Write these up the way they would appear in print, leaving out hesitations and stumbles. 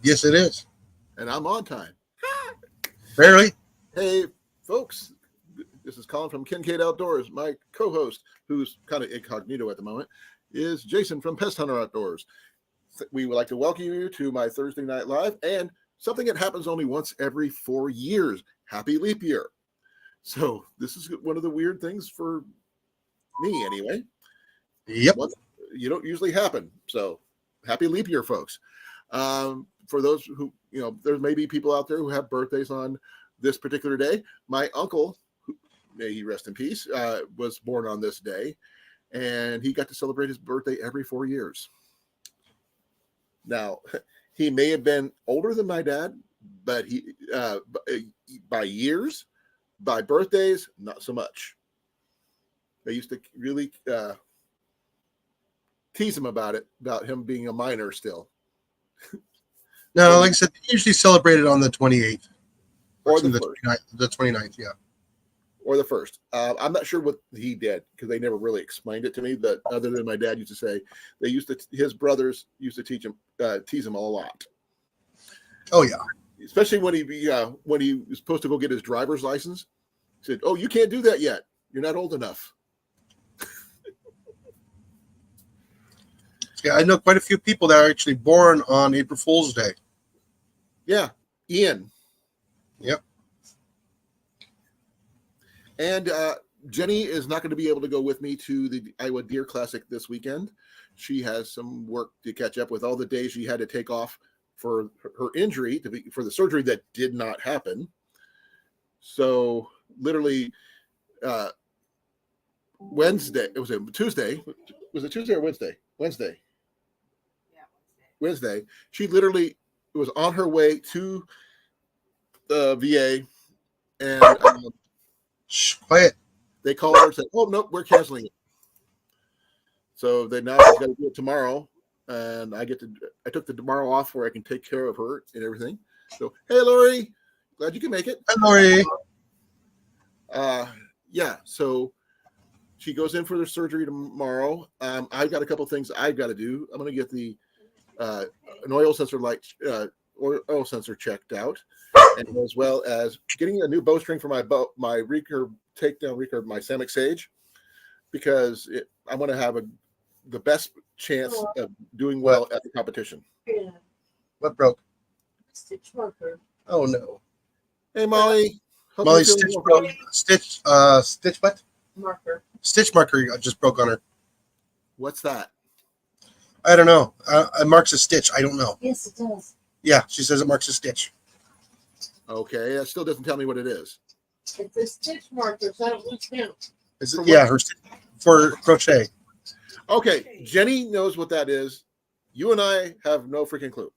Yes, it is. And I'm on time. Barely. Hey, folks, this is Colin from Kincaid Outdoors. My co-host, who's kind of incognito at the moment, is Jason from Pest Hunter Outdoors. We would like to welcome you to my Thursday Night Live and something that happens only once every 4 years. Happy leap year. So this is one of the weird things for me anyway. Yep. You don't usually happen. So happy leap year, folks. For those who, there may be people out there who have birthdays on this particular day. My uncle, may he rest in peace, was born on this day, and he got to celebrate his birthday every 4 years. Now, he may have been older than my dad, but by years, by birthdays, not so much. They used to really tease him about him being a minor still. No, like I said, they usually celebrate it on the 28th. Or the 29th, the 29th, yeah. Or the 1st. I'm not sure what he did because they never really explained it to me. But other than my dad used to say, his brothers used to tease him a lot. Oh yeah, especially when he was supposed to go get his driver's license. He said, "Oh, you can't do that yet. You're not old enough." Yeah, I know quite a few people that are actually born on April Fool's Day. Yeah, Ian. Yep. And Jenny is not going to be able to go with me to the Iowa Deer Classic this weekend. She has some work to catch up with all the days she had to take off for her injury, for the surgery that did not happen. So literally Wednesday, it was a Tuesday. Was it Tuesday or Wednesday? Wednesday. Yeah, Wednesday. She literally was on her way to the VA, and Quiet. they called her and said, "Oh no, we're canceling it." So they now she's got to do it tomorrow, and I took the tomorrow off where I can take care of her and everything. So hey, Lori, glad you can make it. Hi, Lori. Yeah. So she goes in for the surgery tomorrow. I've got a couple things I've got to do. I'm going to get an oil sensor oil sensor checked out, and as well as getting a new bowstring for my recurve takedown recurve, my Samick Sage, because I want to have the best chance of doing well at the competition. Yeah. What broke? Stitch marker. Oh no. Hey Molly. Hope Molly, you're feeling stitch well. broke. Stitch what? Marker. Stitch marker just broke on her. What's that? I don't know. It marks a stitch. I don't know. Yes, it does. Yeah, she says it marks a stitch. Okay, that still doesn't tell me what it is. It's a stitch marker, so I don't lose count. Is For it? Yeah, what? her for crochet. Okay, Jenny knows what that is. You and I have no freaking clue.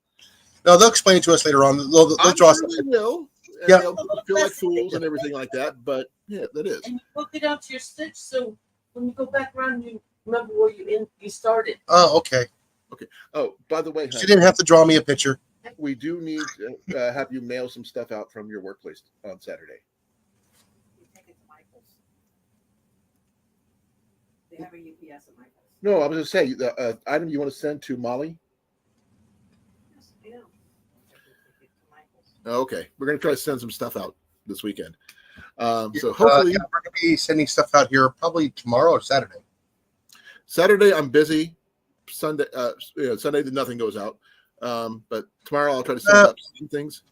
No, they'll explain it to us later on. They'll I'm draw. sure they will. And Yeah. they'll feel like fools and everything like that. But yeah, that is. And you hook it onto your stitch, so when you go back around, you remember where you started. Oh, okay. Oh, by the way, She honey, didn't have to draw me a picture. we do need to have you mail some stuff out from your workplace on Saturday. You take it to Michael's. They have a UPS at Michael's. No, I was going to say the item you want to send to Molly. Yes, I know. Take it to Michael's. Okay, we're going to try to send some stuff out this weekend. So hopefully Yeah, we're gonna be sending stuff out here probably tomorrow or Saturday. Saturday I'm busy. Sunday, Sunday nothing goes out. But tomorrow I'll try to send out some things.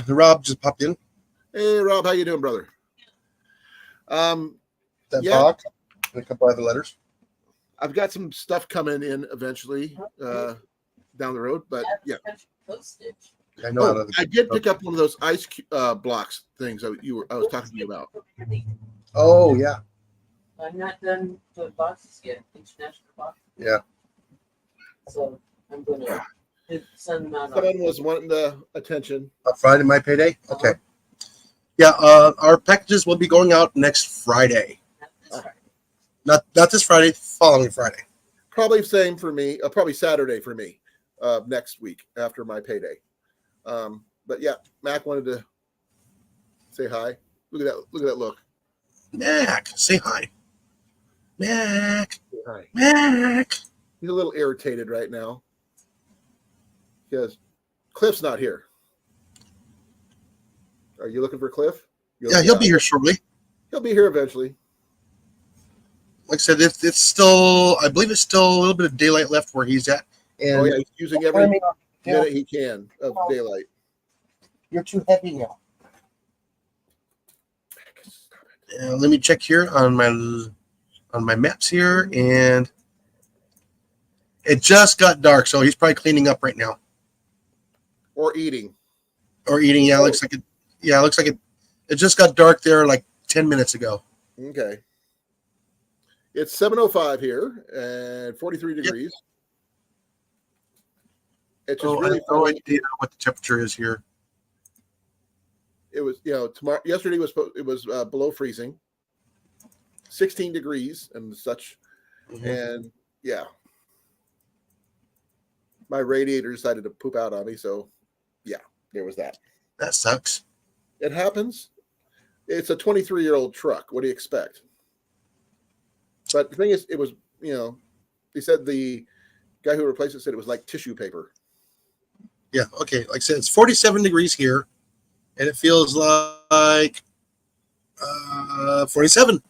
Rob just popped in. Hey Rob, how you doing, brother? That Yeah. box and a couple other letters. I've got some stuff coming in eventually down the road, but yeah. Postage. I know. Oh, I did pick up one of those ice blocks things that I was talking to you about. Oh yeah. I'm not done the boxes yet, international boxes. Yeah. So I'm gonna send them out. Someone was wanting the attention. Friday, my payday. Okay. Yeah. Our packages will be going out next Friday. Not this Friday. Not this Friday. Following Friday. Probably same for me. Probably Saturday for me. Next week after my payday. But yeah, Mac wanted to say hi. Look at that! Look at that look. Mac, say hi. Mac. Say hi. Mac. He's a little irritated right now because Cliff's not here. Are you looking for Cliff? Yeah, he'll be here shortly. He'll be here eventually. Like I said, it's still, I believe it's still a little bit of daylight left where he's at. And Oh yeah, he's using every minute he can of daylight. You're too heavy now. Let me check here on my maps here, and it just got dark, so he's probably cleaning up right now. Or eating. Or eating, yeah. Looks like it. Yeah, looks like it. It just got dark there like 10 minutes ago. Okay. It's 7:05 here and 43 degrees. It's just really I have no idea what the temperature is here. It was, tomorrow. Yesterday was below freezing, 16 degrees and such, and yeah, my radiator decided to poop out on me. So, yeah, there was that. That sucks. It happens. It's a 23-year-old truck. What do you expect? But the thing is, it was, they said the guy who replaced it said it was like tissue paper. Yeah. Okay. Like I said, it's 47 degrees here, and it feels like 47. Okay.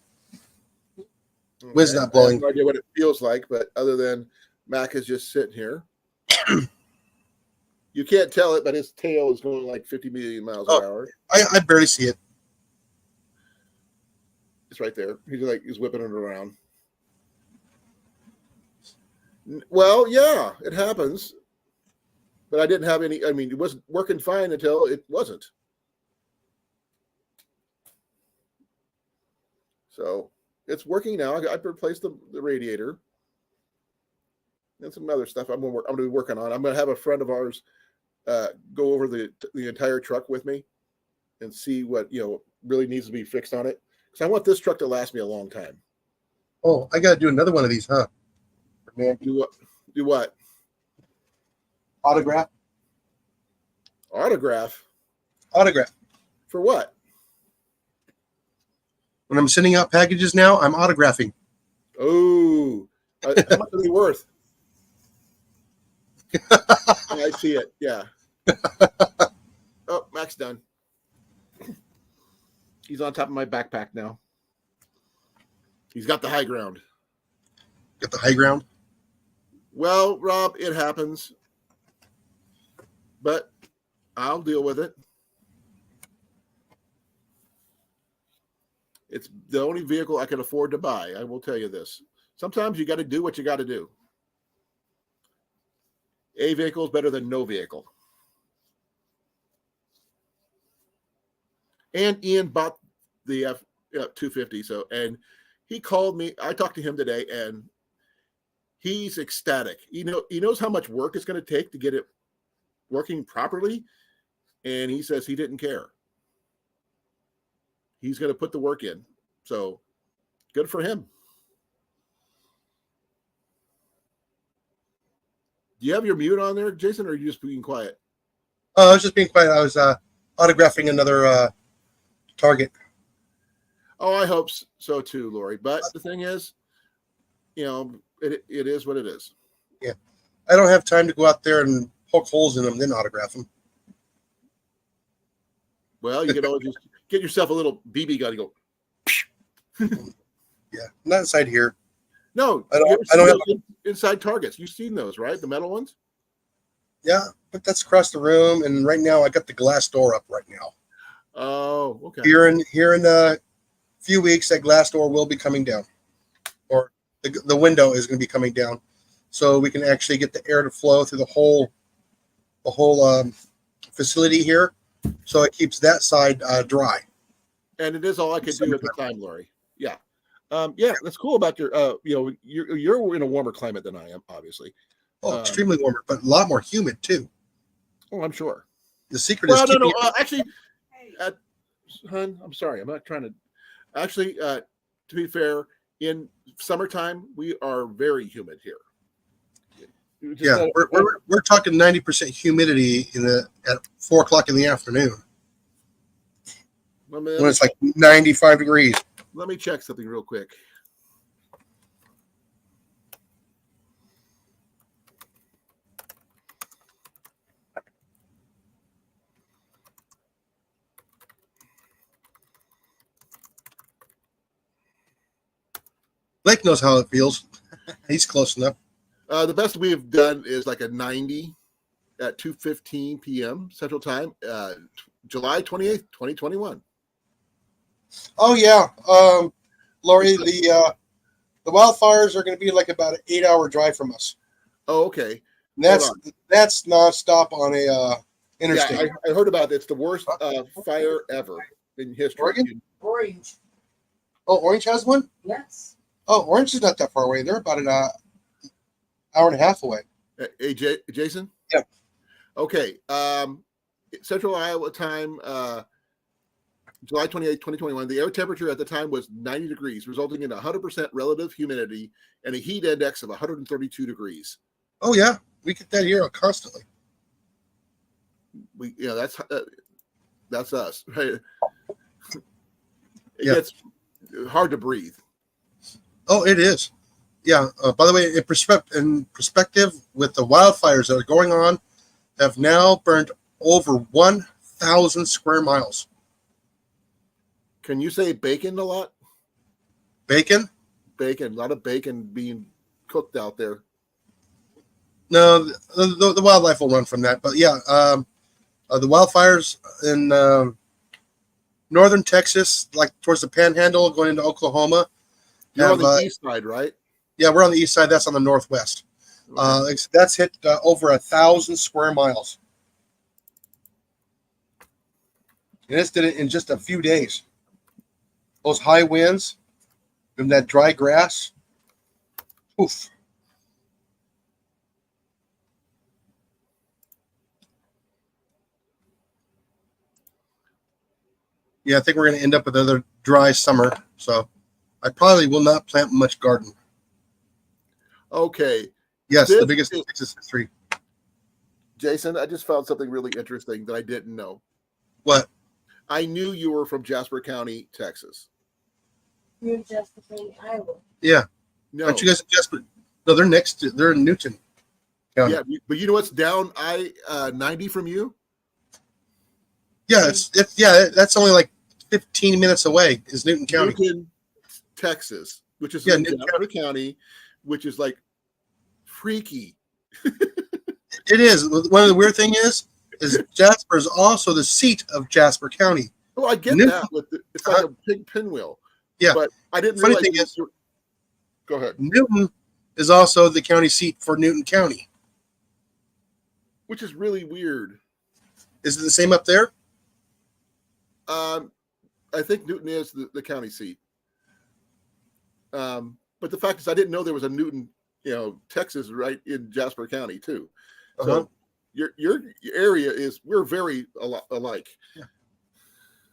Wind's not I have blowing. no idea what it feels like, but other than Mac is just sitting here. You can't tell it, but his tail is going like 50 million miles an hour. I barely see it. It's right there. He's whipping it around. Well, yeah, it happens. But I didn't have any. I mean, it was working fine until it wasn't. So it's working now. I replaced the radiator and some other stuff. I'm going to be working on. I'm going to have a friend of ours go over the entire truck with me and see what really needs to be fixed on it. Because I want this truck to last me a long time. Oh, I got to do another one of these, huh? Man, Do what? Autograph. Autograph for what? When I'm sending out packages now, I'm autographing. Oh, how much are they worth? I see it. Yeah. Oh, Mac's done. He's on top of my backpack now. He's got the high ground. Got the high ground. Well, Rob, it happens, but I'll deal with it. It's the only vehicle I can afford to buy. I will tell you this. Sometimes you got to do what you got to do. A vehicle is better than no vehicle. And Ian bought the F-250. And he called me. I talked to him today, and he's ecstatic. He knows how much work it's going to take to get it working properly. And he says he didn't care. He's going to put the work in. So good for him. Do you have your mute on there, Jason, or are you just being quiet? I was just being quiet. I was autographing another Target. Oh, I hope so too, Lori. But the thing is, it is what it is. Yeah. I don't have time to go out there and poke holes in them, then autograph them. Well, you can always just get yourself a little BB gun and go. Yeah, not inside here. No, I don't have inside targets. You've seen those, right? The metal ones. Yeah, but that's across the room, and right now I got the glass door up right now. Oh, okay. Here in a few weeks, that glass door will be coming down, or the window is going to be coming down, so we can actually get the air to flow through the whole facility here, so it keeps that side dry. And it is all I could do at the time, Lori. Yeah. Yeah, that's cool about your you're in a warmer climate than I am, obviously. Oh, extremely warmer, but a lot more humid too. Oh, I'm sure. The secret is no. Actually, hun, I'm sorry. I'm not trying to. Actually, to be fair, in summertime we are very humid here. Yeah, we're talking 90% humidity at 4:00 in the afternoon. When it's like 95 degrees. Let me check something real quick. Blake knows how it feels. He's close enough. The best we've done is like a 90 at 2:15 p.m. Central Time, July 28th, 2021. Oh yeah, Lori, the wildfires are going to be like about an 8-hour drive from us. Oh, okay. And that's nonstop on a interstate. Yeah, I heard about it. It's the worst fire ever in history. Oregon? Orange. Oh, Orange has one? Yes. Oh, Orange is not that far away. They're about an hour and a half away. Hey, Jason? Yeah. Okay. Central Iowa time, July 28, 2021. The air temperature at the time was 90 degrees, resulting in 100% relative humidity and a heat index of 132 degrees. Oh, yeah. We get that here constantly. That's us. Right? It Yeah. gets hard to breathe. Oh, it is. Yeah. By the way, in perspective, with the wildfires that are going on, have now burned over 1,000 square miles. Can you say bacon a lot? Bacon? Bacon. A lot of bacon being cooked out there. No, the wildlife will run from that. But yeah, the wildfires in northern Texas, like towards the Panhandle, going into Oklahoma. You're on the east side, right? Yeah, we're on the east side. That's on the northwest. Okay. That's hit over 1,000 square miles. And this did it in just a few days. Those high winds and that dry grass. Oof. Yeah, I think we're going to end up with another dry summer. So I probably will not plant much garden. Okay. Yes, This the biggest is- in Texas history. Jason, I just found something really interesting that I didn't know. What? I knew you were from Jasper County, Texas. You're in Jasper County, Iowa. Yeah. No. Aren't you guys in Jasper? No, they're in Newton County. Yeah, but you know what's down I-90 from you? Yeah, that's only like 15 minutes away is Newton County. Newton, Texas, which is Yeah, in Newton Jasper County, which is like freaky. It is. One of the weird thing is Jasper is also the seat of Jasper County. Oh, I get Newton- that. It's like a big pinwheel. Yeah. But I didn't Funny realize thing is- Go ahead. Newton is also the county seat for Newton County. Which is really weird. Is it the same up there? I think Newton is the county seat. But the fact is, I didn't know there was a Newton, Texas, right in Jasper County too. So your area we're very alike.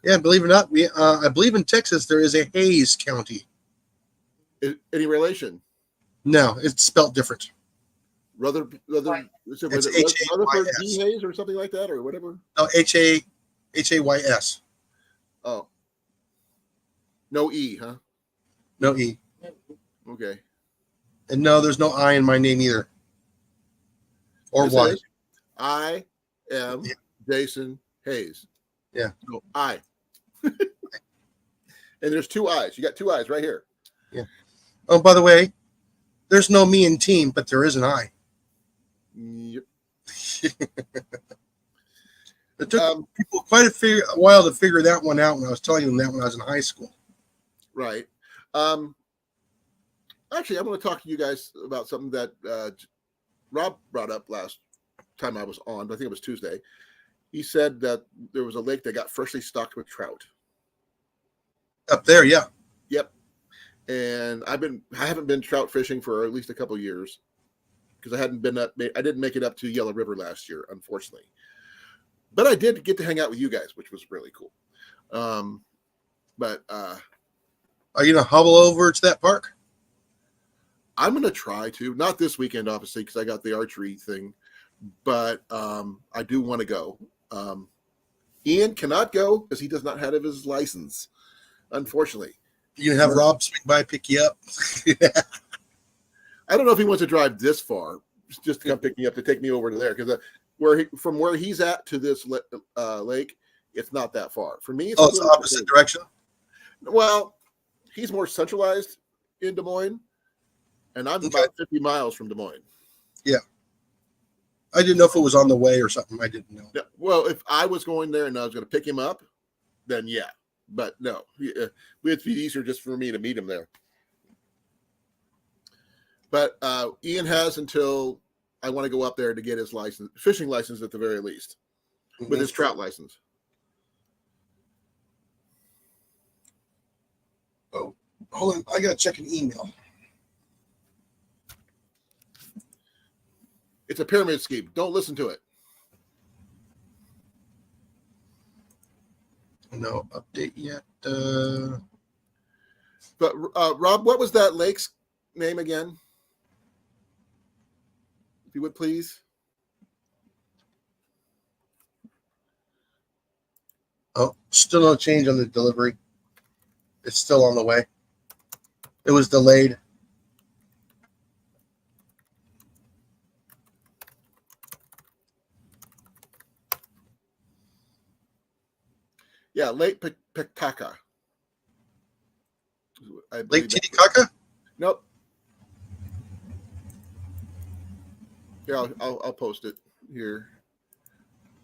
Yeah, believe it or not, I believe in Texas there is a Hayes County. Any relation? No, it's spelled different. Rutherford It's Rutherford Hayes. D. Hayes or something like that, or whatever. No, Hays. Oh, no E, huh? No E. Okay. And no, there's no I in my name either. Or This Y. is, I am Jason Hayes. Yeah. No, I. And there's two I's. You got two I's right here. Oh, by the way, there's no me in team, but there is an I. Yep. It took people quite a while to figure that one out when I was telling them that when I was in high school. Right. Actually, I'm going to talk to you guys about something that Rob brought up last time I was on. I think it was Tuesday. He said that there was a lake that got freshly stocked with trout. Up there, yeah. Yep. And I haven't been trout fishing for at least a couple of years because I didn't make it up to Yellow River last year, unfortunately. But I did get to hang out with you guys, which was really cool. Are you gonna hobble over to that park? I'm going to try to, not this weekend, obviously, because I got the archery thing, but I do want to go. Ian cannot go because he does not have his license, unfortunately. You can have Rob swing by, pick you up. I don't know if he wants to drive this far just to come pick me up to take me over to there because from where he's at to this lake, it's not that far. For me, It's the opposite direction. Well, he's more centralized in Des Moines, and I'm Okay. about 50 miles from Des Moines. I didn't know if it was on the way or something. I didn't know. Yeah, well, if I was going there and I was going to pick him up, then yeah. But no, it would be easier just for me to meet him there. But Ian has until I want to go up there to get his license, fishing license at the very least, with his trout license. Oh, hold on. I got to check an email. It's a pyramid scheme. Don't listen to it. No update yet. But Rob, what was that lake's name again? If you would please. Oh, still no change on the delivery. It's still on the way. It was delayed. Yeah, Lake Pictaka. Lake Titicaca? Nope. Yeah, I'll post it here.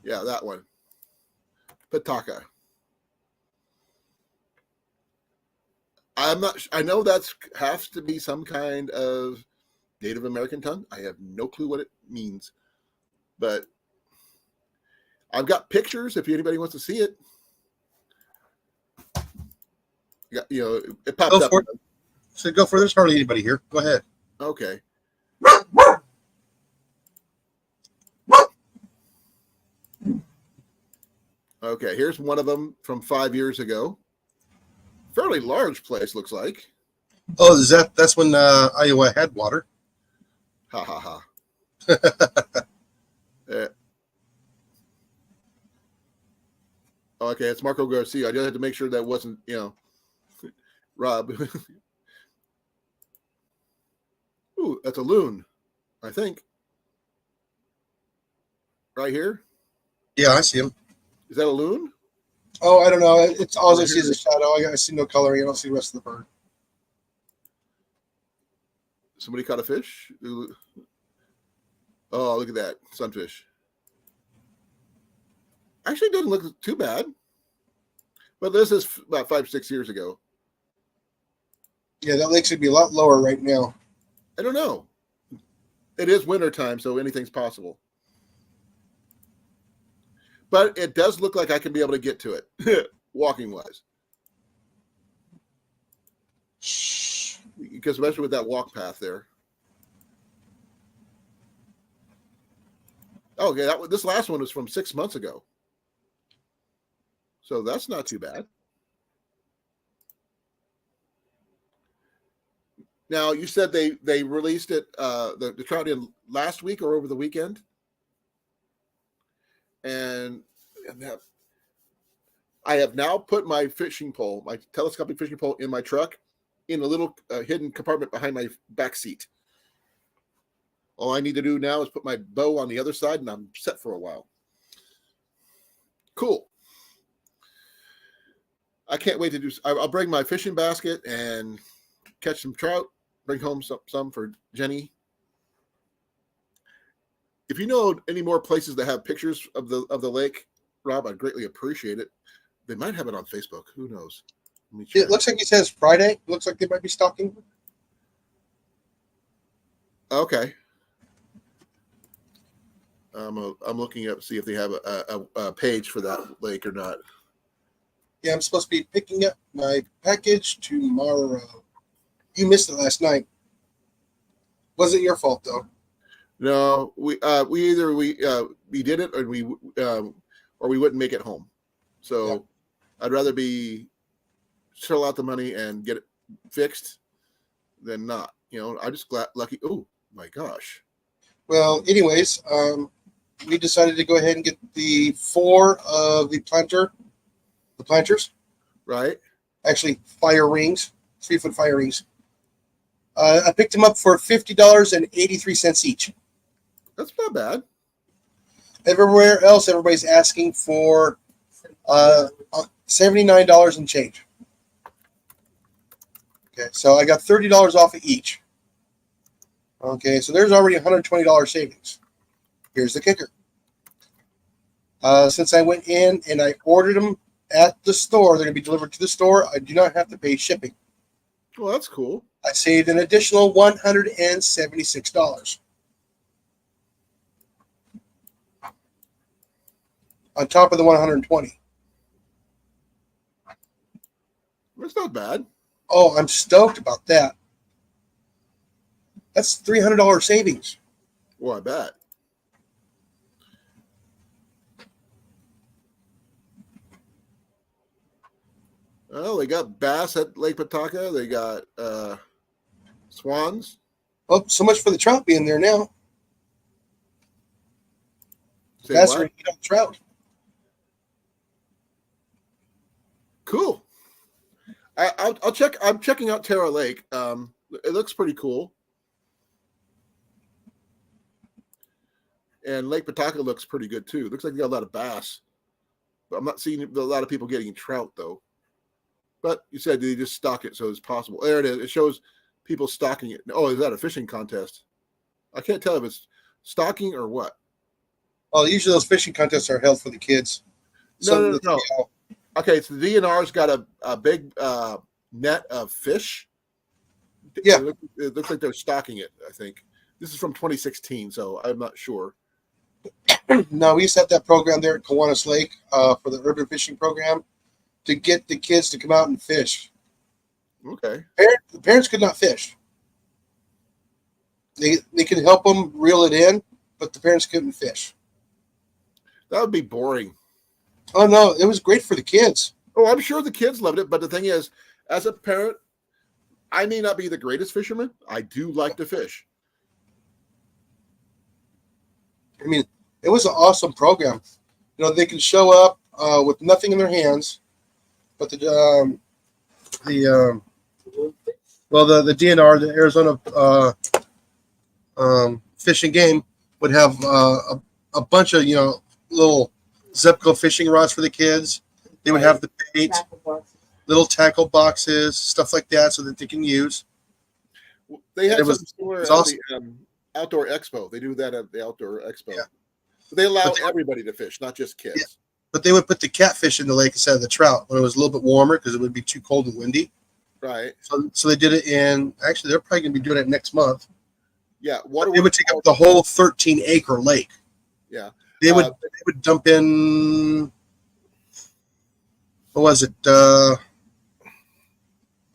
Yeah, that one. Pitaka. I'm not. I know that's has to be some kind of Native American tongue. I have no clue what it means, but I've got pictures. If anybody wants to see it, it popped Go up. for it. So go for it. There's hardly anybody here. Go ahead. Okay. Okay, here's one of them from 5 years ago. Fairly large place, looks like. Oh, that's when Iowa had water? Ha ha ha. Okay, it's Marco Garcia. I just had to make sure that wasn't, Rob. Ooh, that's a loon, I think. Right here. Yeah, I see him. Is that a loon? Oh, I don't know. It's all I see is a shadow. I see no coloring. I don't see the rest of the bird. Somebody caught a fish? Oh, look at that. Sunfish. Actually, it doesn't look too bad. But this is about 5 or 6 years ago. Yeah, that lake should be a lot lower right now. I don't know. It is winter time, so anything's possible. But it does look like I can be able to get to it, walking wise. Because especially with that walk path there. Oh, okay, this last one was from 6 months ago. So that's not too bad. Now, you said they released it, the trout in last week or over the weekend? And I have now put my fishing pole, my telescopic fishing pole, in my truck in a little hidden compartment behind my back seat. All I need to do now is put my bow on the other side, and I'm set for a while. Cool. I can't wait to do. I'll bring my fishing basket and catch some trout. Bring home some for Jenny. If you know any more places that have pictures of the lake, Rob, I'd greatly appreciate it. They might have it on Facebook. Who knows? Let me check. It looks like he says Friday. Looks like they might be stalking. Okay. I'm looking up to see if they have a page for that lake or not. Yeah, I'm supposed to be picking up my package tomorrow. You missed it last night. Wasn't your fault though. No, we either did it or we wouldn't make it home. So yeah. I'd rather be shell out the money and get it fixed than not. I'm just lucky. Oh my gosh. Well, anyways, we decided to go ahead and get the 4 of the planters. Right. Actually, fire rings, 3-foot fire rings. I picked them up for $50.83 each. That's not bad. Everywhere else, everybody's asking for $79 and change. Okay, so I got $30 off of each. Okay, so there's already $120 savings. Here's the kicker. Since I went in and I ordered them at the store, they're going to be delivered to the store. I do not have to pay shipping. Well, that's cool. I saved an additional $176 on top of the 120. That's not bad. Oh, I'm stoked about that. That's $300 savings. Well, I bet. Well, they got bass at Lake Pawtucket. They got swans. Oh, so much for the trout being there now. Say Bass what? are eating up trout. Cool. I'll check. I'm checking out Terra Lake. It looks pretty cool. And Lake Pawtucket looks pretty good too. Looks like they got a lot of bass. But I'm not seeing a lot of people getting trout though. But you said they just stock it, so it's possible. There it is. It shows people stocking it. Oh, is that a fishing contest? I can't tell if it's stocking or what. Well, usually those fishing contests are held for the kids. No. Okay, so the DNR's got a big net of fish. Yeah. It looks like they're stocking it, I think. This is from 2016, so I'm not sure. No, we used to have that program there at Kiwanis Lake for the urban fishing program to get the kids to come out and fish. Okay. The parents could not fish. They could help them reel it in, but the parents couldn't fish. That would be boring. Oh, no, it was great for the kids. Oh, I'm sure the kids loved it, but the thing is, as a parent, I may not be the greatest fisherman. I do like to fish. I mean, it was an awesome program. You know, they can show up with nothing in their hands, but the DNR, the Arizona Fish and Game, would have a bunch of little Zepco fishing rods for the kids. They would have the bait, little tackle boxes, stuff like that, so that they can use. They had It was- something similar it was at awesome. the Outdoor Expo. They do that at the Outdoor Expo. Yeah. But they allow But they- everybody to fish, not just kids. Yeah. But they would put the catfish in the lake instead of the trout when it was a little bit warmer because it would be too cold and windy. Right. So they did it in. Actually, they're probably going to be doing it next month. Yeah. They would take up the whole 13-acre lake. Yeah. They would dump in. What was it?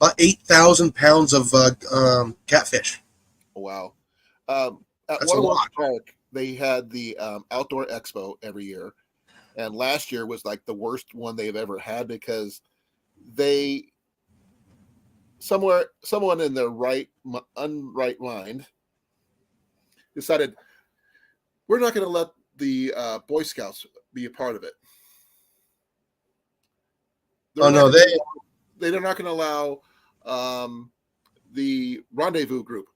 About 8,000 pounds of catfish. Wow. At That's a Waterworks lot. Park, they had the Outdoor Expo every year. And last year was like the worst one they've ever had because someone in their unright mind decided we're not going to let the Boy Scouts be a part of it. They're not going to allow the Rendezvous group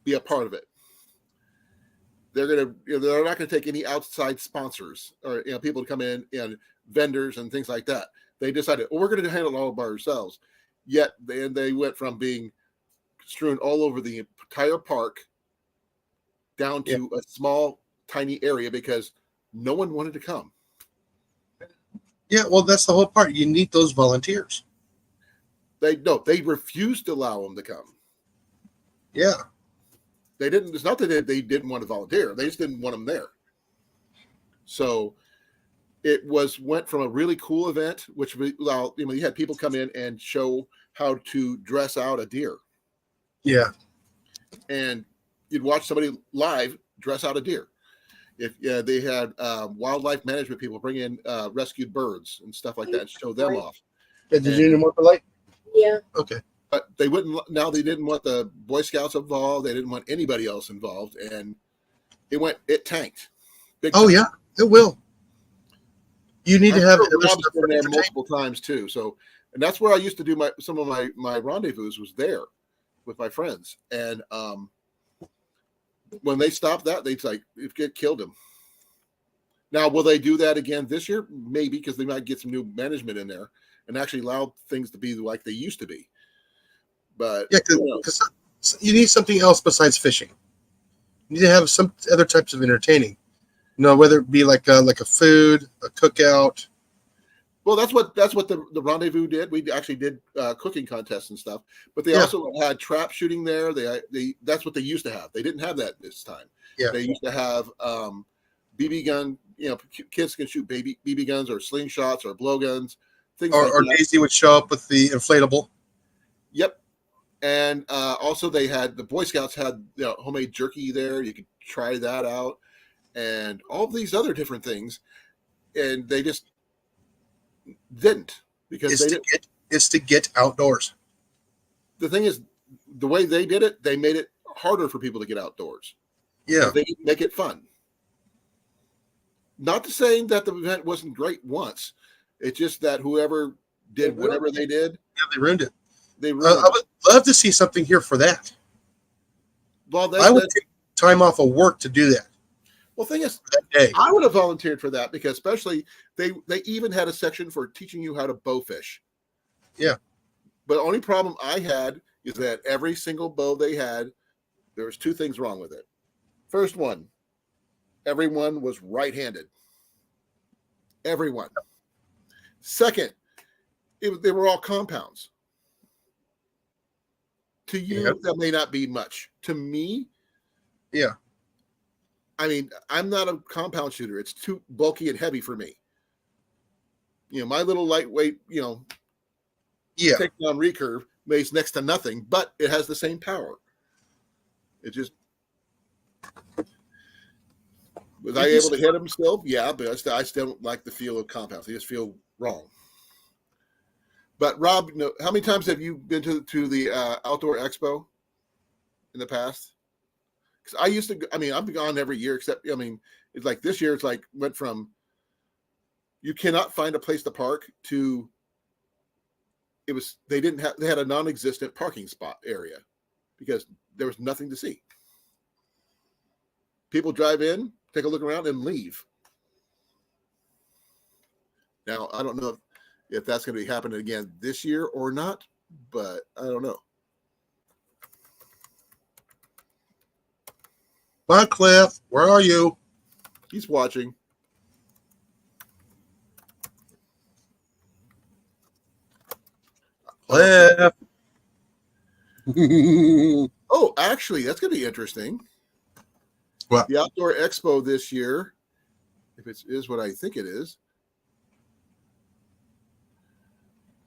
be a part of it. They're not going to take any outside sponsors or people to come in and vendors and things like that. They decided, we're going to handle it all by ourselves. Yet they went from being strewn all over the entire park down to a small, tiny area because no one wanted to come. Yeah, well, that's the whole part. You need those volunteers. They refused to allow them to come. Yeah. They didn't. It's not that they didn't want to volunteer. They just didn't want them there. So it went from a really cool event, which you had people come in and show how to dress out a deer. Yeah. And you'd watch somebody live dress out a deer. If they had wildlife management people bring in rescued birds and stuff like that and show them off. Did you do more for light? Yeah. Okay. But they wouldn't. Now they didn't want the Boy Scouts involved. They didn't want anybody else involved, and it tanked. Big Oh time. yeah, it will. You need to have Rob's other stuff been for there entertainment. multiple times too. So, and that's where I used to do some of my rendezvous was there with my friends. And when they stopped that, they'd like it killed them. Now, will they do that again this year? Maybe, because they might get some new management in there and actually allow things to be like they used to be. But Yeah, who knows? because you need something else besides fishing. You need to have some other types of entertaining. Whether it be like a food, a cookout. Well, that's what the Rendezvous did. We actually did cooking contests and stuff, but they Yeah. also had trap shooting there. They that's what they used to have. They didn't have that this time. Yeah. They used to have BB gun. Kids can shoot BB guns or slingshots or blowguns, things like Or that. Daisy would show up with the inflatable. Yep. And also they had the Boy Scouts had homemade jerky there. You could try that out, and all these other different things, and they just didn't because It's to get outdoors. the thing is, the way they did it, they made it harder for people to get outdoors. Yeah. They didn't make it fun. Not to saying that the event wasn't great once. It's just that whoever did whatever they did, Yeah, they ruined it. they ruined I would love to see something here for that. Well, I would take time off of work to do that. well, thing is, That day. I would have volunteered for that because especially they even had a section for teaching you how to bow fish. Yeah. But the only problem I had is that every single bow they had, there was two things wrong with it. First one, everyone was right-handed. Everyone. Second, they were all compounds. To you, that may not be much. To me, Yeah. I mean, I'm not a compound shooter. It's too bulky and heavy for me. My little lightweight, Yeah. taking on recurve weighs next to nothing, but it has the same power. It just was I able to hit them still? Yeah, but I still don't like the feel of compounds. They just feel wrong. But Rob, how many times have you been to the outdoor expo in the past? Because I used to. I mean, I've gone every year except. I mean, it's like this year. It's like went from you cannot find a place to park to it was they had a non-existent parking spot area because there was nothing to see. People drive in, take a look around, and leave. Now I don't know if that's going to be happening again this year or not, but I don't know. Bye, Cliff. Where are you? He's watching. Cliff. Oh, actually, that's going to be interesting. What? The Outdoor Expo this year, if it is what I think it is.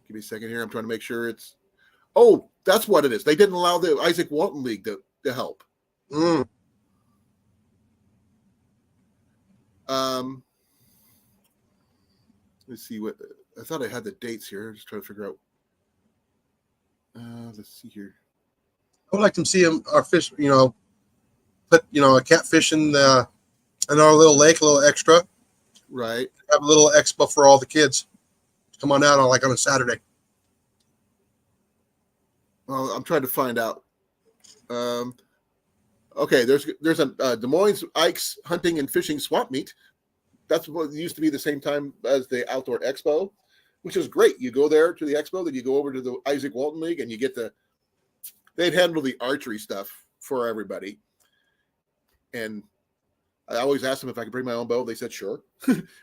Give me a second here. I'm trying to make sure it's. Oh, that's what it is. They didn't allow the Isaac Walton League to help. Let's see what I thought I had the dates here. Just trying to figure out. Let's see here. I would like to see our fish, put, a catfish in our little lake, a little extra. Right. Have a little expo for all the kids. Come on out on a Saturday. Well, I'm trying to find out. Okay, there's a Des Moines Ike's Hunting and Fishing Swap Meet. That's what used to be the same time as the Outdoor Expo, which is great. You go there to the expo, then you go over to the Isaac Walton League, and you get they'd handle the archery stuff for everybody. And I always asked them if I could bring my own bow. They said sure,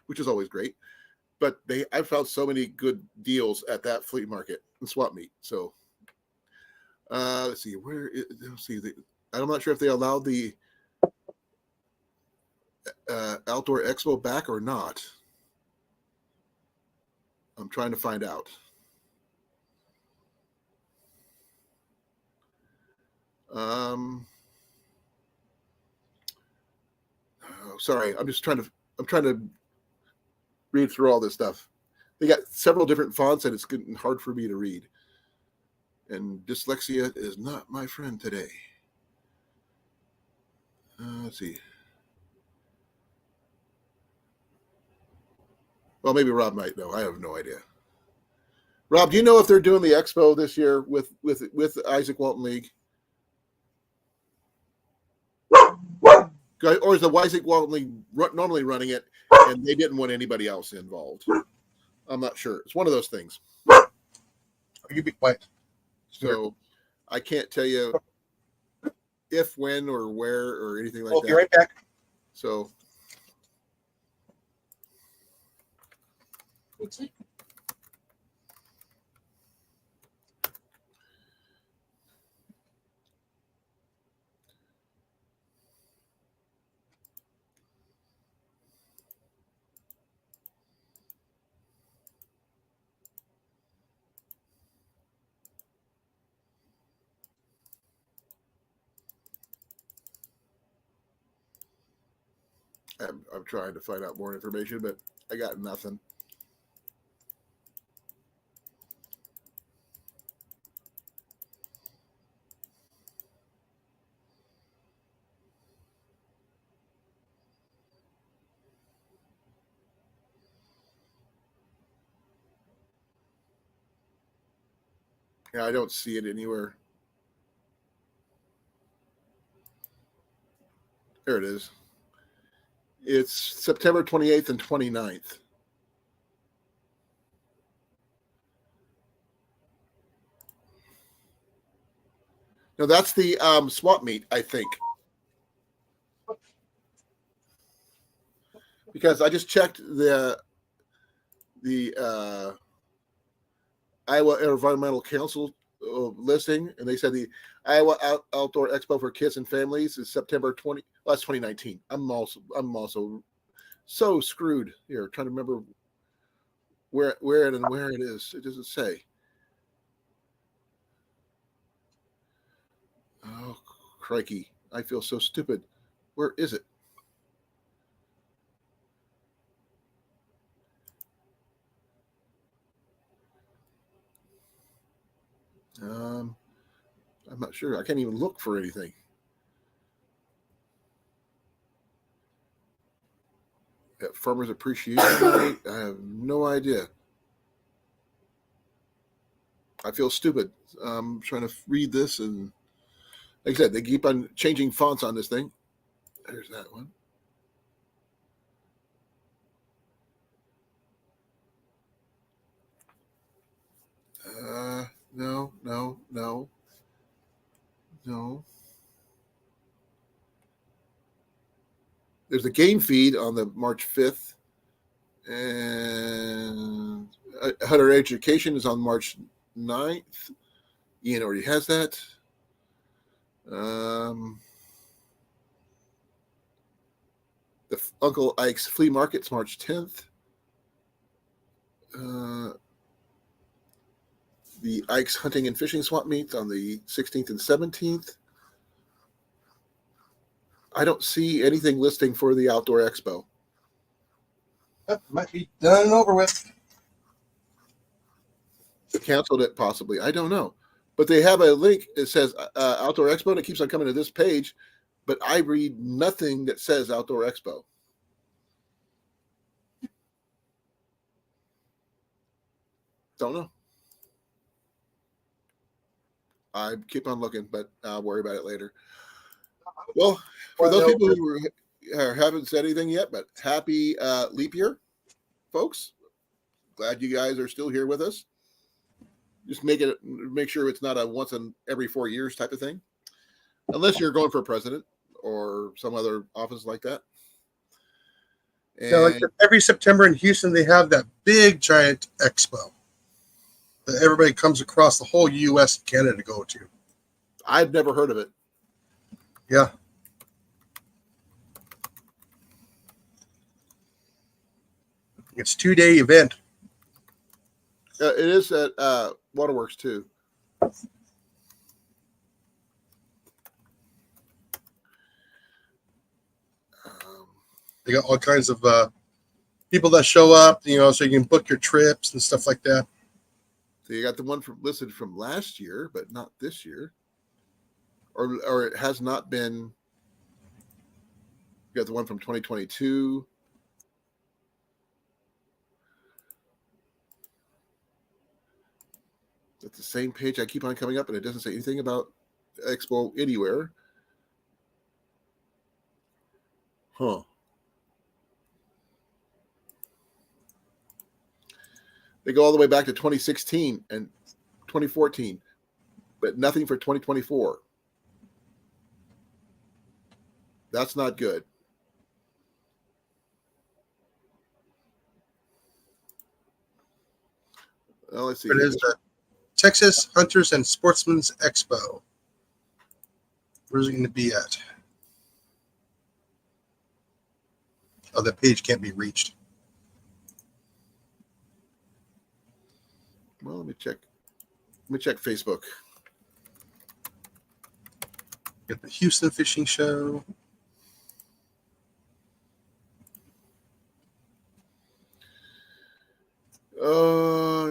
which is always great. But I found so many good deals at that flea market and swap meet. So let's see let's see. I'm not sure if they allowed the Outdoor Expo back or not. I'm trying to find out. Sorry, I'm trying to read through all this stuff. They got several different fonts, and it's getting hard for me to read. And dyslexia is not my friend today. Let's see. Well, maybe Rob might know. I have no idea. Rob, do you know if they're doing the expo this year with Isaac Walton League? Or is the Isaac Walton League normally running it, and they didn't want anybody else involved? I'm not sure. It's one of those things. You be quiet. So I can't tell you if, when, or where, or anything like We'll that. be right back. So It's it. I'm trying to find out more information, but I got nothing. Yeah, I don't see it anywhere. There it is. It's September 28th and 29th. No, that's the swap meet, I think. Because I just checked the Iowa Environmental Council listing, and they said the Iowa Outdoor Expo for Kids and Families is September 20. Well, that's 2019. I'm also so screwed here, trying to remember where it is. It doesn't say. Oh, crikey! I feel so stupid. Where is it? I'm not sure. I can't even look for anything. At Farmers Appreciation Night, I have no idea. I feel stupid. I'm trying to read this, and like I said, they keep on changing fonts on this thing. There's that one. No. There's a game feed on the March 5th, and Hunter Education is on March 9th. Ian already has that. The Uncle Ike's Flea Market's March 10th. The Ike's Hunting and Fishing Swap Meets on the 16th and 17th. I don't see anything listing for the Outdoor Expo. That might be done and over with. They canceled it, possibly. I don't know. But they have a link that says Outdoor Expo, and it keeps on coming to this page, but I read nothing that says Outdoor Expo. Don't know. I keep on looking, but I'll worry about it later. Well, for those people who haven't said anything yet, but happy leap year, folks. Glad you guys are still here with us. Just make sure it's not a once in every 4 years type of thing, unless you're going for president or some other office like that. And Yeah, like every September in Houston, they have that big giant expo that everybody comes across the whole U.S. and Canada to go to. I've never heard of it. Yeah. It's a 2-day event. It is at Waterworks too. They got all kinds of people that show up, so you can book your trips and stuff like that. So you got the one listed from last year, but not this year, or it has not been. You got the one from 2022. It's the same page. I keep on coming up, and it doesn't say anything about Expo anywhere. Huh. They go all the way back to 2016 and 2014, but nothing for 2024. That's not good. Well, let's see. It is the Texas Hunters and Sportsmen's Expo. Where's it going to be at? Oh, that page can't be reached. Well, let me check. Let me check Facebook. Get the Houston Fishing Show.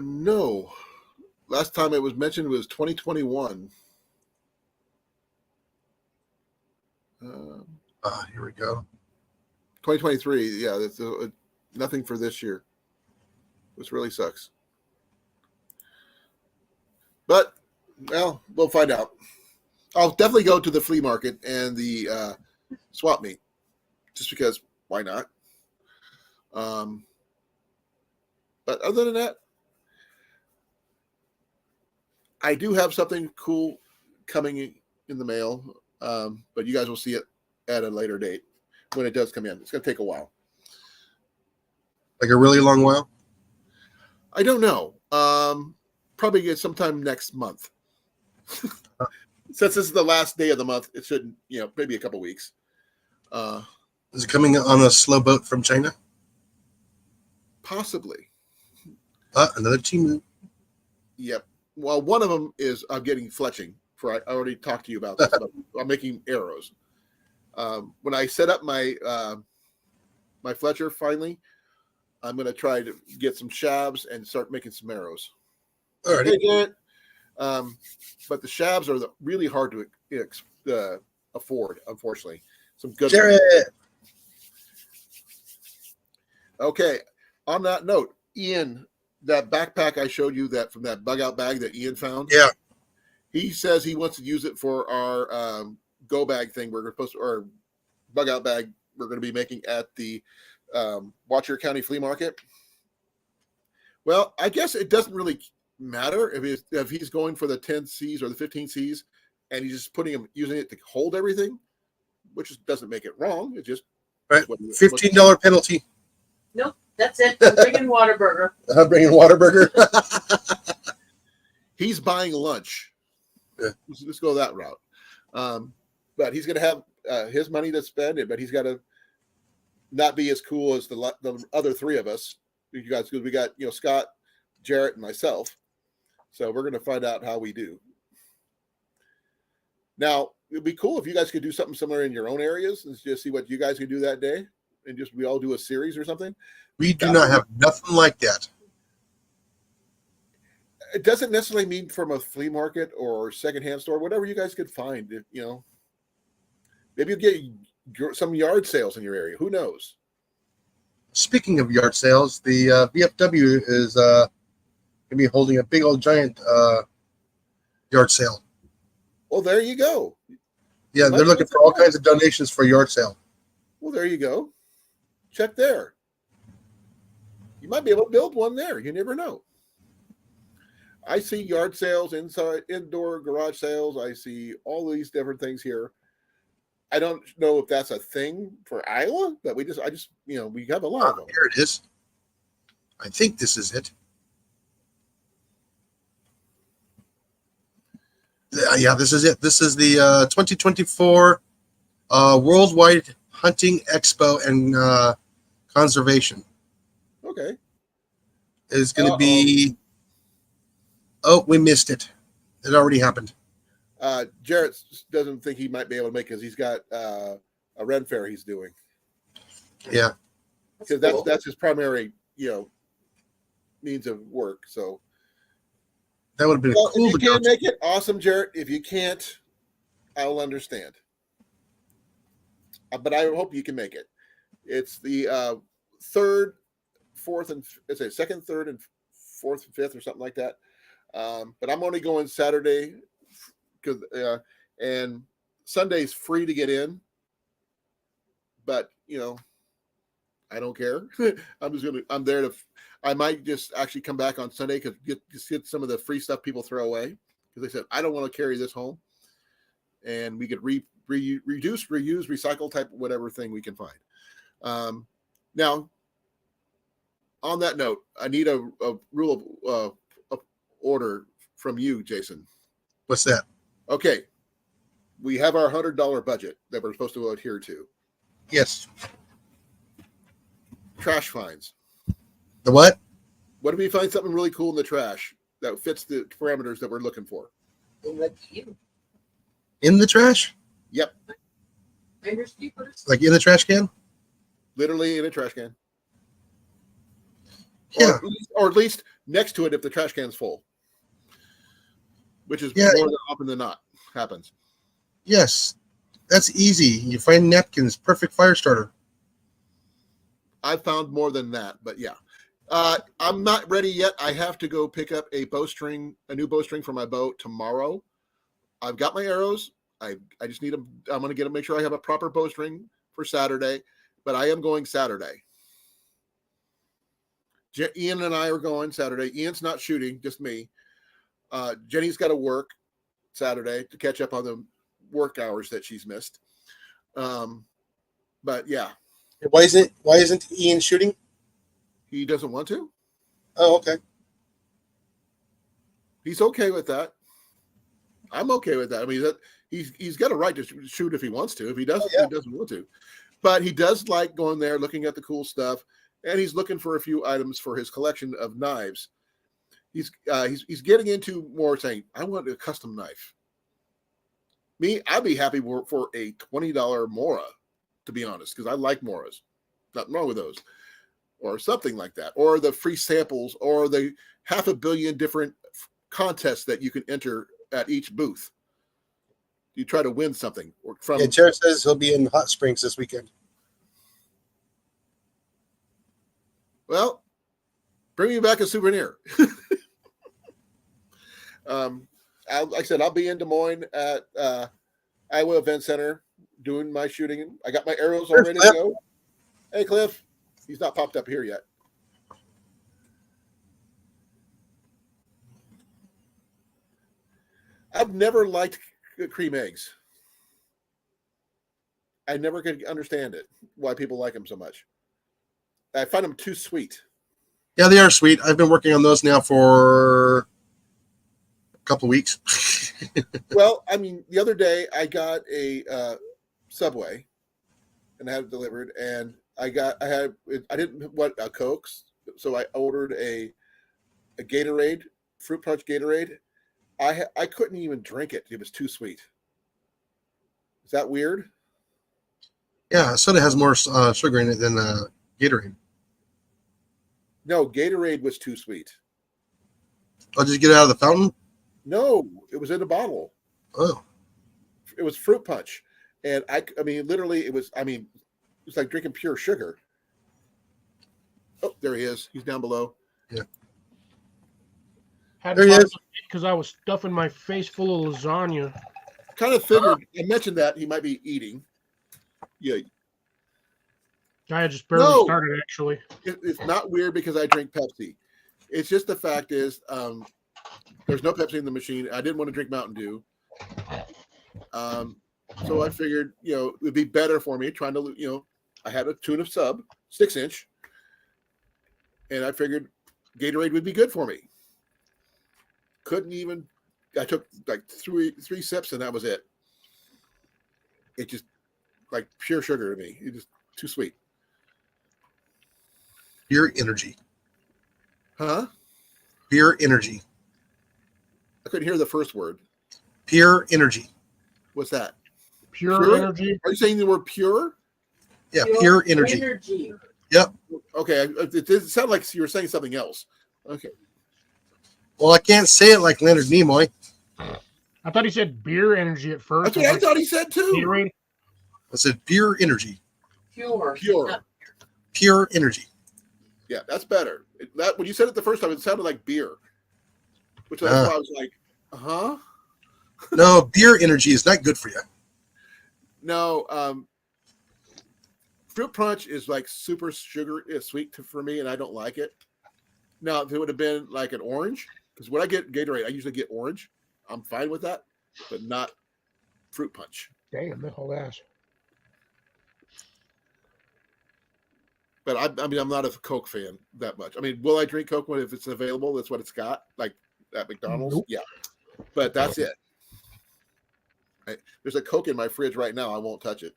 No. Last time it was mentioned was 2021. Here we go. 2023. Yeah, that's nothing for this year. This really sucks. But, well, we'll find out. I'll definitely go to the flea market and the swap meet, just because why not? But other than that, I do have something cool coming in the mail, but you guys will see it at a later date when it does come in. It's going to take a while. Like a really long while? I don't know. Probably get sometime next month. Since this is the last day of the month, it should, maybe a couple weeks. Is it coming on a slow boat from China? Possibly. Another team. Yep. Well, one of them is I'm getting fletching. I already talked to you about this. But I'm making arrows. When I set up my my fletcher finally, I'm going to try to get some shabs and start making some arrows. All right. Hey, Garrett. But the shabs are really hard to afford, unfortunately. Some good. Jared. Okay. On that note, Ian, that backpack I showed you that from that bug out bag that Ian found. Yeah. He says he wants to use it for our go bag thing. We're supposed to, or bug out bag we're going to be making at the Watcher County Flea Market. Well, I guess it doesn't really matter if he's going for the 10 C's or the 15 C's and he's just using it to hold everything, which doesn't make it wrong. It just right. $15 penalty. Nope, that's it. I'm bringing Whataburger. I'm bringing Whataburger. He's buying lunch. Yeah. Let's go that route. But he's going to have his money to spend, but he's got to not be as cool as the other three of us. You guys, because we got Scott, Jarrett, and myself. So we're going to find out how we do. Now, it'd be cool if you guys could do something similar in your own areas and just see what you guys can do that day, and just we all do a series or something. We do not have nothing like that. It doesn't necessarily mean from a flea market or secondhand store, whatever you guys could find. Maybe you'll get some yard sales in your area. Who knows? Speaking of yard sales, the VFW is going to be holding a big old giant yard sale. Well, there you go. Yeah, they're looking for all kinds of donations for yard sale. Well, there you go. Check there. You might be able to build one there. You never know. I see yard sales, indoor garage sales. I see all these different things here. I don't know if that's a thing for Iowa, but we have a lot of them. Here it is. I think this is it. Yeah, this is it. This is the 2024 Worldwide Hunting Expo and Conservation. Okay. It's going to be... Oh, we missed it. It already happened. Jarrett doesn't think he might be able to make it because he's got a Ren Fair he's doing. Yeah. Because that's his primary, means of work. So that would have been cool. If you can make it, awesome, Jarrett. If you can't, I'll understand. But I hope you can make it. It's the third, fourth, and second, third, and fourth, and fifth, or something like that. But I'm only going Saturday and Sunday's free to get in. But I don't care. I'm there I might just actually come back on Sunday because get some of the free stuff people throw away. because they said I don't want to carry this home, and we could reduce, reuse, recycle type whatever thing we can find. Now, on that note, I need a rule of order from you, Jason. What's that? Okay, we have our $100 budget that we're supposed to adhere to. Yes. Trash finds. The what? What if we find something really cool in the trash that fits the parameters that we're looking for? In the trash? Yep, Like in the trash can? literally in a trash can. Yeah. Or at least next to it if the trash can's full, which is Yeah. more than often than not happens. Yes. That's easy. You find napkins, perfect fire starter. I've found more than that, but yeah. I'm not ready yet. I have to go pick up a new bowstring for my bow tomorrow. I've got my arrows. I just need them. I'm going to make sure I have a proper bowstring for Saturday, but I am going Saturday. Ian and I are going Saturday. Ian's not shooting, just me. Jenny's got to work Saturday to catch up on the work hours that she's missed. But yeah, Why isn't Ian shooting? he doesn't want to. Oh, okay. He's okay with that. I'm okay with that. I mean, he's got a right to shoot if he wants to. If he doesn't, he doesn't want to. But he does like going there, looking at the cool stuff, and he's looking for a few items for his collection of knives. He's getting into more saying, I want a custom knife. Me, I'd be happy for a $20 Mora, to be honest, because I like Moras. Nothing wrong with those. Or something like that. Or the free samples, or the 500 million different contests that you can enter at each booth. You try to win something. Or from Jared says he'll be in Hot Springs this weekend. Well, bring me back a souvenir. Like I said, I'll be in Des Moines at Iowa Event Center doing my shooting. I got my arrows all ready to go. Hey, Cliff. He's not popped up here yet. I've never liked cream eggs. I never could understand it, why people like them so much. I find them too sweet. Yeah, they are sweet. I've been working on those now for a couple of weeks. Well, I mean, the other day I got a Subway and I had it delivered, and I didn't want a Coke, so I ordered a Gatorade, fruit punch Gatorade. I couldn't even drink it. It was too sweet. Is that weird? Yeah, soda has more sugar in it than Gatorade. No, Gatorade was too sweet. I'll just get it out of the fountain. No, it was in a bottle. Oh, It was fruit punch, and I mean, literally, it was like drinking pure sugar. Oh, there he is. He's down below. Had There he is. because I was stuffing my face full of lasagna. Kind of figured. I mentioned that he might be eating. Yeah, I had just barely No. started, actually. it's not weird because I drink Pepsi. It's just the fact is, there's no Pepsi in the machine. I didn't want to drink Mountain Dew. So I figured, it would be better for me trying to, I had a tuna sub, 6-inch, and I figured Gatorade would be good for me. I took like three sips and that was it. It just like pure sugar to me. It just too sweet. pure energy. Huh? Pure energy. I couldn't hear the first word. Pure energy. What's that? Pure energy. Are you saying the word pure? Yeah, pure energy. Okay, it did sound like you were saying something else. Okay. Well, I can't say it like Leonard Nimoy. I thought he said beer energy at first. That's what I thought he said too. Gatorade. I said pure energy. Pure. Pure energy. Yeah, that's better. That when you said it the first time, it sounded like beer, which is why I was like, huh? No, beer energy is not good for you. No, fruit punch is like super sweet for me, and I don't like it. Now, if it would have been like an orange, because when I get Gatorade, I usually get orange. I'm fine with that, but not fruit punch. Damn, that whole ass. But I mean, I'm not a Coke fan that much. I mean, will I drink Coke if it's available? That's what it's got, like at McDonald's. Nope. Yeah, but that's it. There's a Coke in my fridge right now. I won't touch it.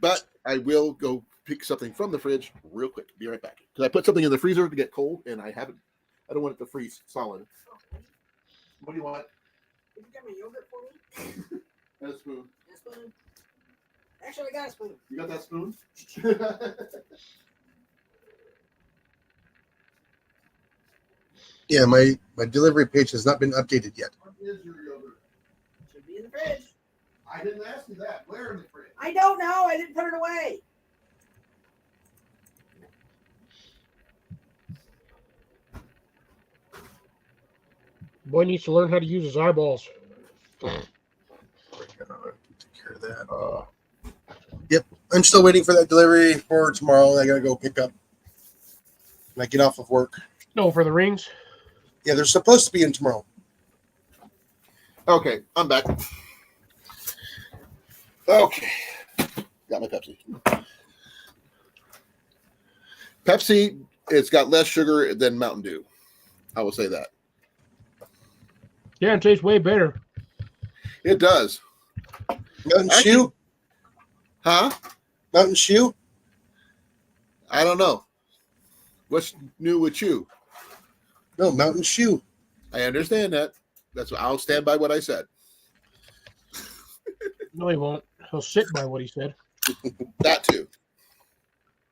But I will go pick something from the fridge real quick. Be right back. Because I put something in the freezer to get cold, and I don't want it to freeze solid. What do you want? Did you get my yogurt for me? And a spoon. A spoon. Actually, I got a spoon. You got that spoon? Yeah, my delivery page has not been updated yet. What is your yogurt? Should be in the fridge. I didn't ask you that. Where in the fridge? I don't know. I didn't put it away. Boy needs to learn how to use his eyeballs. Take care of that. Yep, I'm still waiting for that delivery for tomorrow. I gotta go pick up when I get off of work. No, for the rings. Yeah, they're supposed to be in tomorrow. Okay, I'm back. Okay. Got my Pepsi. Pepsi, it's got less sugar than Mountain Dew. I will say that. Yeah, it tastes way better. It does. Mountain Actually- Shoe? Huh? Mountain Shoe? I don't know. What's new with you? No, Mountain Shoe. I understand that. That's what I'll stand by what I said. No, he won't. He'll sit by what he said. That too.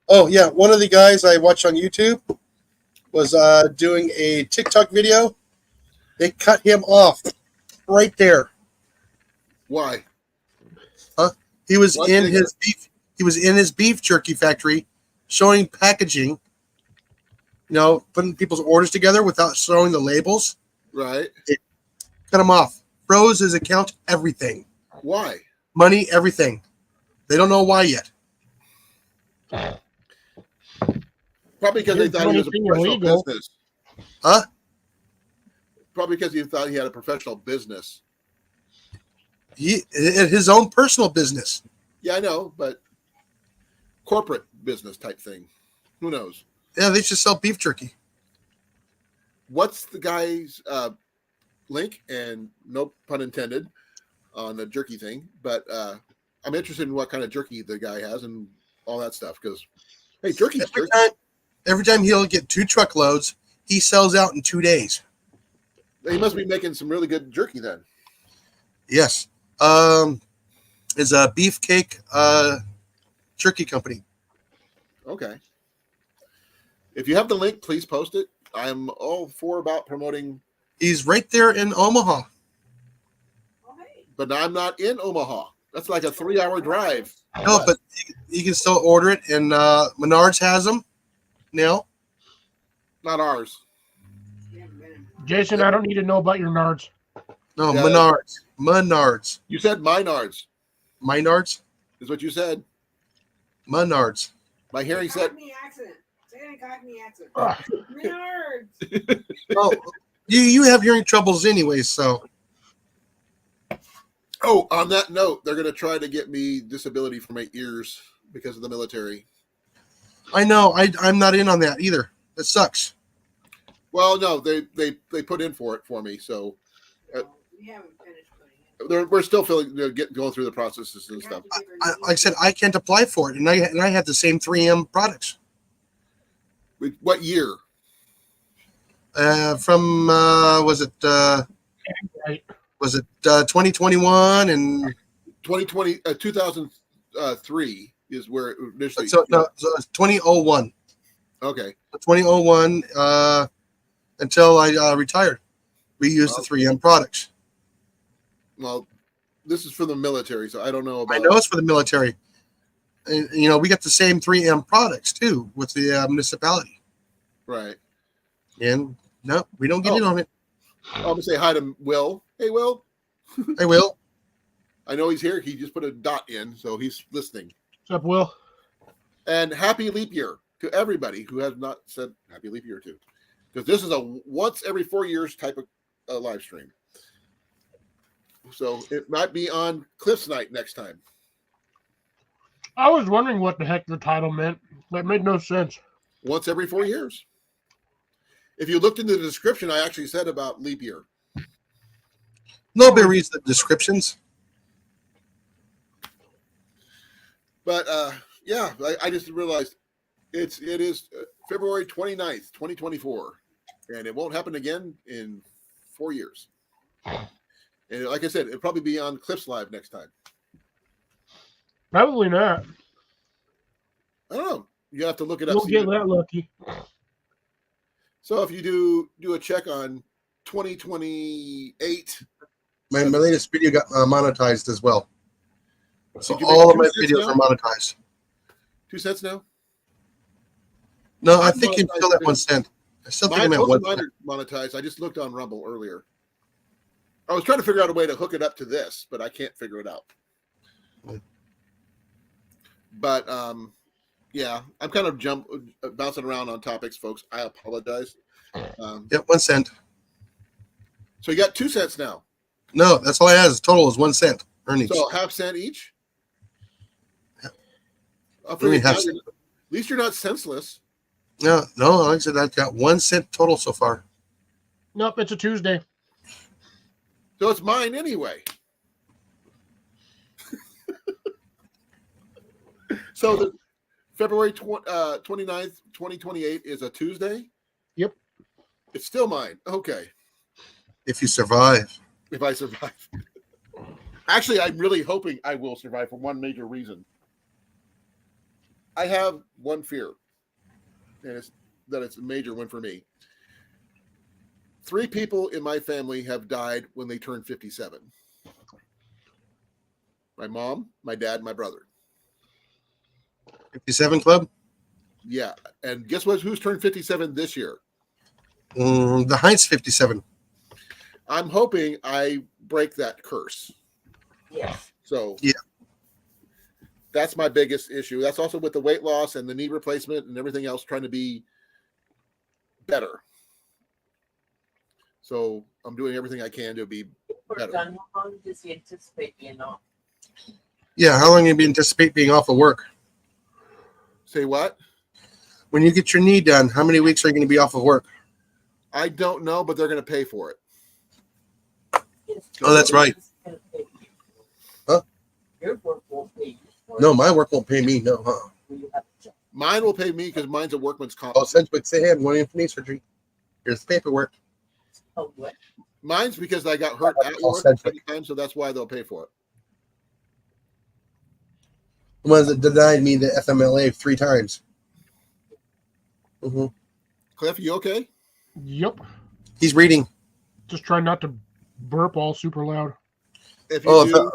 Oh, yeah, one of the guys I watched on YouTube was doing a TikTok video. They cut him off right there. Why? He was What in did he his beef. He was in his beef jerky factory, showing packaging. You know, putting people's orders together without showing the labels. Right. Cut him off. Froze his account. Everything. Why? Money. Everything. They don't know why yet. Probably because they Here's thought he was a anything professional illegal. business. Huh? Probably because he thought he had a professional business. He his own personal business. Yeah, I know, but corporate business type thing. Who knows? Yeah, they should sell beef jerky. What's the guy's link? And no pun intended on the jerky thing, but I'm interested in what kind of jerky the guy has and all that stuff. Because hey, jerky's jerky. Every time he'll get 2 truckloads, he sells out in 2 days. He must be making some really good jerky then. Yes. Is a beefcake jerky company. Okay. If you have the link, please post it. I'm all for about promoting, He's right there in Omaha. Oh, hey. but I'm not in Omaha. That's like a 3-hour drive. No, but you can still order it, and Menards has them now. Not ours. You haven't been in. Jason, I don't need to know about your nards. No, Yeah. Menards. You said Minards Menards? is what you said. Menards. My hearing said Cockney accent. Say it in Cockney accent. Ah. Nerds. Oh, you have hearing troubles anyway, so. Oh, on that note, they're going to try to get me disability for my ears because of the military. I know. I'm not in on that either. That sucks. Well, no, they put in for it for me, so We haven't finished putting it. we're still going through the processes and stuff. Like I said, I can't apply for it, and I have the same 3M products. What year? From was it Right. 2021 and 2020, 2003 is where it initially. so it's 2001. Okay. 2001 until I retired. We used the 3M products. Well, this is for the military, so I don't know about. I know it's for the military. And, you know, we got the same 3M products too with the municipality. Right. And no, we don't get in on it. I'm gonna say hi to Will. Hey, Will. I will. I know he's here. He just put a dot in, so he's listening. What's up, Will? And happy leap year to everybody who has not said happy leap year to because this is a once every 4 years type of live stream. So it might be on Cliff's night next time. I was wondering what the heck the title meant. That made no sense. Once every 4 years. If you looked into the description, I actually said about leap year. Nobody reads the descriptions. But yeah, I just realized it is February 29th, 2024. And it won't happen again in 4 years. And like I said, it'll probably be on Cliff's Live next time. Probably not. I don't know. You have to look it up. Don't get that lucky. So if you do a check on 2028. My latest video got monetized as well. So Did you make all of 2 my cents videos now? are monetized. 2 cents now? No, I I'm think you're still at monetized 1 cent. I still think Mine, I'm at most 1 of mine cent. are monetized. I just looked on Rumble earlier. I was trying to figure out a way to hook it up to this, but I can't figure it out. But yeah, I'm kind of bouncing around on topics, folks. I apologize. Yep, 1 cent. So you got 2 cents now. No, that's all I have. Total is 1 cent earnings. So half cent each. I'll do you mean figure it half out. cent? At least you're not senseless. No, like I said, I've got 1 cent total so far. Nope, it's a Tuesday. So it's mine anyway. So the February 29th, 2028 is a Tuesday? Yep. It's still mine. Okay. If you survive. If I survive. Actually, I'm really hoping I will survive for one major reason. I have one fear, and it's that it's a major one for me. 3 people in my family have died when they turned 57. My mom, my dad, my brother. 57 Club? Yeah. And guess what? Who's turned 57 this year? The Heinz 57. I'm hoping I break that curse. Yes. So yeah, that's my biggest issue. That's also with the weight loss and the knee replacement and everything else trying to be better. So I'm doing everything I can to be better. Done, how long does he anticipate being off? Yeah, how long do you anticipate being off of work? Say what? When you get your knee done, how many weeks are you going to be off of work? I don't know, but they're going to pay for it. Oh, that's right. Huh? Your work won't pay you. No, my work won't pay me. No, huh? Mine will pay me because mine's a workman's comp. Oh, essentially, say, hey, I'm going in for knee surgery. Here's the paperwork. Oh, what? Mine's because I got hurt at All work centric. many times, so that's why they'll pay for it. The ones that denied me the FMLA 3 times. Mm-hmm. Cliff, you okay? Yep. He's reading. Just try not to burp all super loud. If you Oh, do,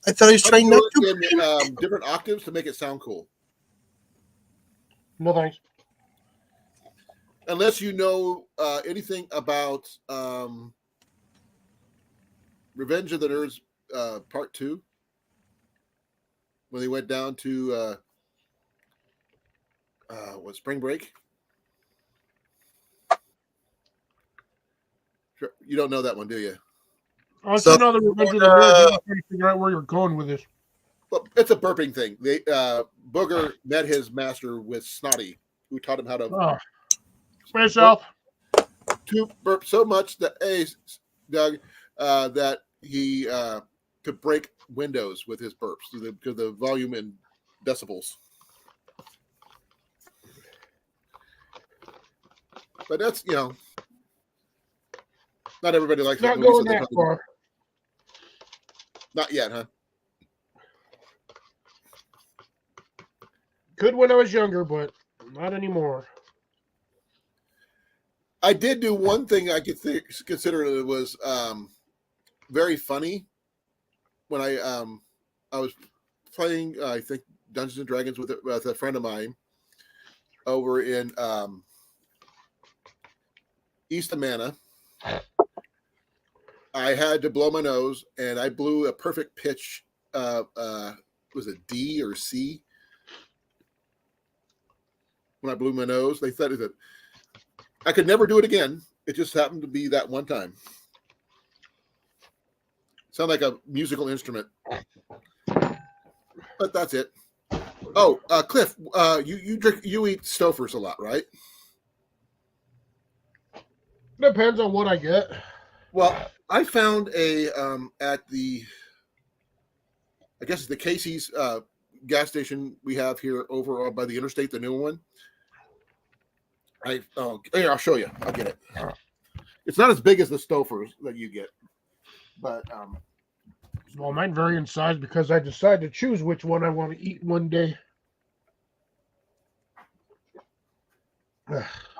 I thought he was trying not to. in different octaves to make it sound cool. No thanks. Unless you know anything about Revenge of the Nerds Part 2, when they went down to spring break. Sure. You don't know that one, do you? I So- saw another Revenge of the Nerds. I'm trying to figure out where you're going with this. Well, it's a burping thing. They Booger met his master with Snotty, who taught him how to Oh. Space Elf. to burp so much that Doug, that he could break windows with his burps because the volume and decibels. But that's not everybody likes Not that movie, going so they that probably- far. Not yet, huh? Could when I was younger, but not anymore. I did do one thing I could consider it was very funny when I was playing I think Dungeons and Dragons with a friend of mine over in East Amana. I had to blow my nose, and I blew a perfect pitch. Was it D or C? When I blew my nose, they said it. I could never do it again. It just happened to be that one time. Sound like a musical instrument, but that's it. Oh, Cliff, you eat Stofers a lot, right? Depends on what I get. Well, I found a at the, I guess it's the Casey's gas station we have here over by the interstate, the new one. Here, I'll show you. I'll get it. It's not as big as the Stofers that you get, but Well, mine vary in size because I decide to choose which one I want to eat one day.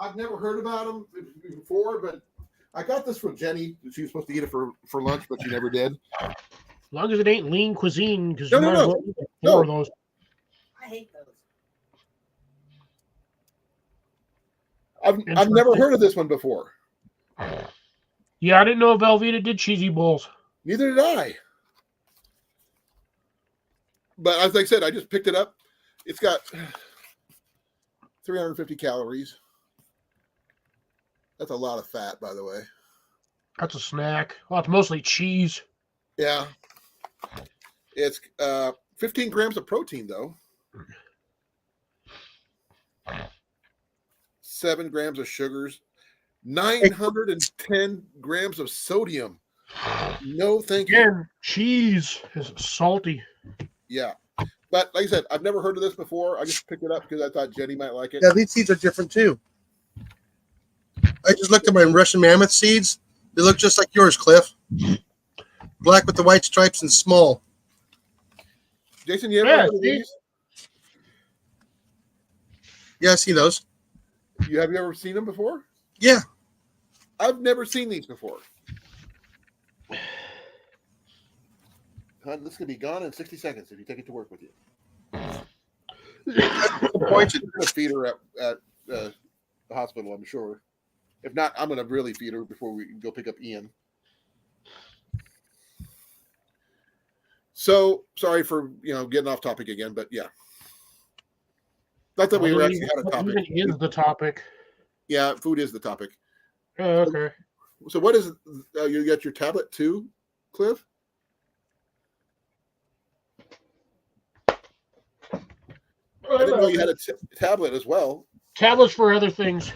I've never heard about them before, but I got this from Jenny. She was supposed to eat it for lunch, but she never did. As long as it ain't lean cuisine, because No, you no, might as no. well eat like No. 4 of those. I hate those. I've never heard of this one before. Yeah, I didn't know Velveeta did cheesy bowls. Neither did I. But as I said, I just picked it up. It's got 350 calories. That's a lot of fat, by the way. That's a snack. Well, it's mostly cheese. Yeah. It's 15 grams of protein, though. 7 grams of sugars. 910 grams of sodium. No, thank you. Again, cheese is salty. Yeah. But like I said, I've never heard of this before. I just picked it up because I thought Jenny might like it. Yeah, these seeds are different too. I just looked at my Russian mammoth seeds. They look just like yours, Cliff. Black with the white stripes and small. Jason, you ever Yeah, heard of see? these? Yeah, I see those. Have you ever seen them before? Yeah. I've never seen these before. Hon, this could be gone in 60 seconds if you take it to work with you. Disappointed. I'm going to feed her at the hospital, I'm sure. If not, I'm going to really feed her before we go pick up Ian. So, sorry for getting off topic again, but yeah. Not that we Well, actually had a topic. Even is the topic. Yeah, food is the topic. Oh, okay. So what is it? You got your tablet too, Cliff? I didn't know you had a tablet as well. Tablets for other things.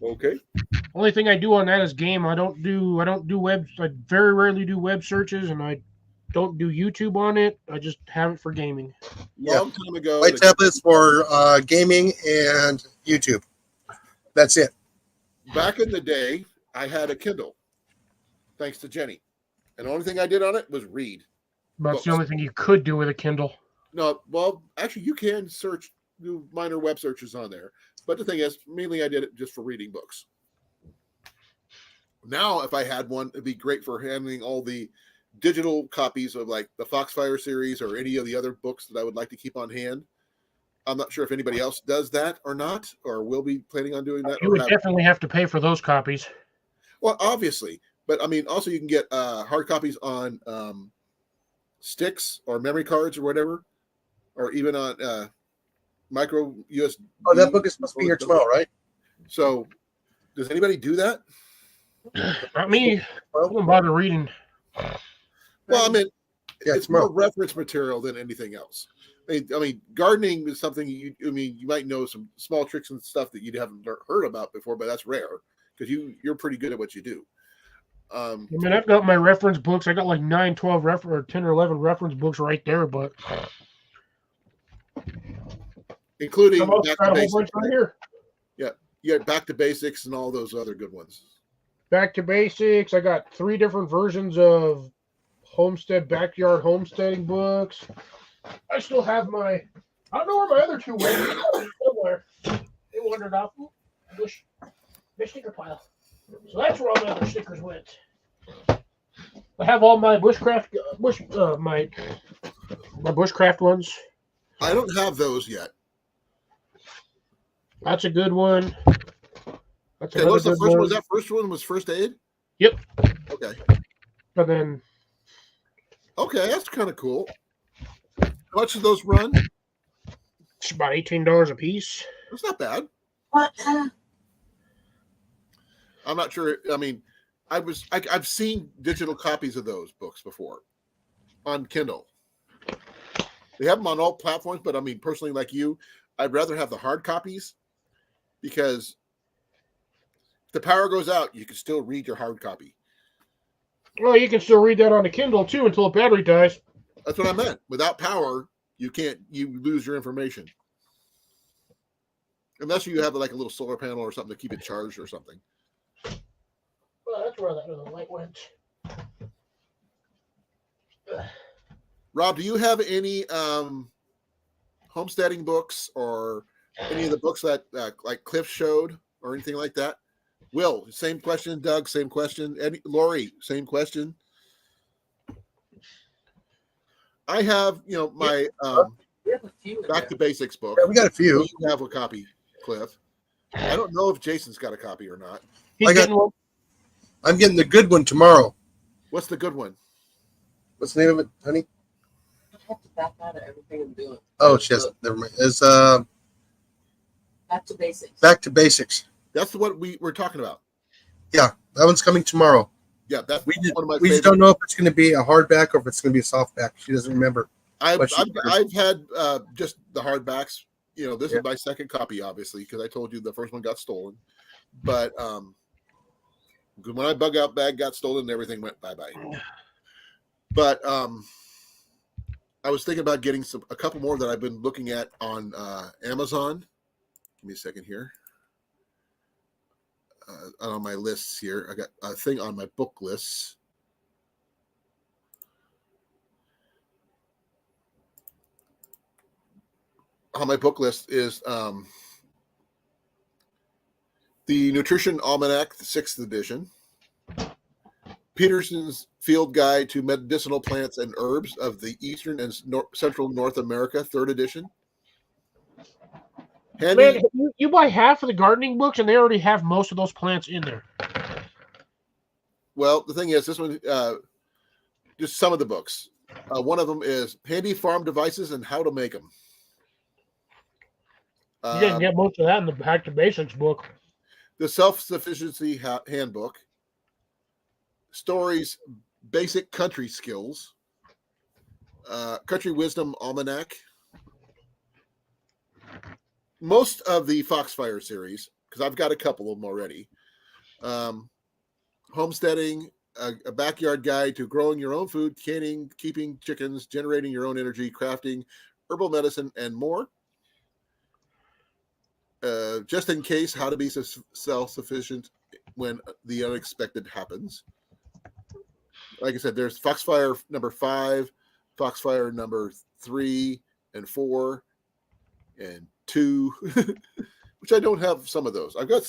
Okay. Only thing I do on that is game. I don't do web. I very rarely do web searches, and I don't do YouTube on it. I just have it for gaming. Long time ago. My tablet's for gaming and YouTube. That's it. Back in the day, I had a Kindle, thanks to Jenny. And the only thing I did on it was read. That's the only thing you could do with a Kindle. No, well, actually, you can do minor web searches on there. But the thing is, mainly I did it just for reading books. Now, if I had one, it'd be great for handling all the digital copies of like the Foxfire series or any of the other books that I would like to keep on hand. I'm not sure if anybody else does that or not, or will be planning on doing that. You would definitely have to pay for those copies. Well, obviously, but I mean, also you can get hard copies on sticks or memory cards or whatever, or even on micro USB. Oh, that book is supposed to be here tomorrow, right? So, does anybody do that? Not me. I don't bother reading. Well, I mean, Yeah, it's more reference material than anything else. I mean, gardening is something you might know some small tricks and stuff that you haven't heard about before, but that's rare because you're pretty good at what you do. I mean, I've got my reference books. I got like 9, 12 or 10 or 11 reference books right there, but including I've also Back got to a whole Basics. bunch right here. Yeah, Back to Basics and all those other good ones. Back to Basics. I got 3 different versions of backyard homesteading books. I still have I don't know where my other 2 went. Somewhere. They wandered off the sticker pile. So that's where all my other stickers went. I have all my bushcraft my bushcraft ones. I don't have those yet. That's a good one. That's Okay, another what's the good first one. one? That first one was first aid? Yep. Okay. And then Okay, that's kind of cool. How much do those run? it's about $18 a piece. That's not bad. What? I'm not sure. I mean, I've seen digital copies of those books before on Kindle. They have them on all platforms, but I mean, personally, like you, I'd rather have the hard copies because if the power goes out, you can still read your hard copy. Well, you can still read that on the Kindle too until the battery dies. That's what I meant. Without power, you lose your information. Unless you have like a little solar panel or something to keep it charged or something. Well, that's where that other light went. Rob, do you have any homesteading books or any of the books that like Cliff showed or anything like that? Will, same question. Doug, same question. Eddie, Lori, same question. I have, my We have a few in Back to there. Basics book. Yeah, we got a few. You have a copy, Cliff. I don't know if Jason's got a copy or not. He's I got- getting one. I'm getting the good one tomorrow. What's the good one? What's the name of it, honey? I have to back out of everything I'm doing. Oh, she has. Never mind. It's Back to basics. Back to Basics. That's what we're talking about. Yeah, that one's coming tomorrow. Yeah, that's We just, one of my we just favorite. don't know if it's going to be a hardback or if it's going to be a softback. She doesn't remember. I've But she- had just the hardbacks. This is my second copy, obviously, because I told you the first one got stolen. But when my bug out bag got stolen, everything went bye-bye. But I was thinking about getting a couple more that I've been looking at on Amazon. Give me a second here. On my lists here, I got a thing on my book lists. On my book list is the Nutrition Almanac, the 6th edition. Peterson's Field Guide to Medicinal Plants and Herbs of the Eastern and Central North America, 3rd edition. Man, you buy half of the gardening books, and they already have most of those plants in there. Well, the thing is, this one, just some of the books. One of them is Handy Farm Devices and How to Make Them. You can get most of that in the Back to Basics book. The Self-Sufficiency Handbook. Stories, Basic Country Skills. Country Wisdom Almanac. Most of the Foxfire series, because I've got a couple of them already. Homesteading, a backyard guide to growing your own food, canning, keeping chickens, generating your own energy, crafting, herbal medicine, and more. Just in case, how to be self-sufficient when the unexpected happens. Like I said, there's Foxfire number 5, Foxfire number 3 and 4, and 2, which I don't have some of those. I've got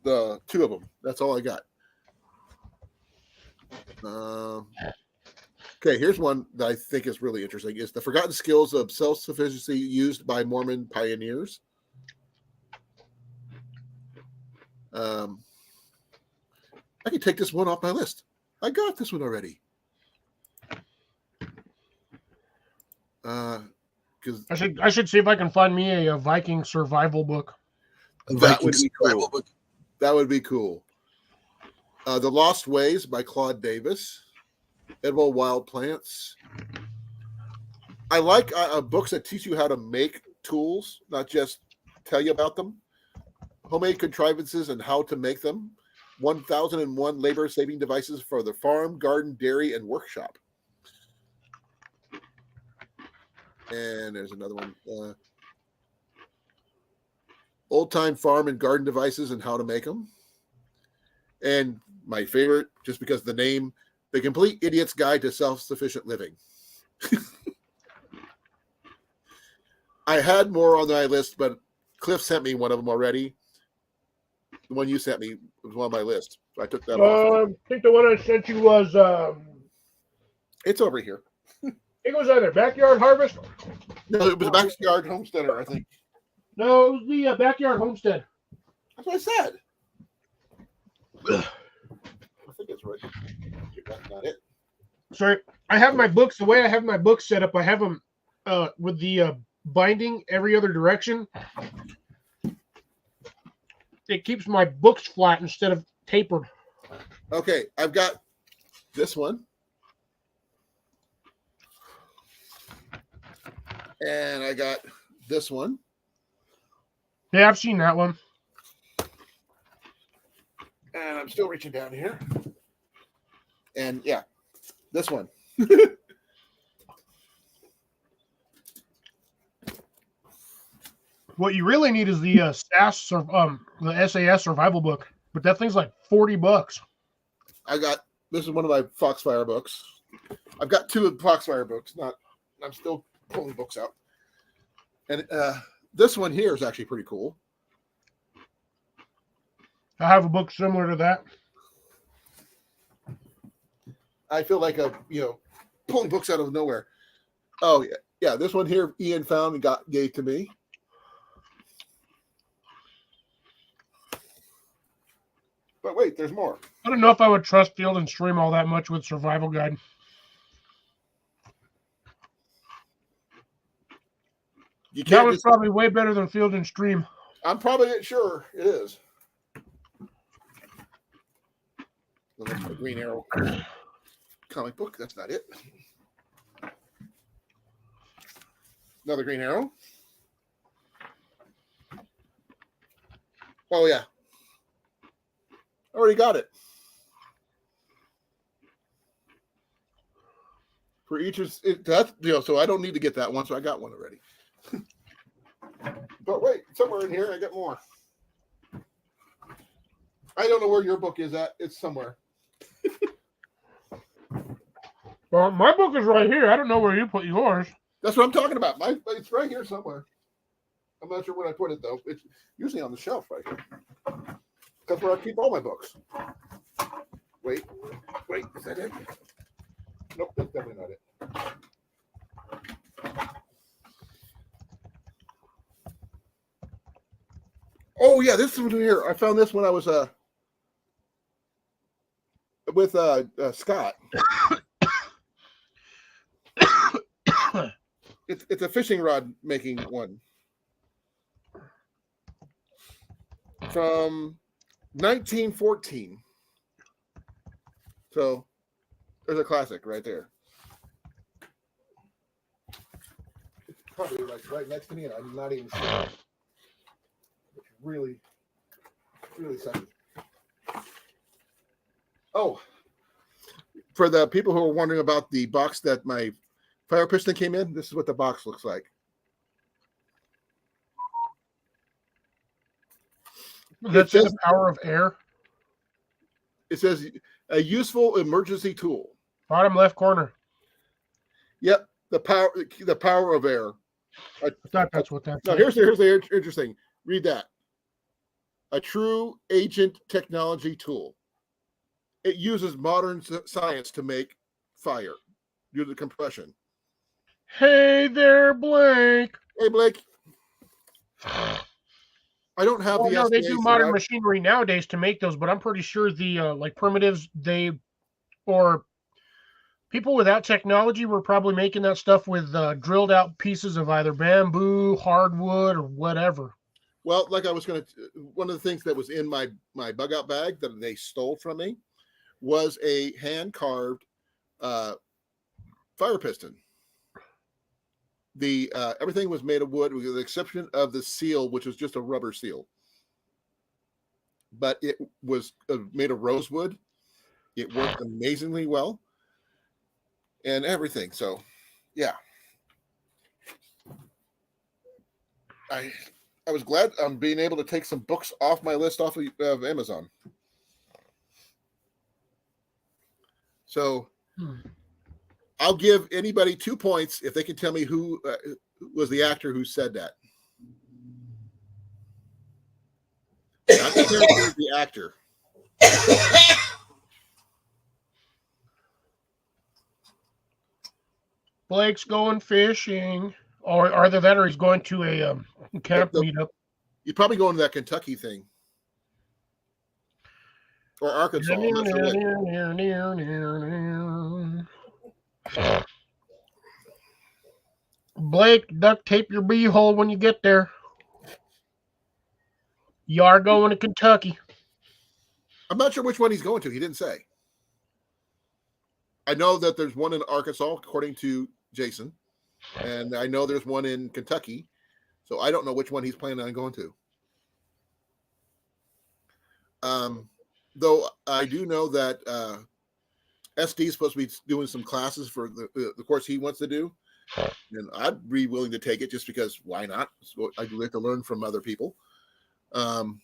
the 2 of them. That's all I got. Okay, here's one that I think is really interesting. Is the Forgotten Skills of Self-Sufficiency Used by Mormon Pioneers. I can take this one off my list. I got this one already. Because I should see if I can find me a Viking survival book. that would be cool. That would be cool. The Lost Ways by Claude Davis. Edible Wild Plants. I like books that teach you how to make tools, not just tell you about them. Homemade contrivances and how to make them. 1001 labor-saving devices for the farm, garden, dairy, and workshop. And there's another one. Old-time farm and garden devices and how to make them. And my favorite, just because of the name, The Complete Idiot's Guide to Self-Sufficient Living. I had more on my list, but Cliff sent me one of them already. The one you sent me was on my list. So I took that off. I think the one I sent you was It's over here. it was either Backyard Harvest. No, it was Backyard Homesteader, I think. No, it was the Backyard Homestead. That's what I said. I think it's right. That's not it. Sorry, I have my books. The way I have my books set up, I have them with the binding every other direction. it keeps my books flat instead of tapered. Okay, I've got this one. And I got this one. Yeah, I've seen that one. And I'm still reaching down here. And yeah, this one. What you really need is the the SAS survival book, but that thing's like $40. This is one of my Foxfire books. I've got two of the Foxfire books. I'm still pulling books out. And this one here is actually pretty cool. I have a book similar to that. I feel like pulling books out of nowhere. Oh yeah. This one here, Ian found and gave to me. But wait, there's more. I don't know if I would trust Field and Stream all that much with Survival Guide. That was probably way better than Field and Stream. I'm probably sure it is. Well, that's my Green Arrow comic book. That's not it. Another Green Arrow. Oh yeah. Already got it. For each so I don't need to get that one, so I got one already. But wait, somewhere in here I got more. I don't know where your book is at. It's somewhere. Well, my book is right here. I don't know where you put yours. That's what I'm talking about. It's right here somewhere. I'm not sure where I put it though. It's usually on the shelf right here. That's where I keep all my books. Wait, is that it? Nope, that's definitely not it. Oh yeah, this one here. I found this when I was with Scott. It's a fishing rod making one from 1914. So there's a classic right there. It's probably like right next to me, and I'm not even sure. It's really sucky. Oh, for the people who are wondering about the box that my fire piston came in, this is what the box looks like. That's in the power of air. It says a useful emergency tool. Bottom left corner. Yep, the power of air. I thought that's what that. Now here's the interesting. Read that. A true agent technology tool. It uses modern science to make fire due to compression. Hey there, Blake. Hey, Blake. I don't have the. No, they do modern machinery nowadays to make those, but I'm pretty sure the like primitives or people without technology were probably making that stuff with drilled out pieces of either bamboo, hardwood, or whatever. Well, like I was going to, one of the things that was in my bug out bag that they stole from me was a hand carved fire piston. The everything was made of wood with the exception of the seal, which was just a rubber seal. But it was made of rosewood. It worked amazingly well and everything. So, yeah. I was glad I'm being able to take some books off my list off of Amazon. So I'll give anybody 2 points if they can tell me who was the actor who said that. Not the character, the actor. Blake's going fishing. Or either that or he's going to a camp meetup. You're probably going to that Kentucky thing. Or Arkansas. I'm not sure. Blake, duct tape your beehole when you get there. You are going to Kentucky. I'm not sure which one he's going to. He didn't say. I know that there's one in Arkansas, according to Jason, and I know there's one in Kentucky. So I don't know which one he's planning on going to. Though I do know that SD is supposed to be doing some classes for the course he wants to do, and I'd be willing to take it just because why not? So I'd like to learn from other people. I'm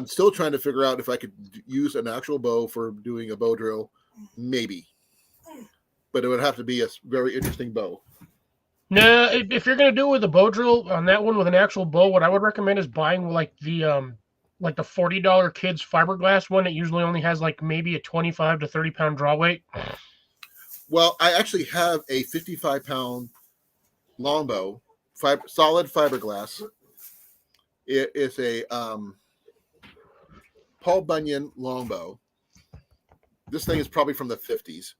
still trying to figure out if I could use an actual bow for doing a bow drill, maybe, but it would have to be a very interesting bow. No, if you're gonna do it with a bow drill on that one with an actual bow, what I would recommend is buying like the $40 kids fiberglass one that usually only has like maybe a 25 to 30 pound draw weight. Well, I actually have a 55-pound longbow, solid fiberglass. It is a Paul Bunyan longbow. This thing is probably from the 50s.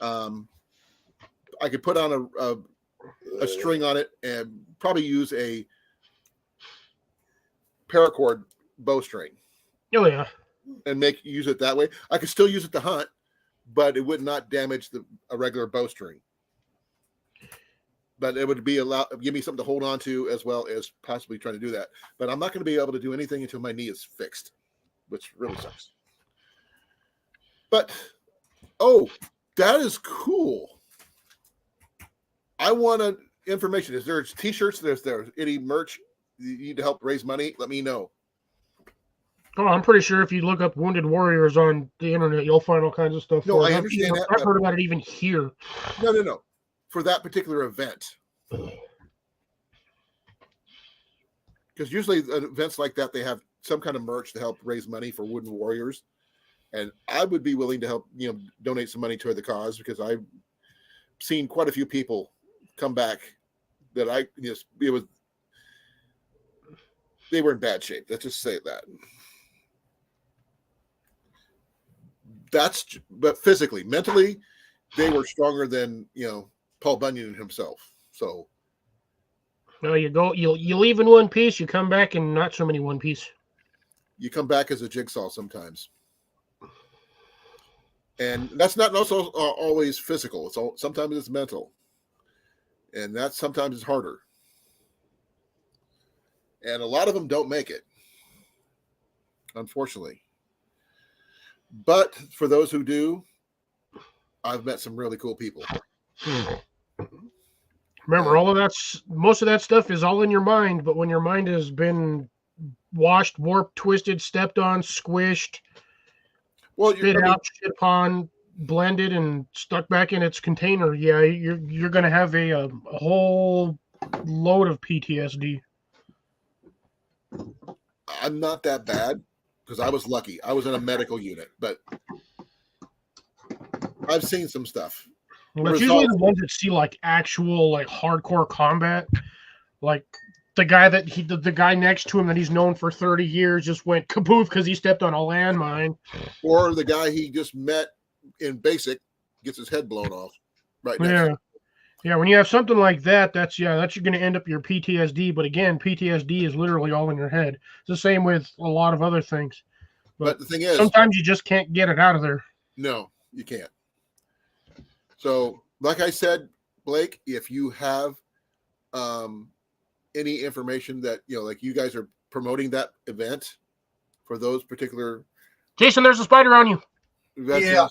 I could put on a string on it and probably use a paracord bowstring. Oh yeah. And use it that way. I could still use it to hunt, but it would not damage a regular bowstring. But it would give me something to hold on to as well as possibly trying to do that. But I'm not going to be able to do anything until my knee is fixed, which really sucks. But that is cool. I want information. Is there t-shirts? There's any merch you need to help raise money? Let me know. Oh, I'm pretty sure if you look up Wounded Warriors on the internet, you'll find all kinds of stuff. No, I understand that. I've heard about it even here. No. For that particular event. Because usually events like that, they have some kind of merch to help raise money for Wooden Warriors. And I would be willing to help, donate some money toward the cause because I've seen quite a few people come back that they were in bad shape. Let's just say that. But physically, mentally, they were stronger than, Paul Bunyan himself. So. Well, you leave in one piece, you come back in not so many one piece. You come back as a jigsaw sometimes. And that's not also always physical. Sometimes it's mental. And that sometimes is harder. And a lot of them don't make it, unfortunately. But for those who do, I've met some really cool people. Remember, most of that stuff is all in your mind, but when your mind has been washed, warped, twisted, stepped on, squished, spit out, shit upon, blended, and stuck back in its container, yeah, you're going to have a whole load of PTSD. I'm not that bad because I was lucky. I was in a medical unit, but I've seen some stuff. That's usually the ones that see like actual like hardcore combat, like the guy next to him that he's known for 30 years just went kapoof because he stepped on a landmine, or the guy he just met in basic gets his head blown off. Right. Yeah. When you have something like that, that's you're going to end up your PTSD. But again, PTSD is literally all in your head. It's the same with a lot of other things. But the thing is, sometimes you just can't get it out of there. No, you can't. So, like I said, Blake, if you have any information that, like you guys are promoting that event for those particular. Jason, there's a spider on you. Yeah.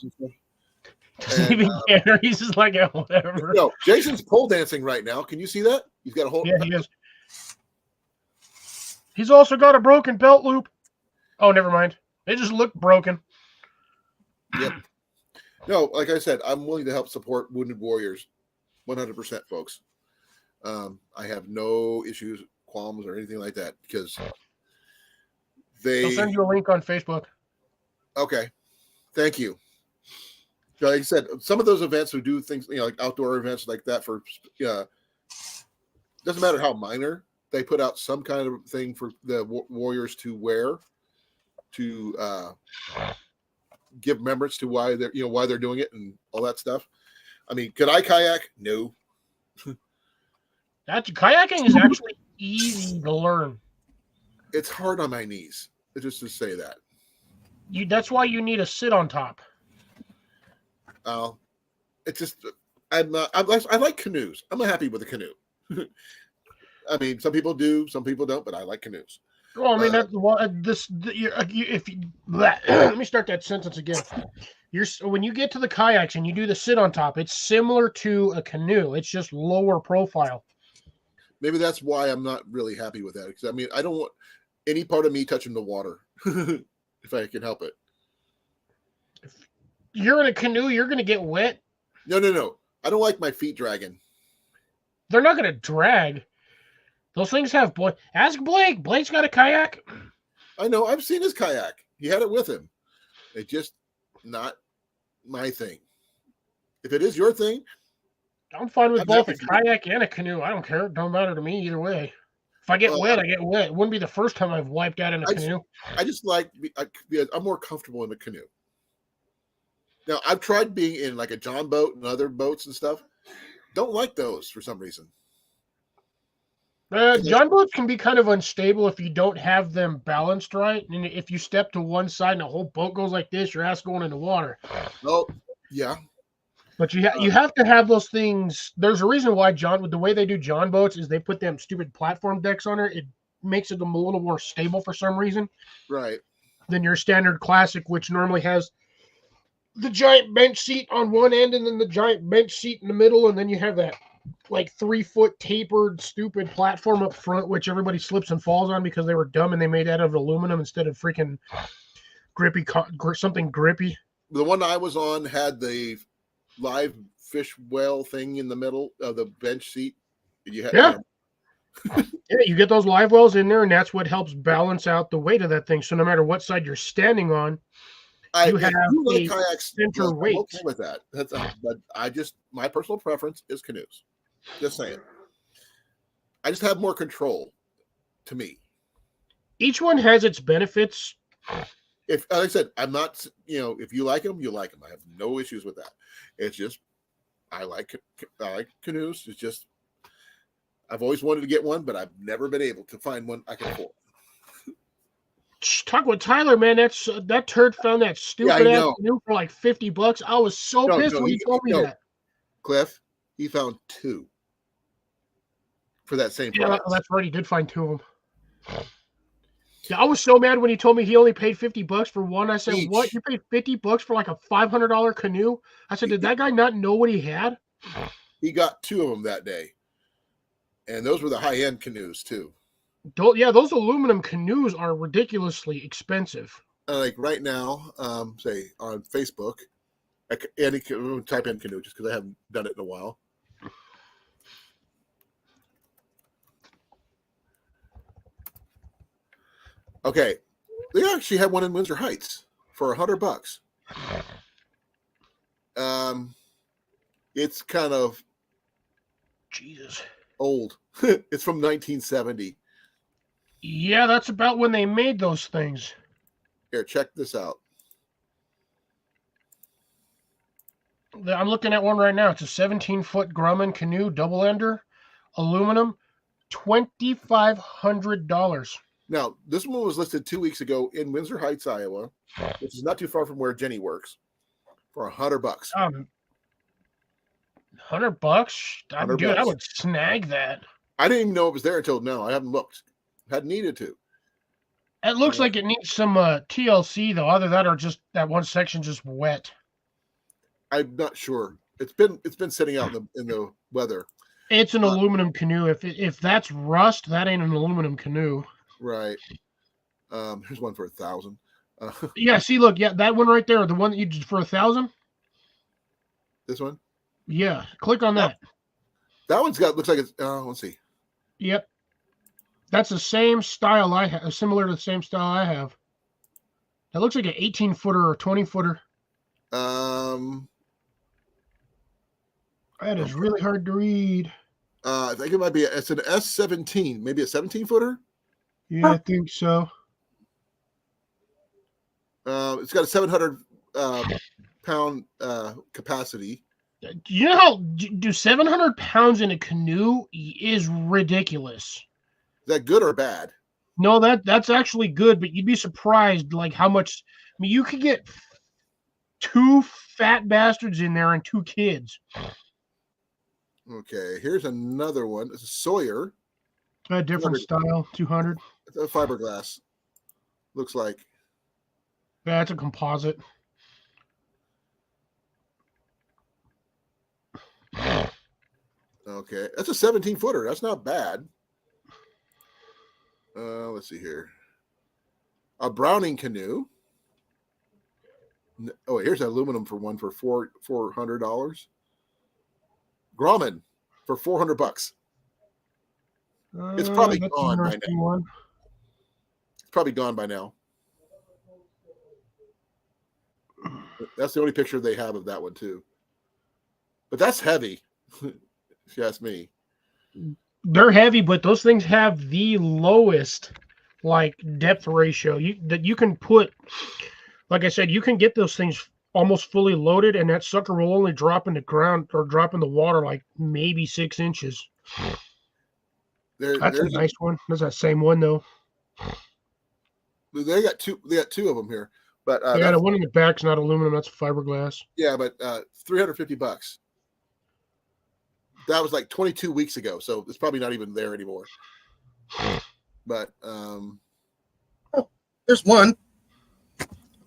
And, he's just like, yeah, whatever. No, Jason's pole dancing right now. Can you see that? He's got a whole. Yeah, he is. He's also got a broken belt loop. Oh, never mind. They just look broken. Yep. No, like I said, I'm willing to help support Wounded Warriors 100%, folks. I have no issues, qualms, or anything like that because I'll send you a link on Facebook. Okay. Thank you. Like I said, some of those events who do things, like outdoor events like that doesn't matter how minor, they put out some kind of thing for the warriors to wear to give remembrance to why they're doing it and all that stuff. I mean, could I kayak? No. Kayaking is actually easy to learn. it's hard on my knees. Just to say that. That's why you need a sit on top. It's just I like canoes. I'm happy with a canoe. I mean, some people do, some people don't, but I like canoes. Well, I mean, let me start that sentence again. When you get to the kayaks and you do the sit on top, it's similar to a canoe. It's just lower profile. Maybe that's why I'm not really happy with that. Because I mean, I don't want any part of me touching the water if I can help it. If you're in a canoe, you're going to get wet. No. I don't like my feet dragging. They're not going to drag. Those things have Ask Blake. Blake's got a kayak. I know. I've seen his kayak. He had it with him. It's just not my thing. If it is your thing, I'm fine with I'm both a happy for kayak and a canoe. I don't care. It don't matter to me either way. If I get wet, I get wet. It wouldn't be the first time I've wiped out in a canoe. I just like I'm more comfortable in a canoe. Now I've tried being in like a John boat and other boats and stuff. Don't like those for some reason. John boats can be kind of unstable if you don't have them balanced right. And if you step to one side and the whole boat goes like this, your ass going in the water. Oh, yeah. But you have to have those things. There's a reason why the way they do John boats is they put them stupid platform decks on it. It makes it a little more stable for some reason. Right. Than your standard classic, which normally has the giant bench seat on one end and then the giant bench seat in the middle, and then you have that like 3-foot tapered stupid platform up front, which everybody slips and falls on because they were dumb and they made out of aluminum instead of freaking something grippy. The one I was on had the live fish well thing in the middle of the bench seat. Yeah, you get those live wells in there, and that's what helps balance out the weight of that thing. So no matter what side you're standing on, you have like kayaks, center weight. I'm okay with that. But my personal preference is canoes. Just saying. I just have more control to me. Each one has its benefits. Like I said, I'm not, if you like them, you like them. I have no issues with that. It's just, I like canoes. It's just, I've always wanted to get one, but I've never been able to find one I can afford. Talk with Tyler, man. That turd found that stupid ass canoe for like $50. I was so pissed when he told me that. Cliff, he found two for that same price. Yeah, that's right. He did find two of them. Yeah, I was so mad when he told me he only paid $50 for one. I said, Each. "What? You paid $50 for like a $500 canoe?" I said, "Did that guy not know what he had?" He got two of them that day, and those were the high-end canoes too. Those aluminum canoes are ridiculously expensive. Like right now, say on Facebook, any type in canoe just because I haven't done it in a while. Okay, they actually had one in Windsor Heights for $100. It's kind of Jesus old. It's from 1970. Yeah, that's about when they made those things. Here, check this out. I'm looking at one right now. It's a 17-foot Grumman canoe, double ender, aluminum, $2,500. Now, this one was listed 2 weeks ago in Windsor Heights, Iowa, which is not too far from where Jenny works, for $100. $100? Dude, I would snag that. I didn't even know it was there until now. I haven't looked. Hadn't needed to. It looks like it needs some TLC though. Other that, or just that one section just wet. I'm not sure. It's been sitting out in the weather. It's an aluminum canoe. If that's rust, that ain't an aluminum canoe. Right. Here's one for $1,000. Yeah. See, look. Yeah, that one right there. The one that you did for $1,000. This one. Yeah. Click on that. That one's looks like it's. Let's see. Yep. That's the same style I have. Similar to the same style I have. That looks like an 18-footer or 20-footer. That is really hard to read. I think it might be. It's an S17, maybe a 17-footer. Yeah, I think so. It's got a 700 pound capacity. You know how 700 pounds in a canoe is ridiculous. Is that good or bad? No, that's actually good, but you'd be surprised like how much. I mean, you could get 2 fat bastards in there and 2 kids. Okay, here's another one. It's a Sawyer. A different style, 200. It's a fiberglass. Looks like. Yeah, it's a composite. Okay, that's a 17-footer. That's not bad. Let's see here. A Browning canoe. Oh, here's an aluminum for one for $400. Grumman for $400. It's probably That's gone an by interesting now. one. It's probably gone by now. That's the only picture they have of that one too. But that's heavy, if you ask me. They're heavy, but those things have the lowest like depth ratio. You can put, like I said, you can get those things almost fully loaded, and that sucker will only drop in the ground or drop in the water like maybe 6 inches. That's a nice one. That's that same one though. They got two. They got 2 of them here, but Yeah, the one in the back's not aluminum. That's fiberglass. yeah, but $350. That was like 22 weeks ago, so it's probably not even there anymore. But There's one.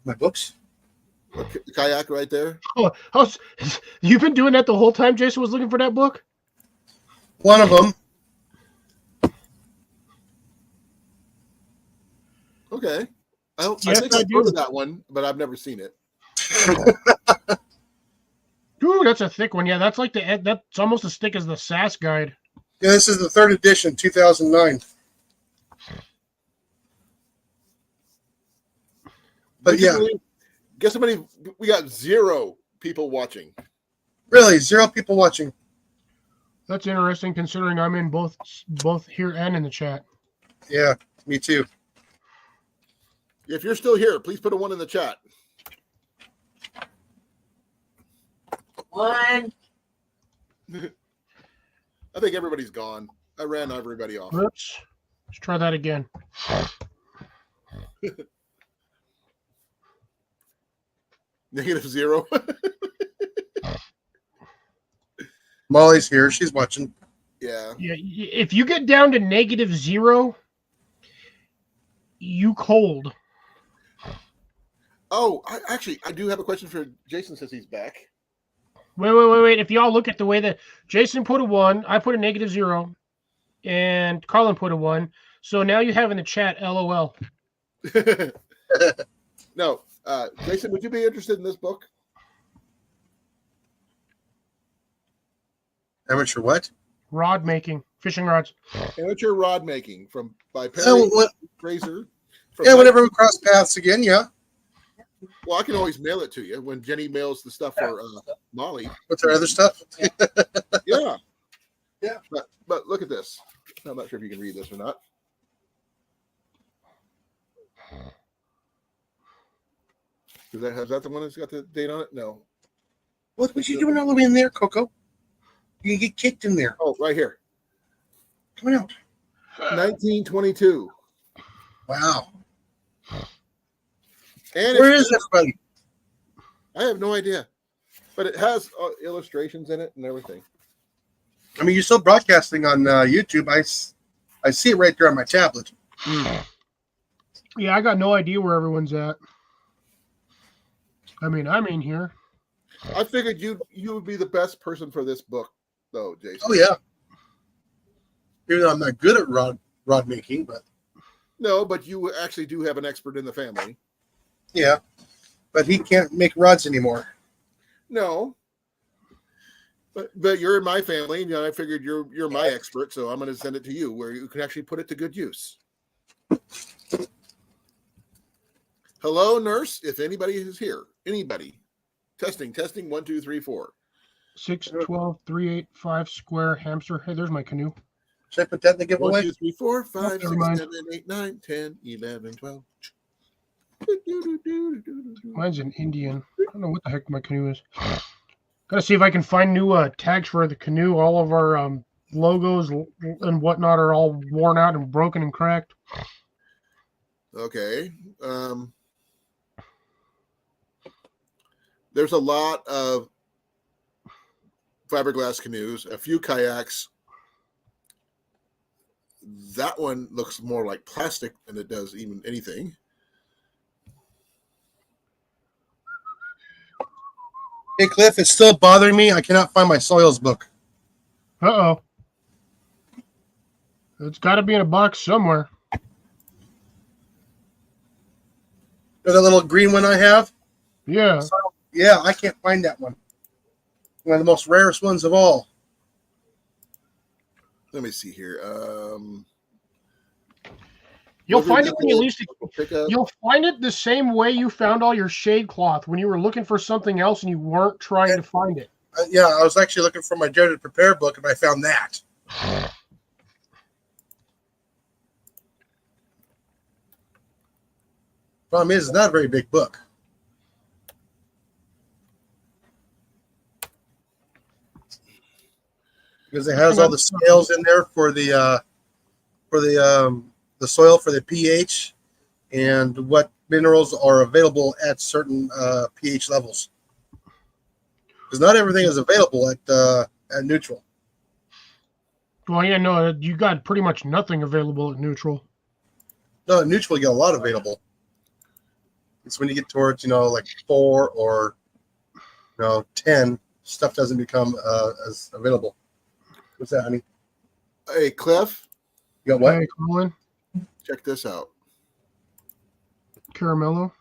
My books. the kayak right there. Oh, you've been doing that the whole time Jason was looking for that book? One of them. Okay, I Yes, think I I've do. heard of that one, but I've never seen it. Ooh, that's a thick one. Yeah, that's like that's almost as thick as the SAS guide. Yeah, this is the 3rd edition, 2009. But Would you yeah, believe- guess how many? We got 0 people watching. really, 0 people watching. That's interesting considering I'm in both here and in the chat. Yeah, me too. If you're still here, please put a 1 in the chat. 1. I think everybody's gone. I ran everybody off. Oops. Let's try that again. -0. Molly's here. She's watching. Yeah. Yeah, if you get down to -0, you cold. Oh, I do have a question for Jason since he's back. Wait. If y'all look at the way that Jason put a 1, I put a -0, and Colin put a 1. So now you have in the chat LOL. No, Jason, would you be interested in this book? Amateur what? Rod making, fishing rods. Amateur rod making by Perry Oh, Fraser. yeah, whenever we cross paths again, yeah. Well, I can always mail it to you when Jenny mails the stuff for Molly. What's our other stuff? Yeah. Yeah. But look at this. I'm not sure if you can read this or not. Is that the one that's got the date on it? No. What was you doing all the way in there, Coco? You can get kicked in there. Oh, right here. Come on out. 1922. Wow. And Where is everybody? I have no idea. But it has illustrations in it and everything. I mean, you're still broadcasting on YouTube. I see it right there on my tablet. Yeah, I got no idea where everyone's at. I mean, I'm in here. I figured you would be the best person for this book, though, Jason. Oh, yeah. Even though I'm not good at rod making, but No, but you actually do have an expert in the family. yeah. But he can't make rods anymore. No. But you're in my family, and I figured you're my expert, so I'm going to send it to you where you can actually put it to good use. Hello, nurse. If anybody is here, anybody. Testing. 1, 2, 3, 4. 6, 12, 3, 8, 5 square hamster. Hey, there's my canoe. Should I put that in the 1, giveaway? 2, 3, 4, 5, 6, never mind. 7, 8, 9, 10, 11, 12. Mine's an Indian. I don't know what the heck my canoe is. Gotta see if I can find new tags for the canoe. All of our logos and whatnot are all worn out and broken and cracked. Okay. There's a lot of fiberglass canoes, a few kayaks. That one looks more like plastic than it does even anything. Hey, Cliff, it's still bothering me. I cannot find my soils book. Uh-oh. It's got to be in a box somewhere. That little green one I have? Yeah. Yeah, I can't find that one. One of the most rarest ones of all. Let me see here. You'll find it when you least. Pick up. You'll find it the same way you found all your shade cloth when you were looking for something else and you weren't trying to find it. Yeah, I was actually looking for my Dare to Prepare book, and I found that. Problem is, it's not a very big book. Because it has all the scales in there for the soil, for the pH, and what minerals are available at certain pH levels. Because not everything is available at neutral. Well, yeah, no, you got pretty much nothing available at neutral. No, at neutral you got a lot available. It's when you get towards like 4 or 10, stuff doesn't become as available. What's that, honey? Hey, Cliff, You got what? Hey, Colan, check this out. Caramello.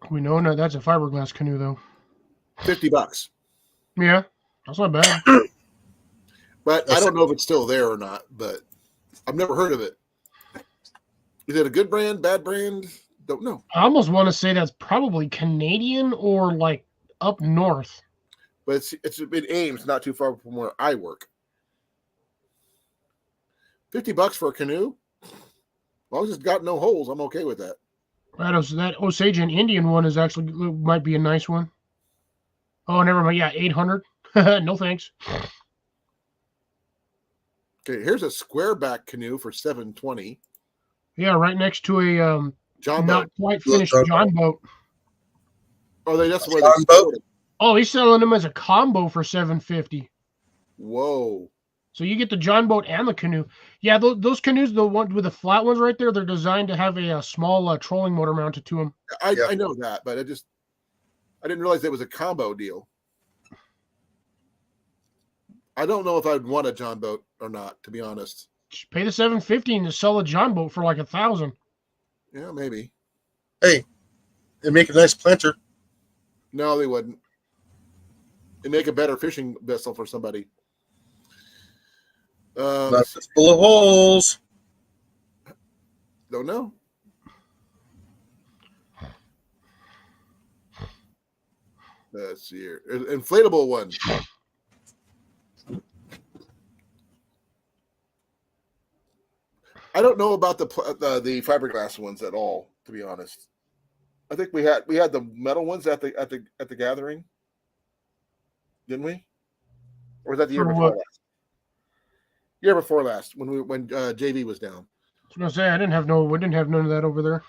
We know that that's a fiberglass canoe, though. $50. Yeah, that's not bad. But I don't know if it's still there or not, but I've never heard of it. Is it a good brand, bad brand? Don't know. I almost want to say that's probably Canadian or like up north. But it's in Ames, not too far from where I work. $50 for a canoe? As long as it's got no holes, I'm okay with that. That Osage and Indian one is actually might be a nice one. Oh, never mind. Yeah, 800. No thanks. Okay, here's a square back canoe for $720. Yeah, right next to a John not boat. quite finished John boat. Oh, that's where John they boat? stored it. Oh, he's selling them as a combo for $750. Whoa. So you get the John boat and the canoe. Yeah, those canoes, the ones with the flat ones right there, they're designed to have a small trolling motor mounted to them. I know that, but I didn't realize it was a combo deal. I don't know if I'd want a John boat or not, to be honest. Just pay the $750 and to sell a John boat for like $1,000. Yeah, maybe. Hey, they make a nice planter. No, they wouldn't. It'd make a better fishing vessel for somebody. Not just full of holes. Don't know. Let's see here. Inflatable one. I don't know about the fiberglass ones at all, to be honest. I think we had the metal ones at the gathering, didn't we? Or was that the year For before what? last? Year before last, when JV was down. I was gonna say we didn't have none of that over there.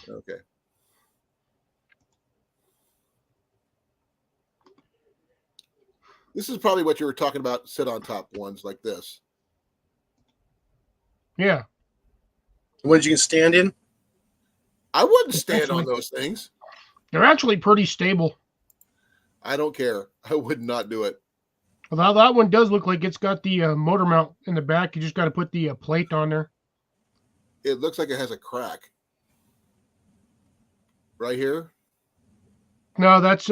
Okay. This is probably what you were talking about, sit on top ones like this. Yeah. The ones you can stand in. I wouldn't stand on those things. They're actually pretty stable. I don't care. I would not do it. Well, that one does look like it's got the motor mount in the back. You just got to put the plate on there. It looks like it has a crack. Right here? No, that's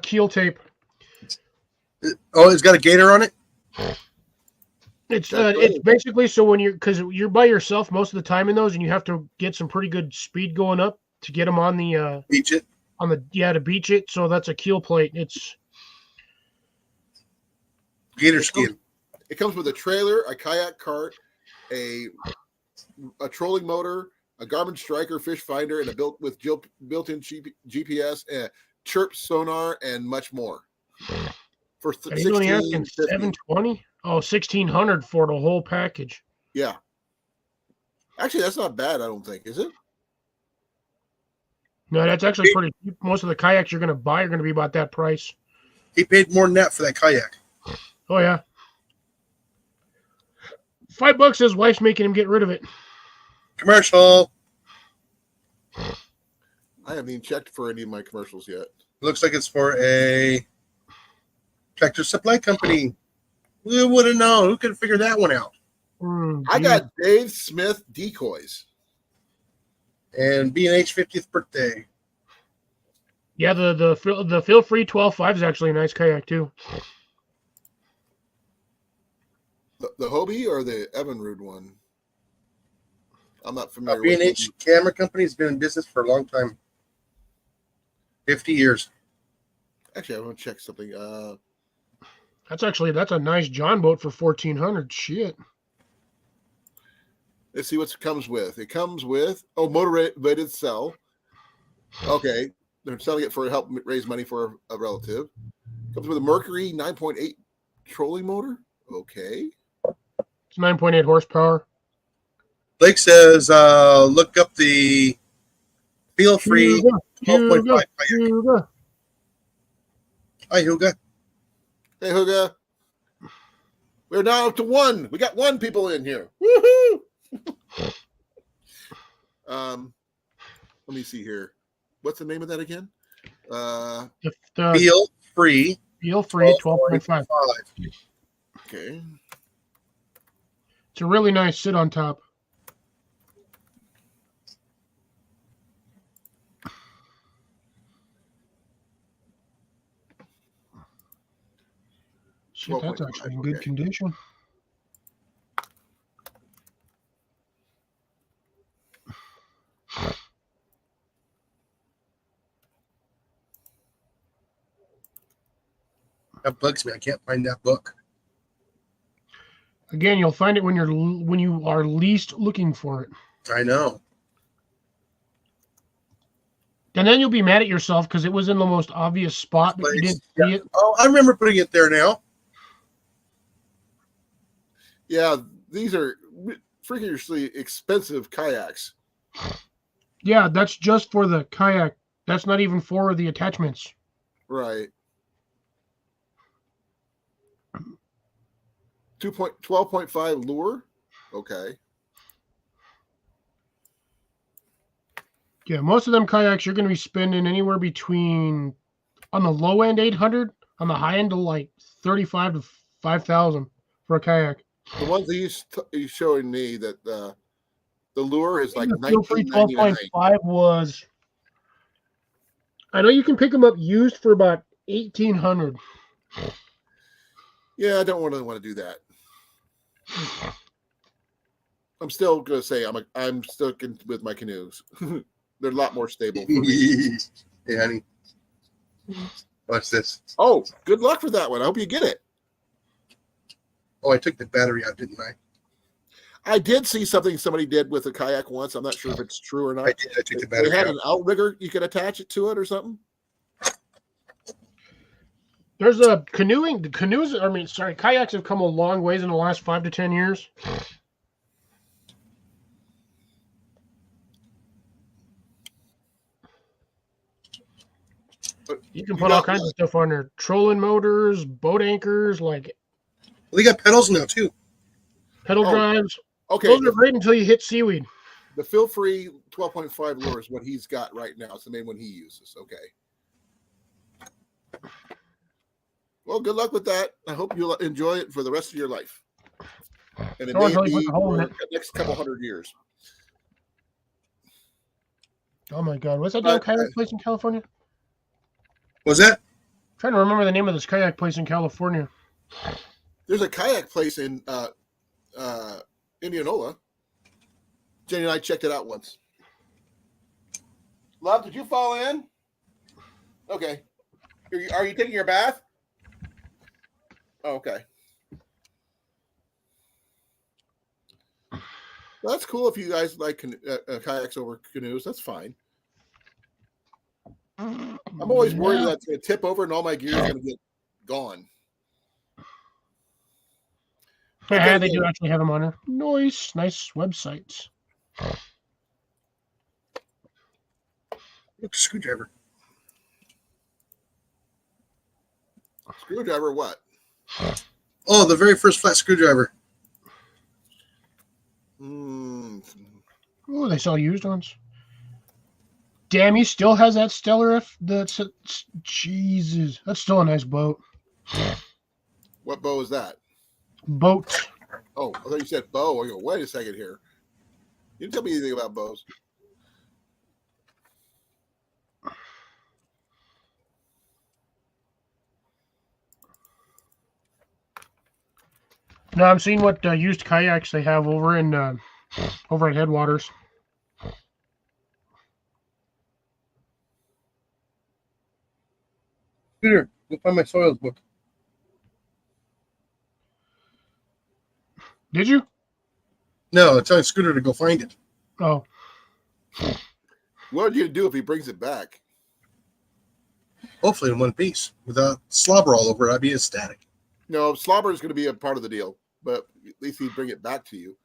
keel tape. Oh, it's got a gator on it. It's basically so because you're by yourself most of the time in those, and you have to get some pretty good speed going up to get them on the Beach it. to beach it. So that's a keel plate. It's Gator skin. It comes with a trailer, a kayak cart, a trolling motor, a Garmin Striker fish finder, and built-in GPS, chirp sonar, and much more. for And he's only asking 1650. $720. Oh, $1,600 for the whole package. Yeah. Actually, that's not bad. I don't think, is it? No, that's actually pretty cheap. Most of the kayaks you're going to buy are going to be about that price. He paid more than that for that kayak. Oh yeah, $5. His wife's making him get rid of it. Commercial. I haven't even checked for any of my commercials yet. Looks like it's for a tractor supply company. Who would have known? Who could have figured that one out? I got Dave Smith decoys. And B&H 50th birthday. Yeah, the Feel Free 12.5 is actually a nice kayak too. The Hobie or the Evinrude one? I'm not familiar B&H camera company has been in business for a long time. 50 years. Actually, I want to check something. That's a nice John boat for $1,400. Shit. Let's see what it comes with. It comes with motivated cell. Okay, they're selling it for help raise money for a relative. Comes with a Mercury 9.8 trolling motor. Okay, It's 9.8 horsepower. Blake says, look up the Feel Free 12.5 kayak. Huga. Hi, Huga. hey Huga, we're now up to one. We got one people in here. Woohoo! Let me see here. What's the name of that again? Feel Free Feel Free 12.5. Okay. It's a really nice sit on top. Shit, that's 12.5, actually in good okay. condition. That bugs me. I can't find that book. Again, you'll find it when you are least looking for it. I know. And then you'll be mad at yourself because it was in the most obvious spot, but you didn't see it. Oh, I remember putting it there now. Yeah, these are freakishly expensive kayaks. Yeah, that's just for the kayak. That's not even for the attachments. Right. 12.5 lure. Okay. Yeah, most of them kayaks you're going to be spending anywhere between, on the low end, 800, on the high end to like 35 to 5,000 for a kayak. The ones that he's showing me that the lure is like The Feel Free $19.99. 12.5 was, I know you can pick them up used for about $1,800. Yeah, I don't really want to do that. I'm still gonna say I'm stuck with my canoes. They're a lot more stable for me. Hey, honey. What's this? Oh, good luck for that one. I hope you get it. Oh, I took the battery out, didn't I? I did see something somebody did with a kayak once. I'm not sure if it's true or not. I did. I took the They battery had out. an outrigger you could attach it to it or something. There's a kayaks have come a long ways in the last 5 to 10 years. You can put all kinds of stuff on there. Trolling motors, boat anchors, like Well, they got pedals now, too. pedal drives. Okay, Those are great until you hit seaweed. the Feel Free 12.5 lure is what he's got right now. It's the main one he uses. Okay. Well, good luck with that. I hope you'll enjoy it for the rest of your life. And it may be for the next couple hundred years. Oh my God. What's that damn kayak place in California? Was that? I'm trying to remember the name of this kayak place in California. There's a kayak place in Indianola. Jenny and I checked it out once. Love, did you fall in? Okay. Are you taking your bath? Oh, okay. Well, that's cool if you guys like kayaks over canoes. That's fine. I'm always worried that it's going to tip over and all my gear is going to get gone. Yeah, they do actually have them on there. Nice websites. Look, screwdriver. Screwdriver, what? Oh, the very first flat screwdriver. Mm, Oh, they sell used ones. Damn, he still has that Stellar F. Jesus, that's still a nice boat. what bow is that? Boat. Oh, I thought you said bow. I go, wait a second here. You didn't tell me anything about bows. No, I'm seeing what used kayaks they have over at Headwaters. Scooter, go find my soils book. Did you? No, it's telling Scooter to go find it. Oh, What are you going to do if he brings it back? Hopefully in one piece without slobber all over it. I'd be ecstatic. No, slobber is going to be a part of the deal, but at least he'd bring it back to you.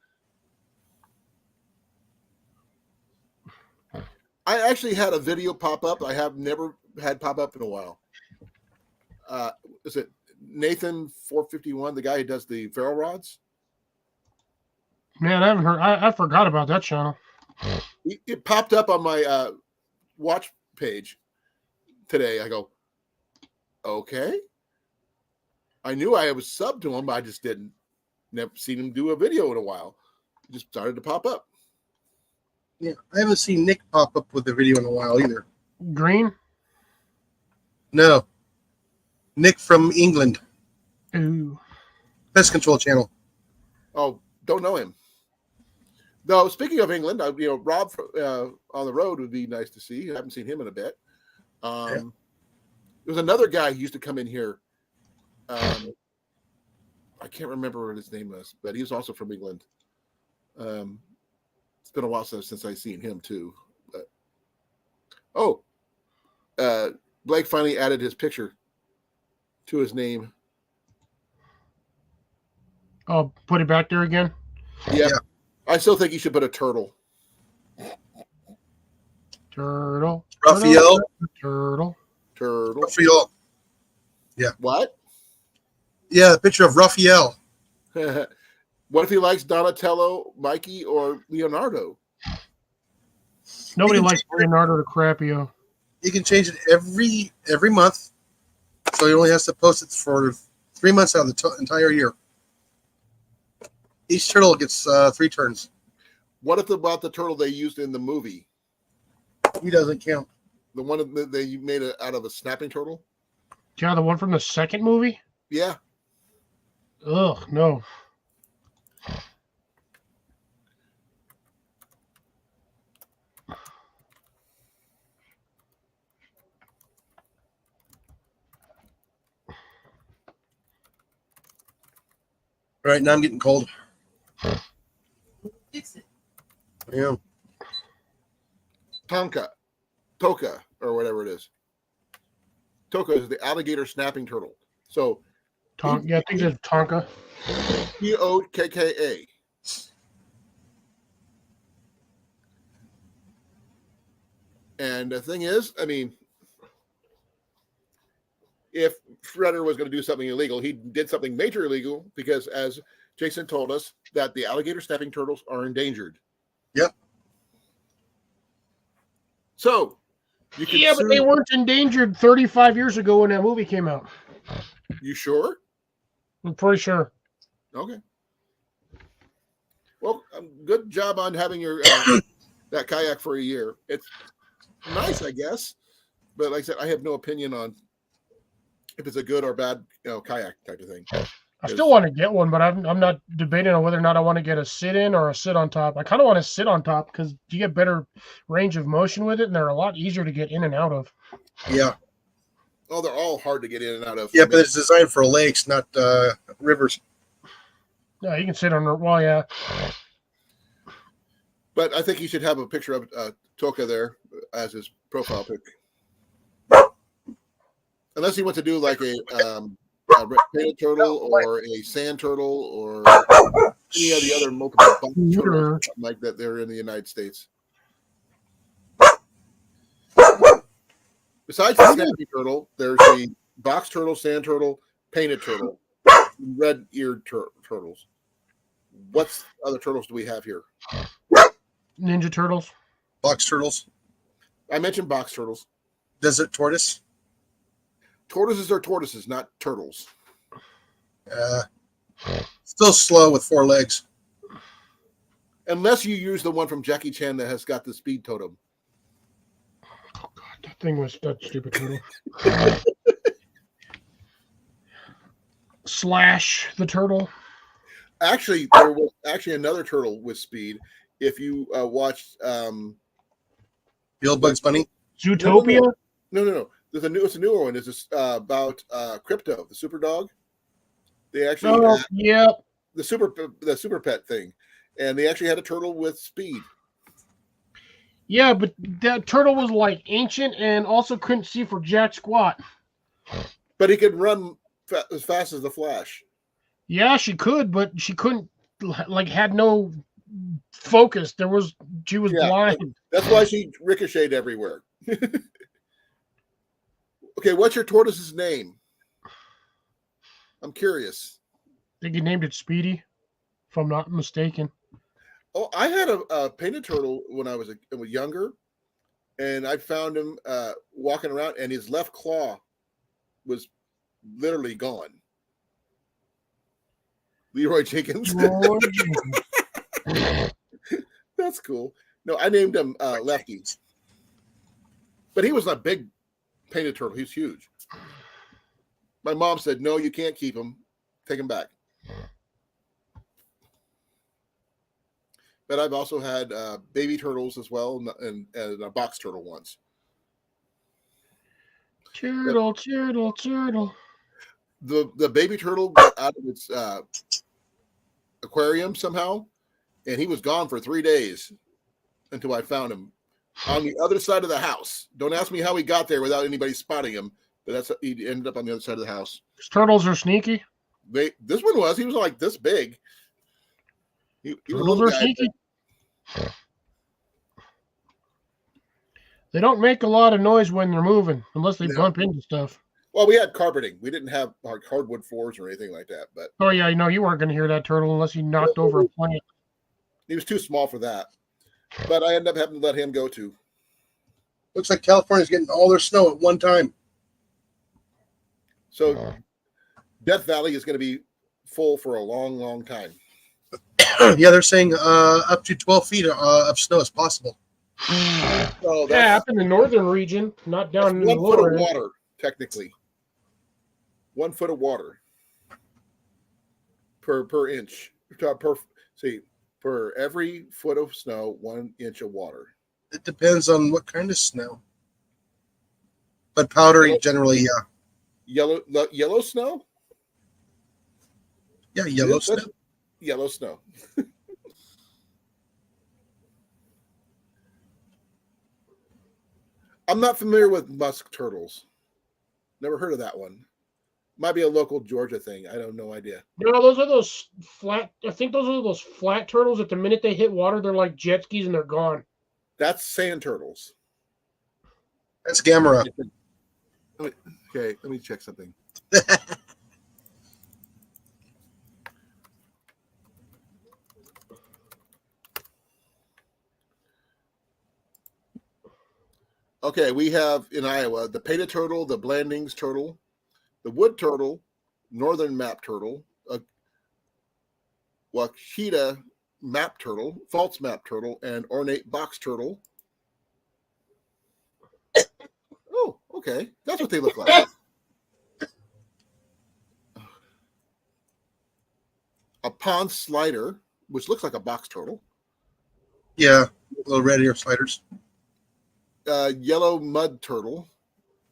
I actually had a video pop up. I have never had pop up in a while. Is it Nathan 451, the guy who does the ferro rods? man, I haven't heard. I forgot about that channel. It popped up on my watch page today. I go, okay. I knew I was subbed to him, but I just never seen him do a video in a while. It just started to pop up. Yeah, I haven't seen Nick pop up with a video in a while either. Green. No, Nick from England, Ooh. Pest Control Channel. Oh, don't know him. Though, speaking of England, Rob on the road would be nice to see. I haven't seen him in a bit. There was another guy who used to come in here. I can't remember what his name was, but he was also from England. It's been a while since I've seen him too. But Blake finally added his picture to his name. Oh, put it back there again. Yeah. I still think you should put a turtle. Turtle. Raphael. Turtle. Raphael. Yeah. What? Yeah, the picture of Raphael. What if he likes Donatello, Mikey, or Leonardo? Nobody You can likes change Leonardo DiCaprio. You can change it every month, so he only has to post it for 3 months out of the entire year. Each turtle gets 3 turns. What if about the turtle they used in the movie? He doesn't count. The one that they made out of a snapping turtle? Yeah, the one from the second movie? Yeah. Ugh, no. All right, now I'm getting cold. Fix it. Yeah. Toka, or whatever it is. Toka is the alligator snapping turtle. So, Yeah, I think it's Tonka. Tokka. And the thing is, I mean, if Shredder was going to do something illegal, he did something major illegal because, as Jason told us, that the alligator snapping turtles are endangered. Yep. So, you can Yeah, but they weren't endangered 35 years ago when that movie came out. You sure? I'm pretty sure. Okay. Well, good job on having your that kayak for a year. It's nice, I guess, but like I said, I have no opinion on if it's a good or bad, kayak type of thing. I still want to get one, but I'm not debating on whether or not I want to get a sit-in or a sit on top. I kind of want to sit on top because you get better range of motion with it, and they're a lot easier to get in and out of. Yeah. Oh, they're all hard to get in and out of. Yeah, but it's designed for lakes, not rivers. Yeah, you can sit on. Well, yeah. But I think he should have a picture of Toka there as his profile pic. Unless he wants to do like a a red painted turtle or a sand turtle or any of the other multiple box turtles like that there in the United States. Besides the snappy turtle, there's the box turtle, sand turtle, painted turtle, red-eared turtles. What other turtles do we have here? Ninja Turtles. Box turtles. I mentioned box turtles. Desert tortoise. Tortoises are tortoises, not turtles. Still slow with 4 legs. Unless you use the one from Jackie Chan that has got the speed totem. Oh God, that thing was that stupid turtle. Slash the turtle. Actually, there was actually another turtle with speed. If you watched The old Bugs Bunny. Zootopia. No. It's a newer one. It's about Crypto, the super dog. They actually Yep. the super pet thing, and they actually had a turtle with speed. Yeah, but that turtle was like ancient and also couldn't see for jack squat. But he could run as fast as the Flash. Yeah, she could, but she couldn't. Like, had no focus. She was blind. That's why she ricocheted everywhere. Okay, what's your tortoise's name? I'm curious. I think he named it Speedy, if I'm not mistaken. Oh, I had a painted turtle when I was younger, and I found him walking around, and his left claw was literally gone. Leroy Jenkins. That's cool. No, I named him Lefty, but he was a big painted turtle. He's huge. My mom said, "No, you can't keep him. Take him back." But I've also had baby turtles as well, and a box turtle once. Turtle. The baby turtle got out of its aquarium somehow, and he was gone for 3 days until I found him on the other side of the house. Don't ask me how he got there without anybody spotting him, but he ended up on the other side of the house. Turtles are sneaky. This one was. He was like this big. He Turtles are sneaky. They don't make a lot of noise when they're moving, unless they bump into stuff. Well, we had carpeting. We didn't have hardwood floors or anything like that. But oh yeah, you weren't going to hear that turtle unless he knocked over a plant. He was too small for that. But I ended up having to let him go too. Looks like California's getting all their snow at one time. So Death Valley is going to be full for a long, long time. Yeah, they're saying up to 12 feet of snow is possible. So yeah, up in the northern region, not down in the 1 foot lower of end. water, technically. 1 foot of water per inch. For every foot of snow, 1 inch of water. It depends on what kind of snow. But powdery generally, yeah. Yellow snow? Yeah, yellow snow. Yellow snow. I'm not familiar with musk turtles. Never heard of that one. Might be a local Georgia thing. I have no idea. No, those are those flat. I think those are those flat turtles. At the minute they hit water, they're like jet skis and they're gone. That's sand turtles. That's Gamera. Okay, let me check something. Okay, we have in Iowa the painted turtle, the Blandings turtle, the wood turtle, northern map turtle, a Wakita map turtle, false map turtle, and ornate box turtle. Oh, okay. That's what they look like. A pond slider, which looks like a box turtle. Yeah, little red ear sliders. Yellow mud turtle,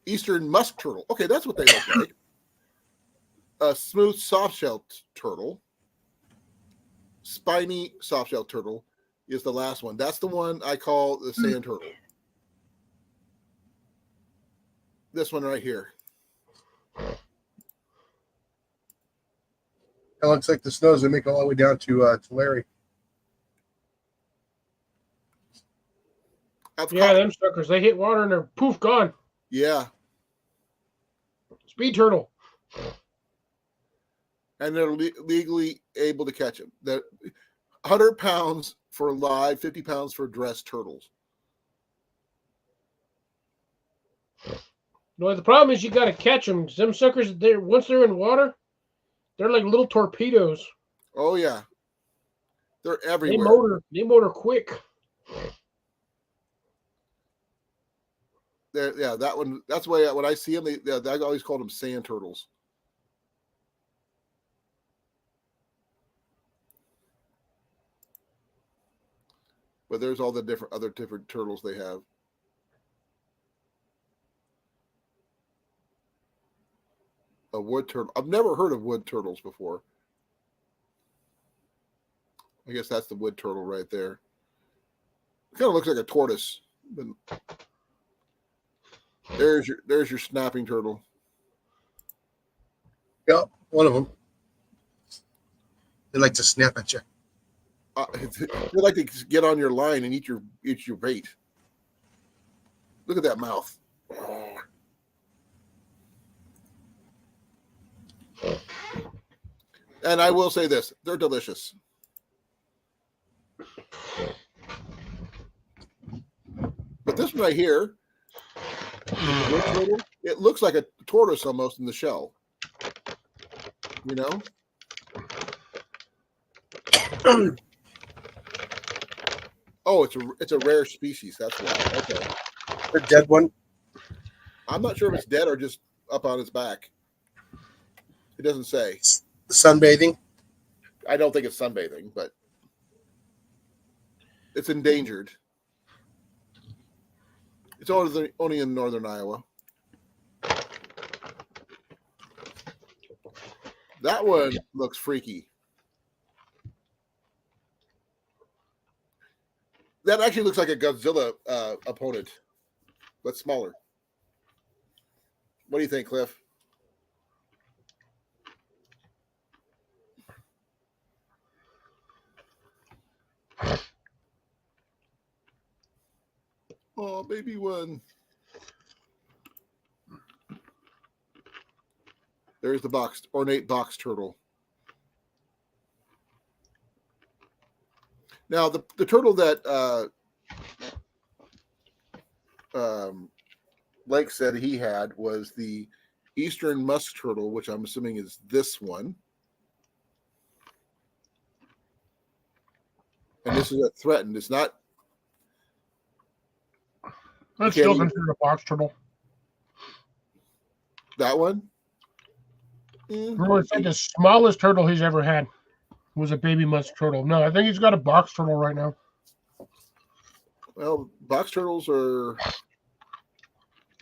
eastern musk turtle. Okay, that's what they look like. A smooth softshell turtle, spiny softshell turtle is the last one. That's the one I call the sand turtle. This one right here. It looks like the snow's gonna make it all the way down to Larry. Yeah, them suckers. They hit water and they're poof gone. Yeah. Speed turtle. And they're legally able to catch them. They're 100 pounds for live, 50 pounds for dressed turtles. No, the problem is you got to catch them. Them suckers, once they're in water, they're like little torpedoes. Oh yeah, they're everywhere. They motor quick. Yeah, that one. That's why when I see them, I always call them sand turtles. But there's all the different turtles they have. A wood turtle. I've never heard of wood turtles before. I guess that's the wood turtle right there. It kind of looks like a tortoise. But there's your snapping turtle. Yep, one of them. They like to snap at you. They like to get on your line and eat your bait. Look at that mouth. And I will say this, they're delicious. But this one right here, it looks like a tortoise almost in the shell. You know? Oh, it's a rare species. That's why. Okay. The dead one. I'm not sure if it's dead or just up on its back. It doesn't say. Sunbathing. I don't think it's sunbathing, but it's endangered. It's only in northern Iowa. That one looks freaky. That actually looks like a Godzilla opponent, but smaller. What do you think, Cliff? Oh, baby one. There's the ornate box turtle. Now, the turtle that Blake said he had was the eastern musk turtle, which I'm assuming is this one. And this is a threatened. It's not. That's still considered a box turtle. That one? Remember, it's like the smallest turtle he's ever had was a baby musk turtle. No, I think he's got a box turtle right now. Well, box turtles are. All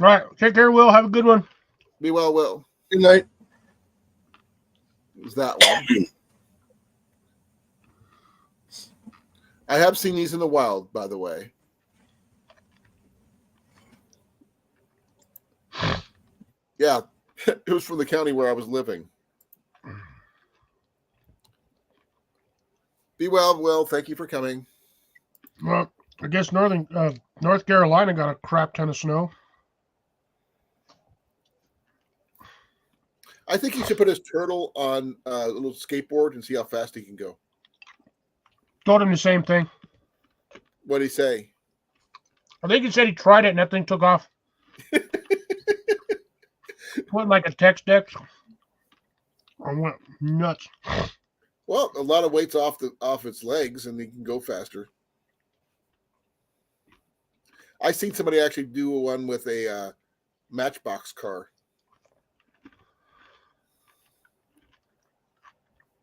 right. Take care, Will. Have a good one. Be well, Will. Good night. It was that one. I have seen these in the wild, by the way. Yeah, it was from the county where I was living. Be well, Will. Thank you for coming. Well, I guess North Carolina got a crap ton of snow. I think he should put his turtle on a little skateboard and see how fast he can go. Told him the same thing. What'd he say? I think he said he tried it and that thing took off. Went like a text deck. I went nuts. Well, a lot of weight's off its legs, and he can go faster. I seen somebody actually do one with a Matchbox car.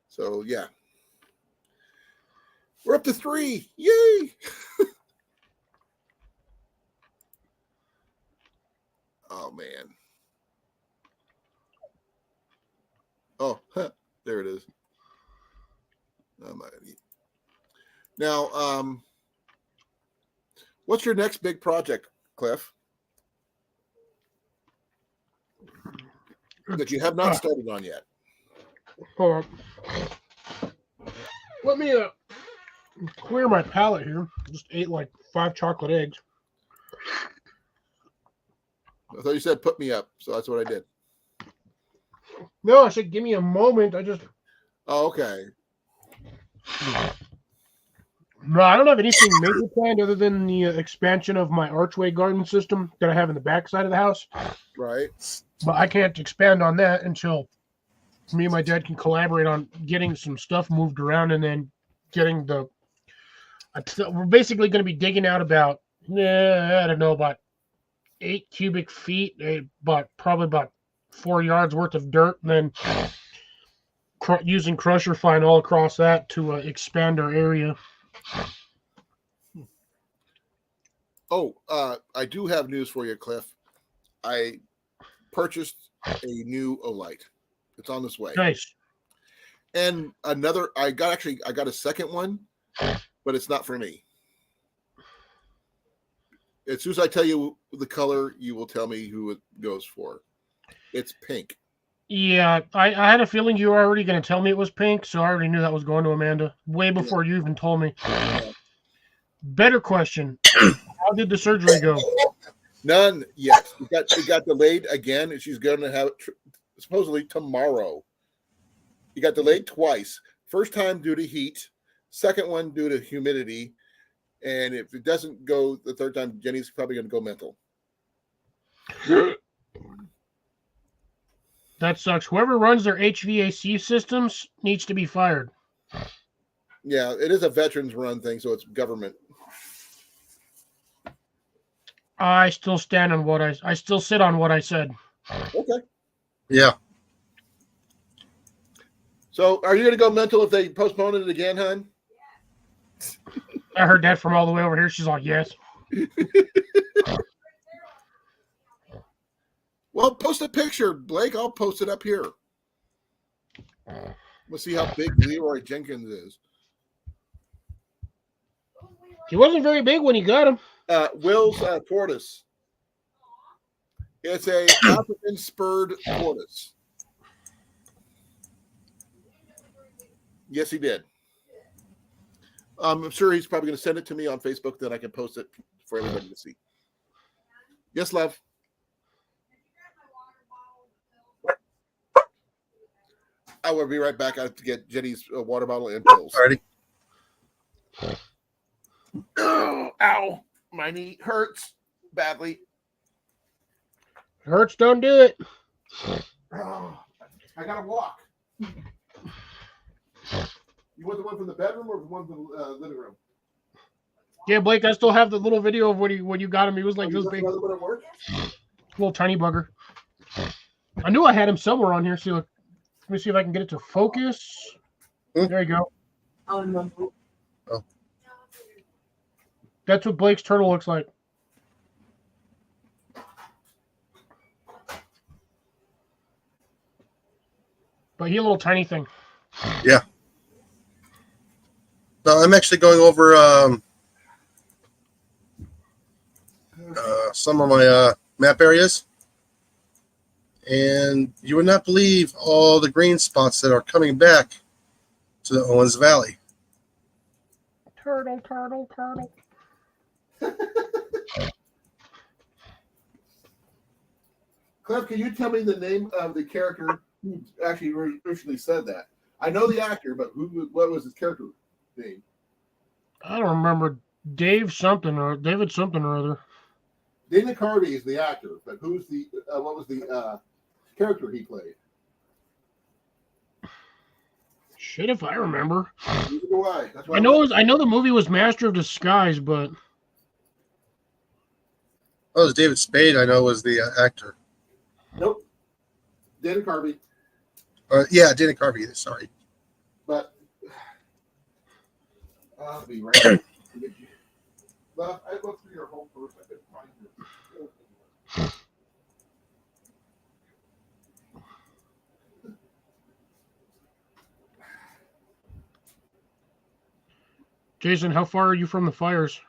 So yeah, we're up to 3. Yay! Oh man. Oh, there it is. Now, what's your next big project, Cliff? That you have not started on yet. Hold on. Let me clear my palate here. Just ate like 5 chocolate eggs. I thought you said put me up, so that's what I did. No, I said give me a moment. Oh, okay. No, I don't have anything major planned other than the expansion of my archway garden system that I have in the back side of the house. Right. But I can't expand on that until me and my dad can collaborate on getting some stuff moved around and then getting the. We're basically going to be digging out about, I don't know, about 8 cubic feet, probably about 4 yards worth of dirt, and then using crusher fine all across that to expand our area. Oh, I do have news for you, Cliff. I purchased a new Olight. It's on this way. Nice. And another, I got a second one, but it's not for me. As soon as I tell you the color, you will tell me who it goes for. It's pink. Yeah, I had a feeling you were already going to tell me it was pink, so I already knew that was going to Amanda way before you even told me. Yeah. Better question. How did the surgery go? None yet. It got delayed again, and she's going to have it supposedly tomorrow. It got delayed twice. First time due to heat. Second one due to humidity. And if it doesn't go the third time, Jenny's probably going to go mental. That sucks. Whoever runs their HVAC systems needs to be fired. Yeah, it is a veterans run thing, so it's government. I still stand on what I still sit on what I said. Okay. Yeah. So are you going to go mental if they postpone it again, hon? I heard that from all the way over here. She's like, yes. Well, post a picture, Blake. I'll post it up here. We'll see how big Leroy Jenkins is. He wasn't very big when he got him. Will's tortoise. It's a African spurred tortoise. Yes, he did. I'm sure he's probably going to send it to me on Facebook, then I can post it for everybody to see. Yes, love. I will be right back. I have to get Jenny's water bottle and pills. Alrighty. Oh, ow. My knee hurts badly. Hurts, don't do it. Oh, I got to walk. You want the one from the bedroom or the one from the living room? Yeah, Blake, I still have the little video of when you got him. He was like this big, Another one at work? little tiny bugger. I knew I had him somewhere on here. See, look, let me see if I can get it to focus. There you go. Oh, no. That's what Blake's turtle looks like. But he a little tiny thing. Yeah. No, I'm actually going over some of my map areas. And you would not believe all the green spots that are coming back to the Owens Valley. Turtle, turtle, turtle. Cliff, can you tell me the name of the character who actually originally said that? I know the actor, but what was his character name? I don't remember. David something or other. Dana Carvey is the actor, but who's the what was the character he played? Shit, if I remember. Neither do I. That's why I know the movie was Master of Disguise, but Oh, it was David Spade, I know, was the actor. nope. Dana Carvey, Yeah, Dana Carvey, sorry. but I'll be right back. Well, I looked through your home first. I couldn't find it. Jason, how far are you from the fires?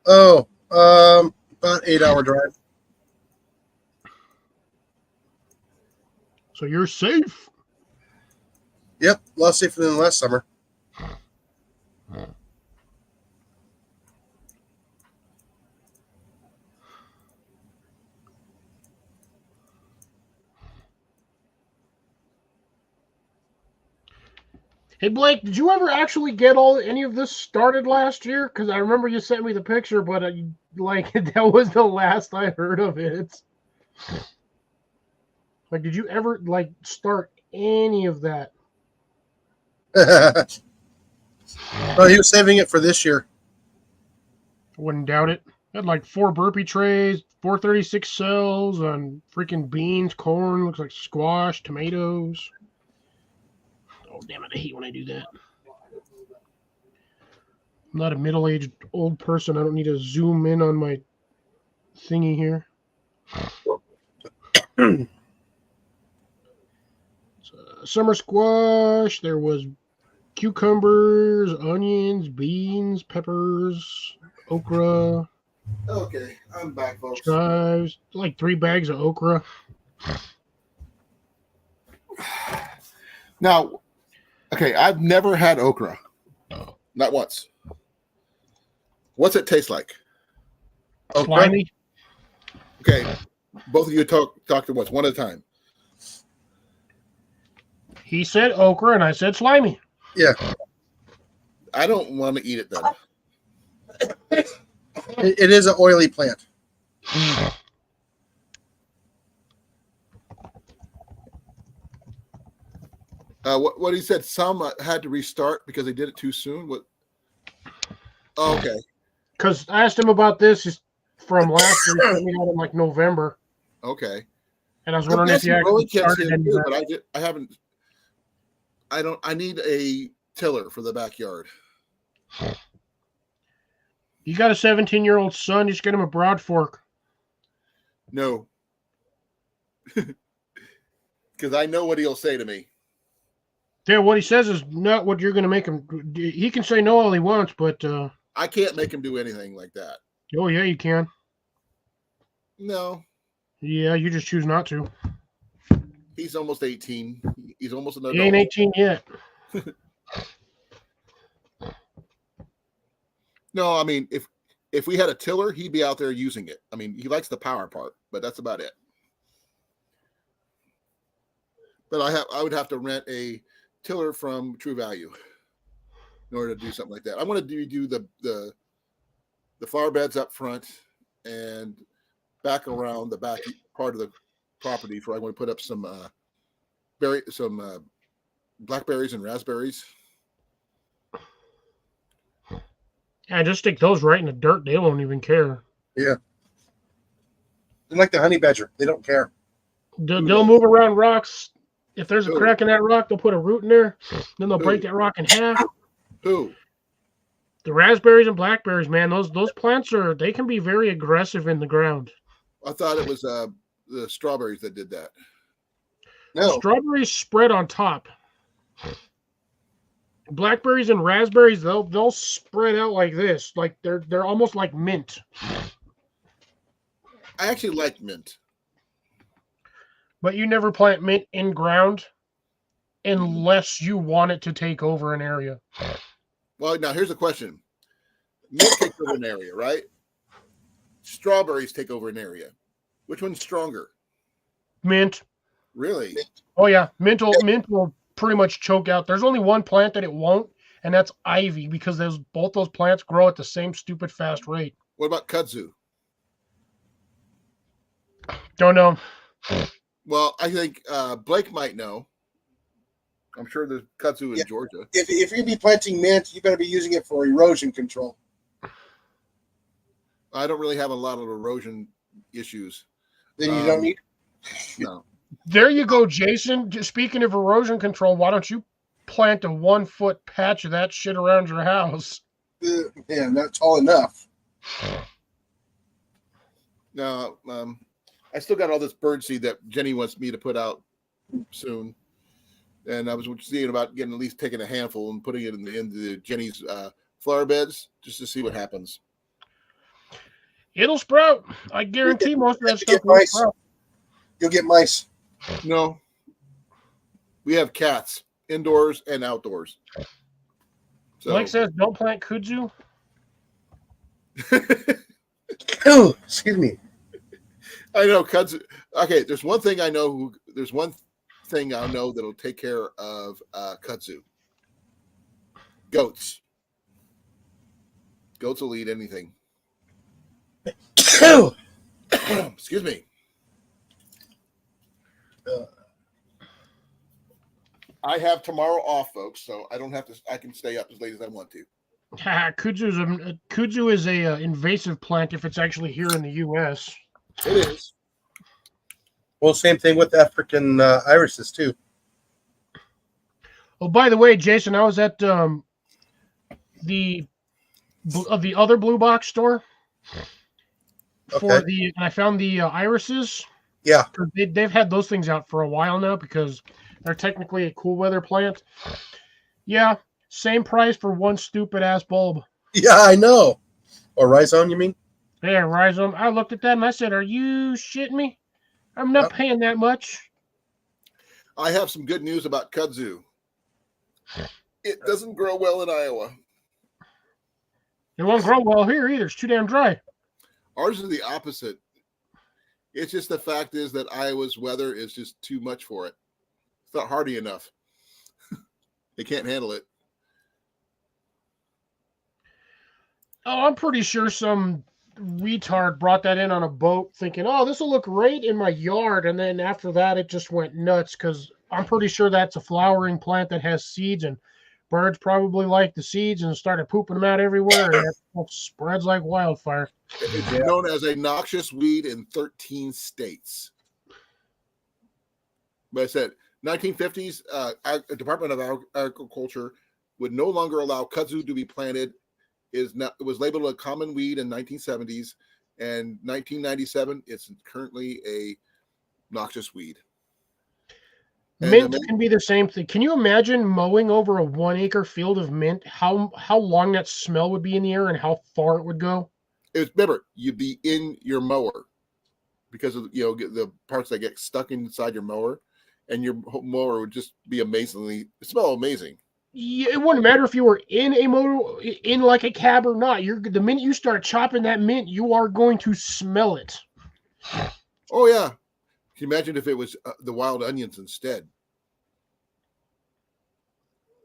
Oh, about 8-hour drive. So you're safe. Yep, a lot safer than last summer. Hey Blake, did you ever actually get any of this started last year? Because I remember you sent me the picture, but like that was the last I heard of it. Like, did you ever like start any of that? Well, he was saving it for this year. I wouldn't doubt it. Had like 4 burpee trays, 436 cells on freaking beans, corn, looks like squash, tomatoes. Oh damn it! I hate when I do that. I'm not a middle-aged old person. I don't need to zoom in on my thingy here. Summer squash. There was cucumbers, onions, beans, peppers, okra, Okay, I'm back, folks. chives. Like 3 bags of okra. Now, okay, I've never had okra. Not once. What's it taste like? Slimy. Okay, both of you talk at once, one at a time. He said okra, and I said slimy. Yeah, I don't want to eat it then. it is an oily plant. What he said, some had to restart because they did it too soon. What? Oh, okay. Because I asked him about this from last year. He sent me out in like November, Okay. and I was I'm wondering if guessing you growing actually kits started here any of too, that. but I haven't. I need a tiller for the backyard. You got a 17-year-old son, just get him a broad fork. No. Because I know what he'll say to me. Yeah, what he says is not what you're going to make him. He can say no all he wants, but I can't make him do anything like that. oh yeah, you can. No. Yeah, you just choose not to. He's almost 18. He's almost an adult. He ain't 18 yet. No, I mean, if we had a tiller, he'd be out there using it. I mean, he likes the power part, but that's about it. But I would have to rent a tiller from True Value in order to do something like that. I want to do the flower beds up front and back around the back part of the property for I want to put up some blackberries and raspberries. Yeah, just stick those right in the dirt. They won't even care. Yeah. They're like the honey badger. They don't care. They'll move around rocks. If there's a crack in that rock, they'll put a root in there. Then they'll break that rock in half. Who? The raspberries and blackberries, man, those plants they can be very aggressive in the ground. I thought it was the strawberries that did that. No. Strawberries spread on top. Blackberries and raspberries, they'll spread out like this. Like they're almost like mint. I actually like mint. But you never plant mint in ground unless you want it to take over an area. Well, now here's a question. Mint takes over an area, right? Strawberries take over an area. Which one's stronger? Mint. Really? Oh yeah, mint will pretty much choke out. There's only one plant that it won't, and that's ivy, because both those plants grow at the same stupid fast rate. What about kudzu? Don't know. Well, I think Blake might know. I'm sure there's kudzu in Georgia. If you're going to be planting mint, you better be using it for erosion control. I don't really have a lot of erosion issues. Then you don't need. No. There you go, Jason. Speaking of erosion control, why don't you plant a 1-foot patch of that shit around your house? Yeah, not tall enough. No, I still got all this bird seed that Jenny wants me to put out soon. And I was thinking about at least taking a handful and putting it into Jenny's flower beds just to see what happens. It'll sprout. I guarantee most of that stuff will sprout. You'll get mice. No. We have cats. indoors and outdoors. So, Blake says, don't plant kudzu. Oh, excuse me. I know kudzu. Okay, there's one thing I know. There's one thing I know that'll take care of kudzu. Goats. Goats will eat anything. Excuse me. I have tomorrow off, folks, so I don't have to. I can stay up as late as I want to. Kudzu is a invasive plant if it's actually here in the U.S. It is. Well, same thing with African irises too. Oh, by the way, Jason, I was at the other blue box store and I found the irises. Yeah. They've had those things out for a while now because they're technically a cool weather plant. Yeah, same price for one stupid ass bulb. Yeah, I know. Or rhizome, you mean? Yeah, rhizome. I looked at that and I said, "Are you shitting me? I'm not paying that much." I have some good news about kudzu. It doesn't grow well in Iowa. It won't grow well here either. It's too damn dry. Ours is the opposite. It's just the fact is that Iowa's weather is just too much for it. It's not hardy enough. They can't handle it. Oh, I'm pretty sure some retard brought that in on a boat thinking, oh, this will look great in my yard. And then after that, it just went nuts because I'm pretty sure that's a flowering plant that has seeds and birds probably like the seeds and started pooping them out everywhere. And it spreads like wildfire. It's known as a noxious weed in 13 states. But I said, 1950s, Department of Agriculture would no longer allow kudzu to be planted. It was labeled a common weed in 1970s, and 1997, it's currently a noxious weed. Mint can be the same thing. Can you imagine mowing over a 1 acre field of mint? How long that smell would be in the air and how far it would go? Remember, you'd be in your mower because of the parts that get stuck inside your mower, and your mower would just be smell amazing. Yeah, it wouldn't matter if you were in a motor, in like a cab or not. The minute you start chopping that mint, you are going to smell it. Oh yeah. Can you imagine if it was the wild onions instead?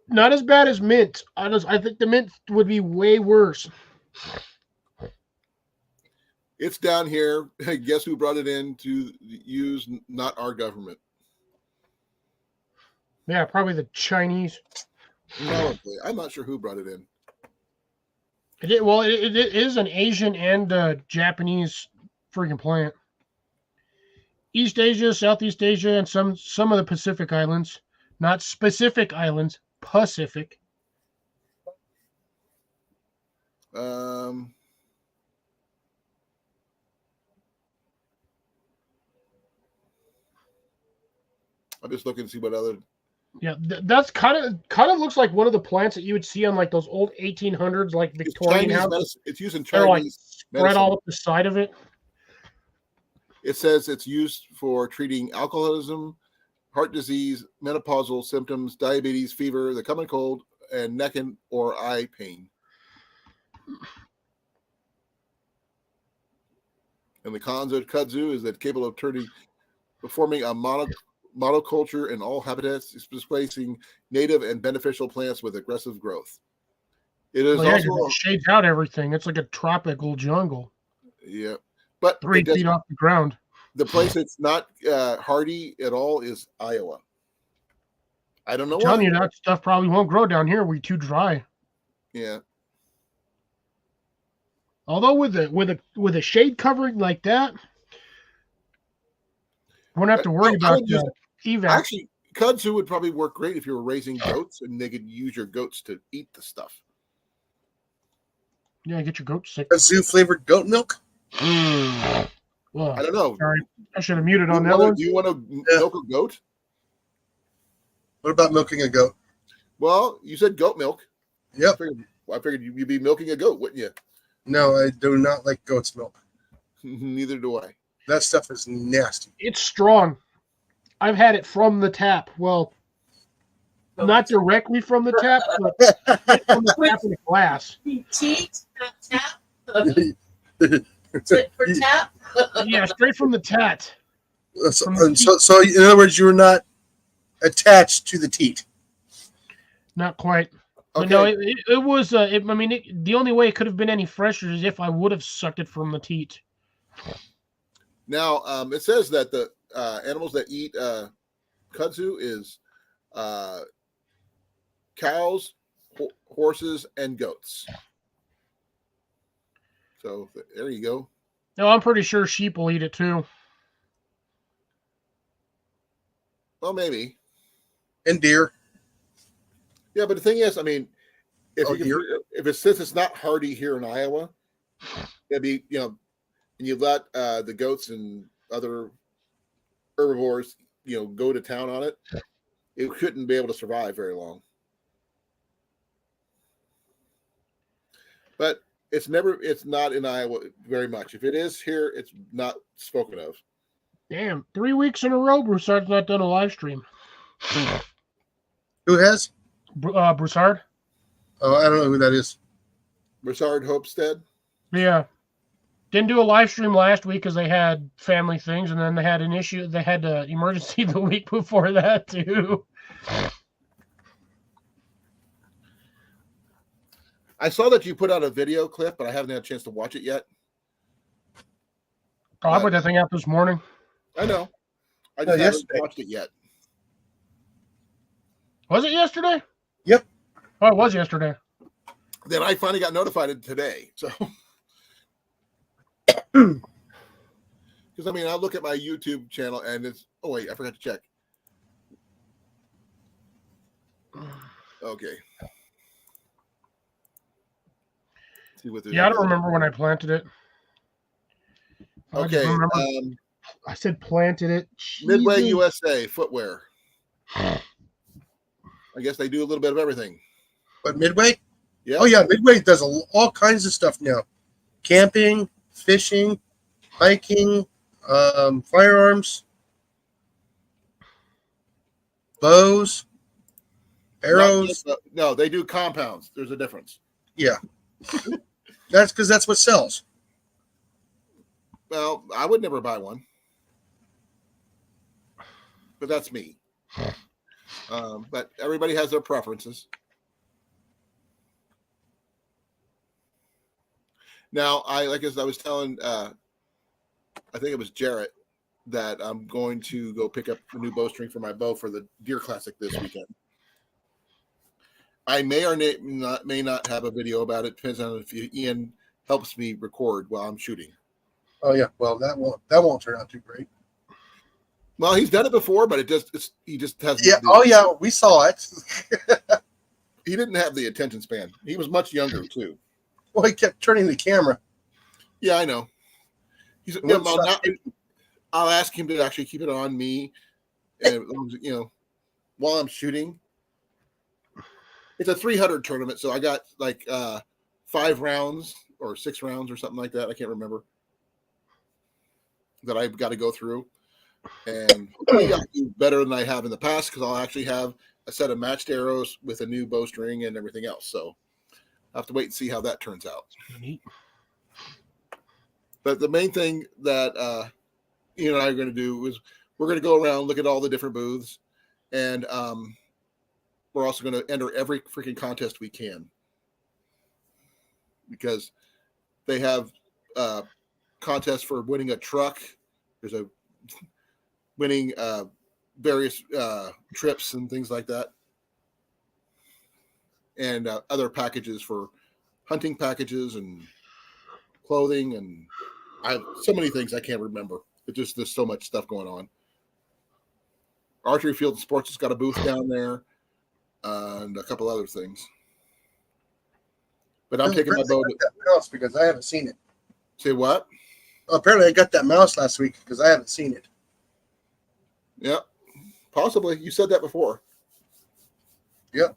Not as bad as mint. I think the mint would be way worse. It's down here. Guess who brought it in to use? Not our government. Yeah, probably the Chinese. No, I'm not sure who brought it in. It is an Asian and Japanese freaking plant. East Asia, Southeast Asia, and some of the Pacific Islands. Not specific islands, Pacific. I'm just looking to see what other. Yeah, that's kind of looks like one of the plants that you would see on like those old 1800s, like Victorian houses. It's used in They're like Chinese spread medicine. all up the side of it. It says it's used for treating alcoholism, heart disease, menopausal symptoms, diabetes, fever, the common cold, and neck or eye pain. And the cons of kudzu is that capable of performing a monoculture in all habitats, displacing native and beneficial plants with aggressive growth. It is also it shades out everything. It's like a tropical jungle. Yeah, but 3 feet off the ground. The place that's not hardy at all is Iowa. I don't know why. I'm telling you, that stuff probably won't grow down here. We're too dry. Yeah. Although with a shade covering like that, we won't have to worry about evac. Actually, kudzu would probably work great if you were raising goats and they could use your goats to eat the stuff. Yeah, get your goats sick. Kudzu flavored goat milk? Well, I don't know. Sorry, I should have muted on that one. Do you want to milk a goat? What about milking a goat? Well, you said goat milk. Yep. I figured you'd be milking a goat, wouldn't you? No, I do not like goat's milk. Neither do I. That stuff is nasty. It's strong. I've had it from the tap. Well, Not directly from the tap, but from the tap in the glass. Teat, not tap. Tit for tap. Yeah, straight from the tat. So, From the and so, in other words, you were not attached to the teat. Not quite. But Okay. no, it was. I mean, the only way it could have been any fresher is if I would have sucked it from the teat. Now, it says that the animals that eat kudzu is cows, horses, and goats. So there you go. No, I'm pretty sure sheep will eat it too. Well, maybe. And deer. Yeah, but the thing is, I mean, if Oh, you deer. can, if it's since it's not hardy here in Iowa, it'd be and you let the goats and other herbivores go to town on it, it couldn't be able to survive very long. But it's not in Iowa very much. If it is here, it's not spoken of. Damn, 3 weeks in a row, Broussard's not done a live stream. Who has? Broussard? Oh, I don't know who that is. Broussard Hopestead. Yeah. Didn't do a live stream last week because they had family things, and then they had an issue. They had an emergency the week before that, too. I saw that you put out a video clip, but I haven't had a chance to watch it yet. Oh, I put that thing out this morning. I know. I just haven't yesterday. watched it yet. Was it yesterday? Yep. Oh, it was yesterday. Then I finally got notified today. So, because I mean, I look at my YouTube channel and it's. Oh wait, I forgot to check. Okay. See what Yeah, I don't remember when I planted it. I just Okay. remember I said planted it. Midway Jesus. USA footwear. I guess they do a little bit of everything. But Midway? Yeah. Oh, yeah. Midway does all kinds of stuff now. Camping, fishing, hiking, firearms, bows, arrows. No, they do compounds. There's a difference. Yeah. That's because that's what sells. Well, I would never buy one. But that's me. But everybody has their preferences. Now, I was telling, I think it was Jarrett, that I'm going to go pick up a new bowstring for my bow for the Deer Classic this weekend. I may or may not have a video about it. Depends on if Ian helps me record while I'm shooting. Oh yeah, well that won't turn out too great. Well, he's done it before, but he just hasn't. Yeah. Oh yeah, we saw it. He didn't have the attention span. He was much younger too. Well, he kept turning the camera. Yeah, I know. He's. I'll ask him to actually keep it on me, and while I'm shooting. It's a 300 tournament, so I got like 5 rounds or 6 rounds or something like that. I can't remember. That I've got to go through, and hopefully I'll do better than I have in the past because I'll actually have a set of matched arrows with a new bowstring and everything else. So I have to wait and see how that turns out. But the main thing that Ian and I are going to do is we're going to go around, look at all the different booths, and we're also going to enter every freaking contest we can because they have contests for winning a truck. There's a winning various trips and things like that, and other packages for hunting packages and clothing, and I have so many things I can't remember. There's so much stuff going on. Archery Field Sports has got a booth down there. And a couple other things. But I'm taking my bow to that mouse because I haven't seen it. say what? Well, apparently, I got that mouse last week because I haven't seen it. Yeah, possibly. You said that before. Yep.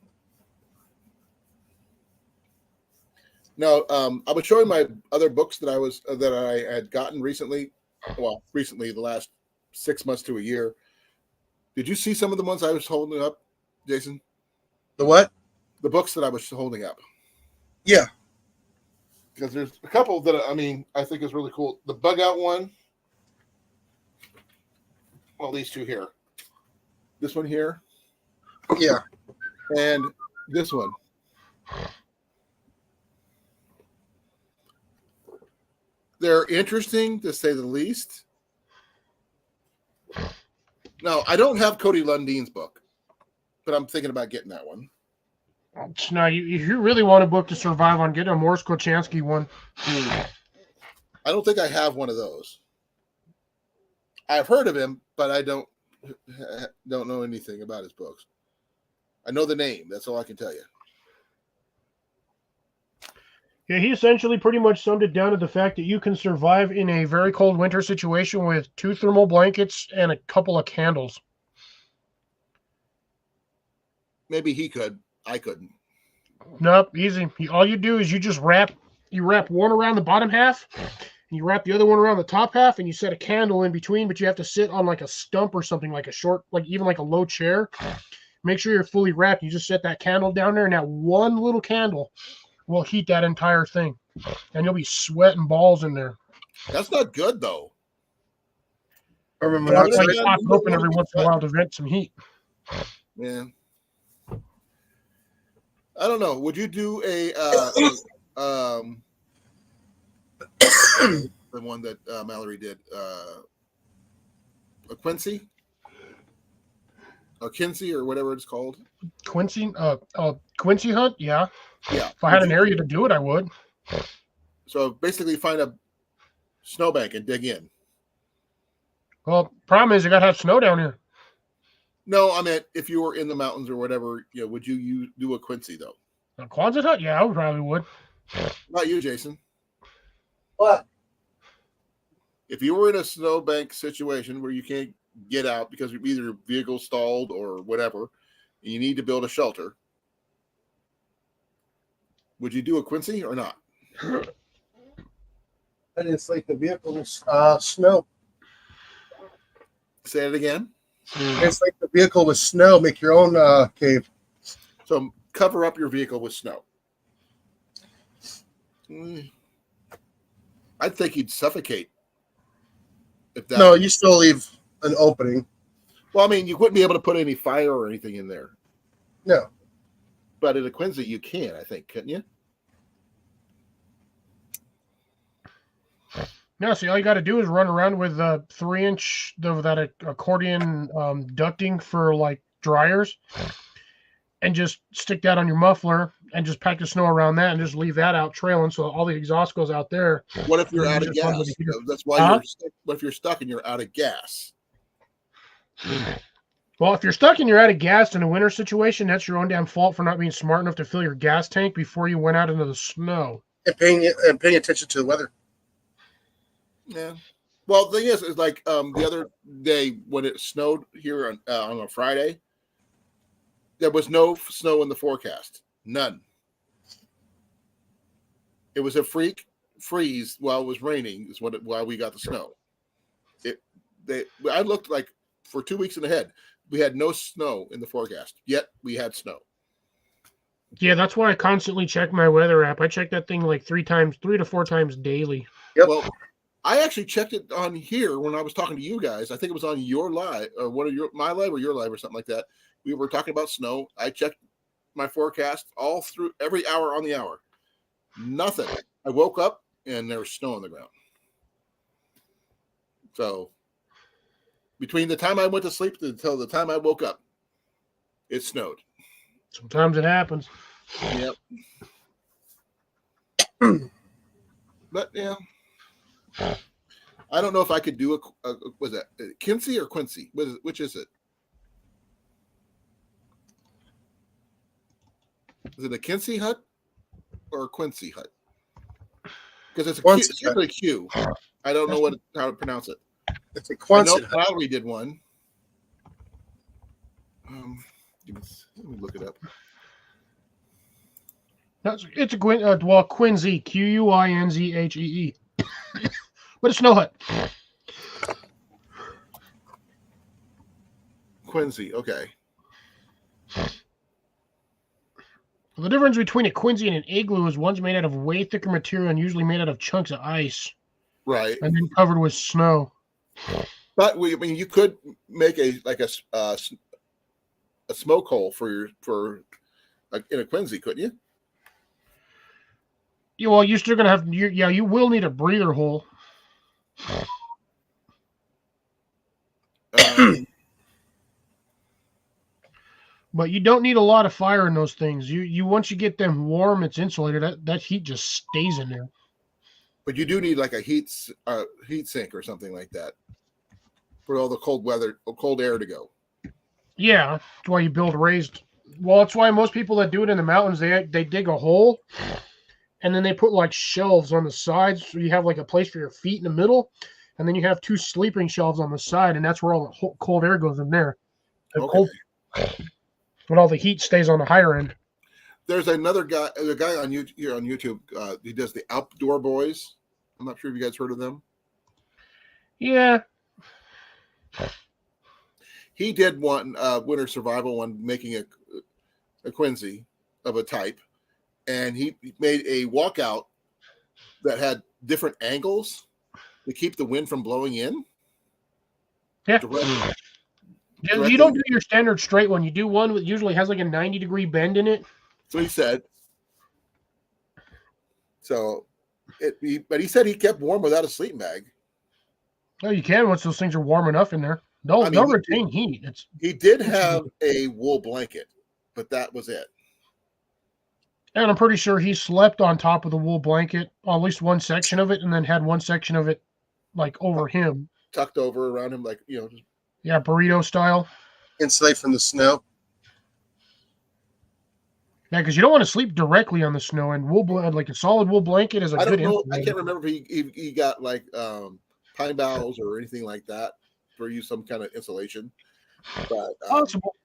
No, I was showing my other books that I had gotten recently. Well, recently, the last 6 months to a year. Did you see some of the ones I was holding up, Jason? The what? The books that I was holding up. Yeah. Because there's a couple that I think is really cool. The bug out one. Well, these two here. This one here. Yeah. And this one. They're interesting to say the least. Now, I don't have Cody Lundeen's book, but I'm thinking about getting that one. Now, if you really want a book to survive on, get a Morse Kochansky one. I don't think I have one of those. I've heard of him, but I don't know anything about his books. I know the name. That's all I can tell you. Yeah, he essentially pretty much summed it down to the fact that you can survive in a very cold winter situation with 2 thermal blankets and a couple of candles. Maybe he could. I couldn't. Nope, easy. All you do is you wrap one around the bottom half, and you wrap the other one around the top half, and you set a candle in between, but you have to sit on like a stump or something, like a short, like even like a low chair. Make sure you're fully wrapped. You just set that candle down there, and that one little candle will heat that entire thing, and you'll be sweating balls in there. That's not good, though. Carbon That's why monoxide. you pop it open every once in a while to vent some heat. Yeah. I don't know. Would you do the one that Mallory did, a Quincy or Kinsey or whatever it's called? Quincy hunt, yeah. Yeah. If I had an area to do it, I would. So basically, find a snowbank and dig in. Well, problem is you gotta have snow down here. No, I meant if you were in the mountains or whatever, would you do a Quincy though? A Quonset hut, yeah, I probably would. Not you, Jason. What? If you were in a snowbank situation where you can't get out because you're either vehicle stalled or whatever, and you need to build a shelter, would you do a Quincy or not? I didn't slate the vehicle with snow. Say it again. It's like the vehicle with snow. Make your own cave. So cover up your vehicle with snow. I'd think you'd suffocate. If that. No, you still leave an opening. Well, I mean, you wouldn't be able to put any fire or anything in there. No. But at a Quincy, you can, I think, couldn't you? No, see, all you got to do is run around with 3-inch that accordion ducting for like dryers, and just stick that on your muffler, and just pack the snow around that, and just leave that out trailing, so all the exhaust goes out there. What if you're And out you of just run gas? with the heater. That's why Huh? you're stuck. What if you're stuck and you're out of gas? Well, if you're stuck and you're out of gas in a winter situation, that's your own damn fault for not being smart enough to fill your gas tank before you went out into the snow. And paying attention to the weather. Yeah. Well, the thing is like the other day when it snowed here on a Friday, there was no snow in the forecast. None. It was a freeze while it was raining. Is why we got the snow. I looked like for 2 weeks ahead. We had no snow in the forecast. Yet we had snow. Yeah, that's why I constantly check my weather app. I check that thing like 3 to 4 times daily. Yep. Well, I actually checked it on here when I was talking to you guys. I think it was on your live or my live or your live or something like that. We were talking about snow. I checked my forecast all through every hour on the hour. Nothing. I woke up and there was snow on the ground. So between the time I went to sleep until the time I woke up, it snowed. Sometimes it happens. Yep. But yeah. I don't know if I could do was that Kinsey or Quincy? Which is it? Is it a Kinsey hut or a Quincy hut? Because it's a Q, it's usually a Q. I don't know how to pronounce it. It's a I know Quonset hut. Valerie did one. Let me look it up. It's a Quinzy, Quinzhee, but a snow hut. Quincy, okay. The difference between a Quincy and an igloo is one's made out of way thicker material and usually made out of chunks of ice Right. and then covered with snow. But I mean, you could make a smoke hole in a Quincy, couldn't you? Yeah, well, you're still gonna have. You will need a breather hole. But you don't need a lot of fire in those things. You once you get them warm, it's insulated. That heat just stays in there. But you do need like a heat sink or something like that for all the cold air to go. Yeah, that's why you build raised. Well, that's why most people that do it in the mountains, they dig a hole, and then they put like shelves on the sides, so you have like a place for your feet in the middle, and then you have 2 sleeping shelves on the side, and that's where all the cold air goes in there. But all the heat stays on the higher end. There's another guy, a guy on YouTube. He does the Outdoor Boys. I'm not sure if you guys heard of them. Yeah. He did one winter survival one, making a Quincy of a type, and he made a walkout that had different angles to keep the wind from blowing in. Yeah. Directly. You don't do your standard straight one. You do one that usually has like a 90-degree bend in it. So he said. But he said he kept warm without a sleeping bag. Oh, you can once those things are warm enough in there. They'll retain heat. He did have a wool blanket, but that was it. And I'm pretty sure he slept on top of the wool blanket, at least one section of it, and then had one section of it like over him. Tucked over around him, like, Yeah, burrito style. Insulate from the snow. Yeah, because you don't want to sleep directly on the snow, and like a solid wool blanket is a I good. don't know. I can't remember if he got like pine boughs or anything like that for use some kind of insulation. But Possible.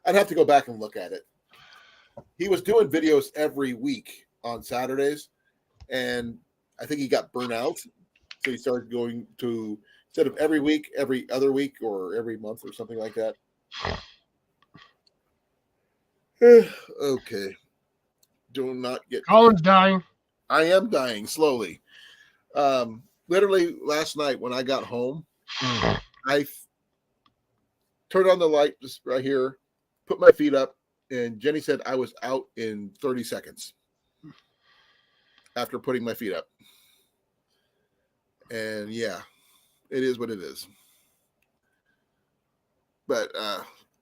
I'd have to go back and look at it. He was doing videos every week on Saturdays, and I think he got burnt out, so he started going to, instead of every week, every other week, or every month, or something like that. Okay. Do not get. Colan's dying. I am dying slowly. Literally last night when I got home, I turned on the light just right here, put my feet up, and Jenny said I was out in 30 seconds after putting my feet up. And yeah, it is what it is. But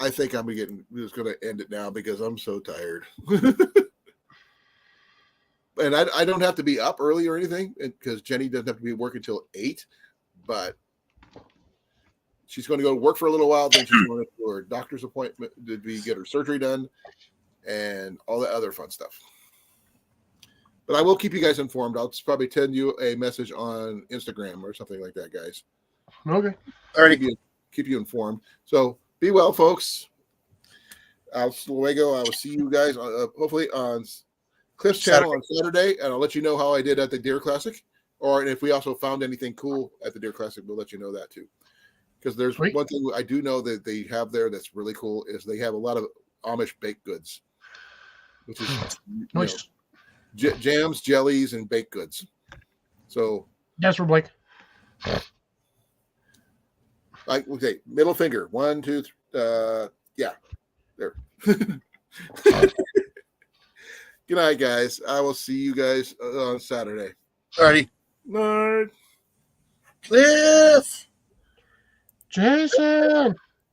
I think I'm just going to end it now because I'm so tired. And I don't have to be up early or anything because Jenny doesn't have to be working until 8. But she's going to go to work for a little while. Then she's going to do her doctor's appointment to get her surgery done and all that other fun stuff. But I will keep you guys informed. I'll probably send you a message on Instagram or something like that, guys. Okay. All right. Keep you informed. So be well, folks. Hasta luego. I will see you guys hopefully on Cliff's channel on Saturday, and I'll let you know how I did at the Deer Classic. Or if we also found anything cool at the Deer Classic, we'll let you know that too. Because there's one thing I do know that they have there that's really cool is they have a lot of Amish baked goods, which is nice. Jams, jellies, and baked goods. So that's for Blake. Like, okay, middle finger, 1, 2, 3, yeah, there. Good night, guys. I will see you guys on Saturday. All righty. Night. Cliff. Jason.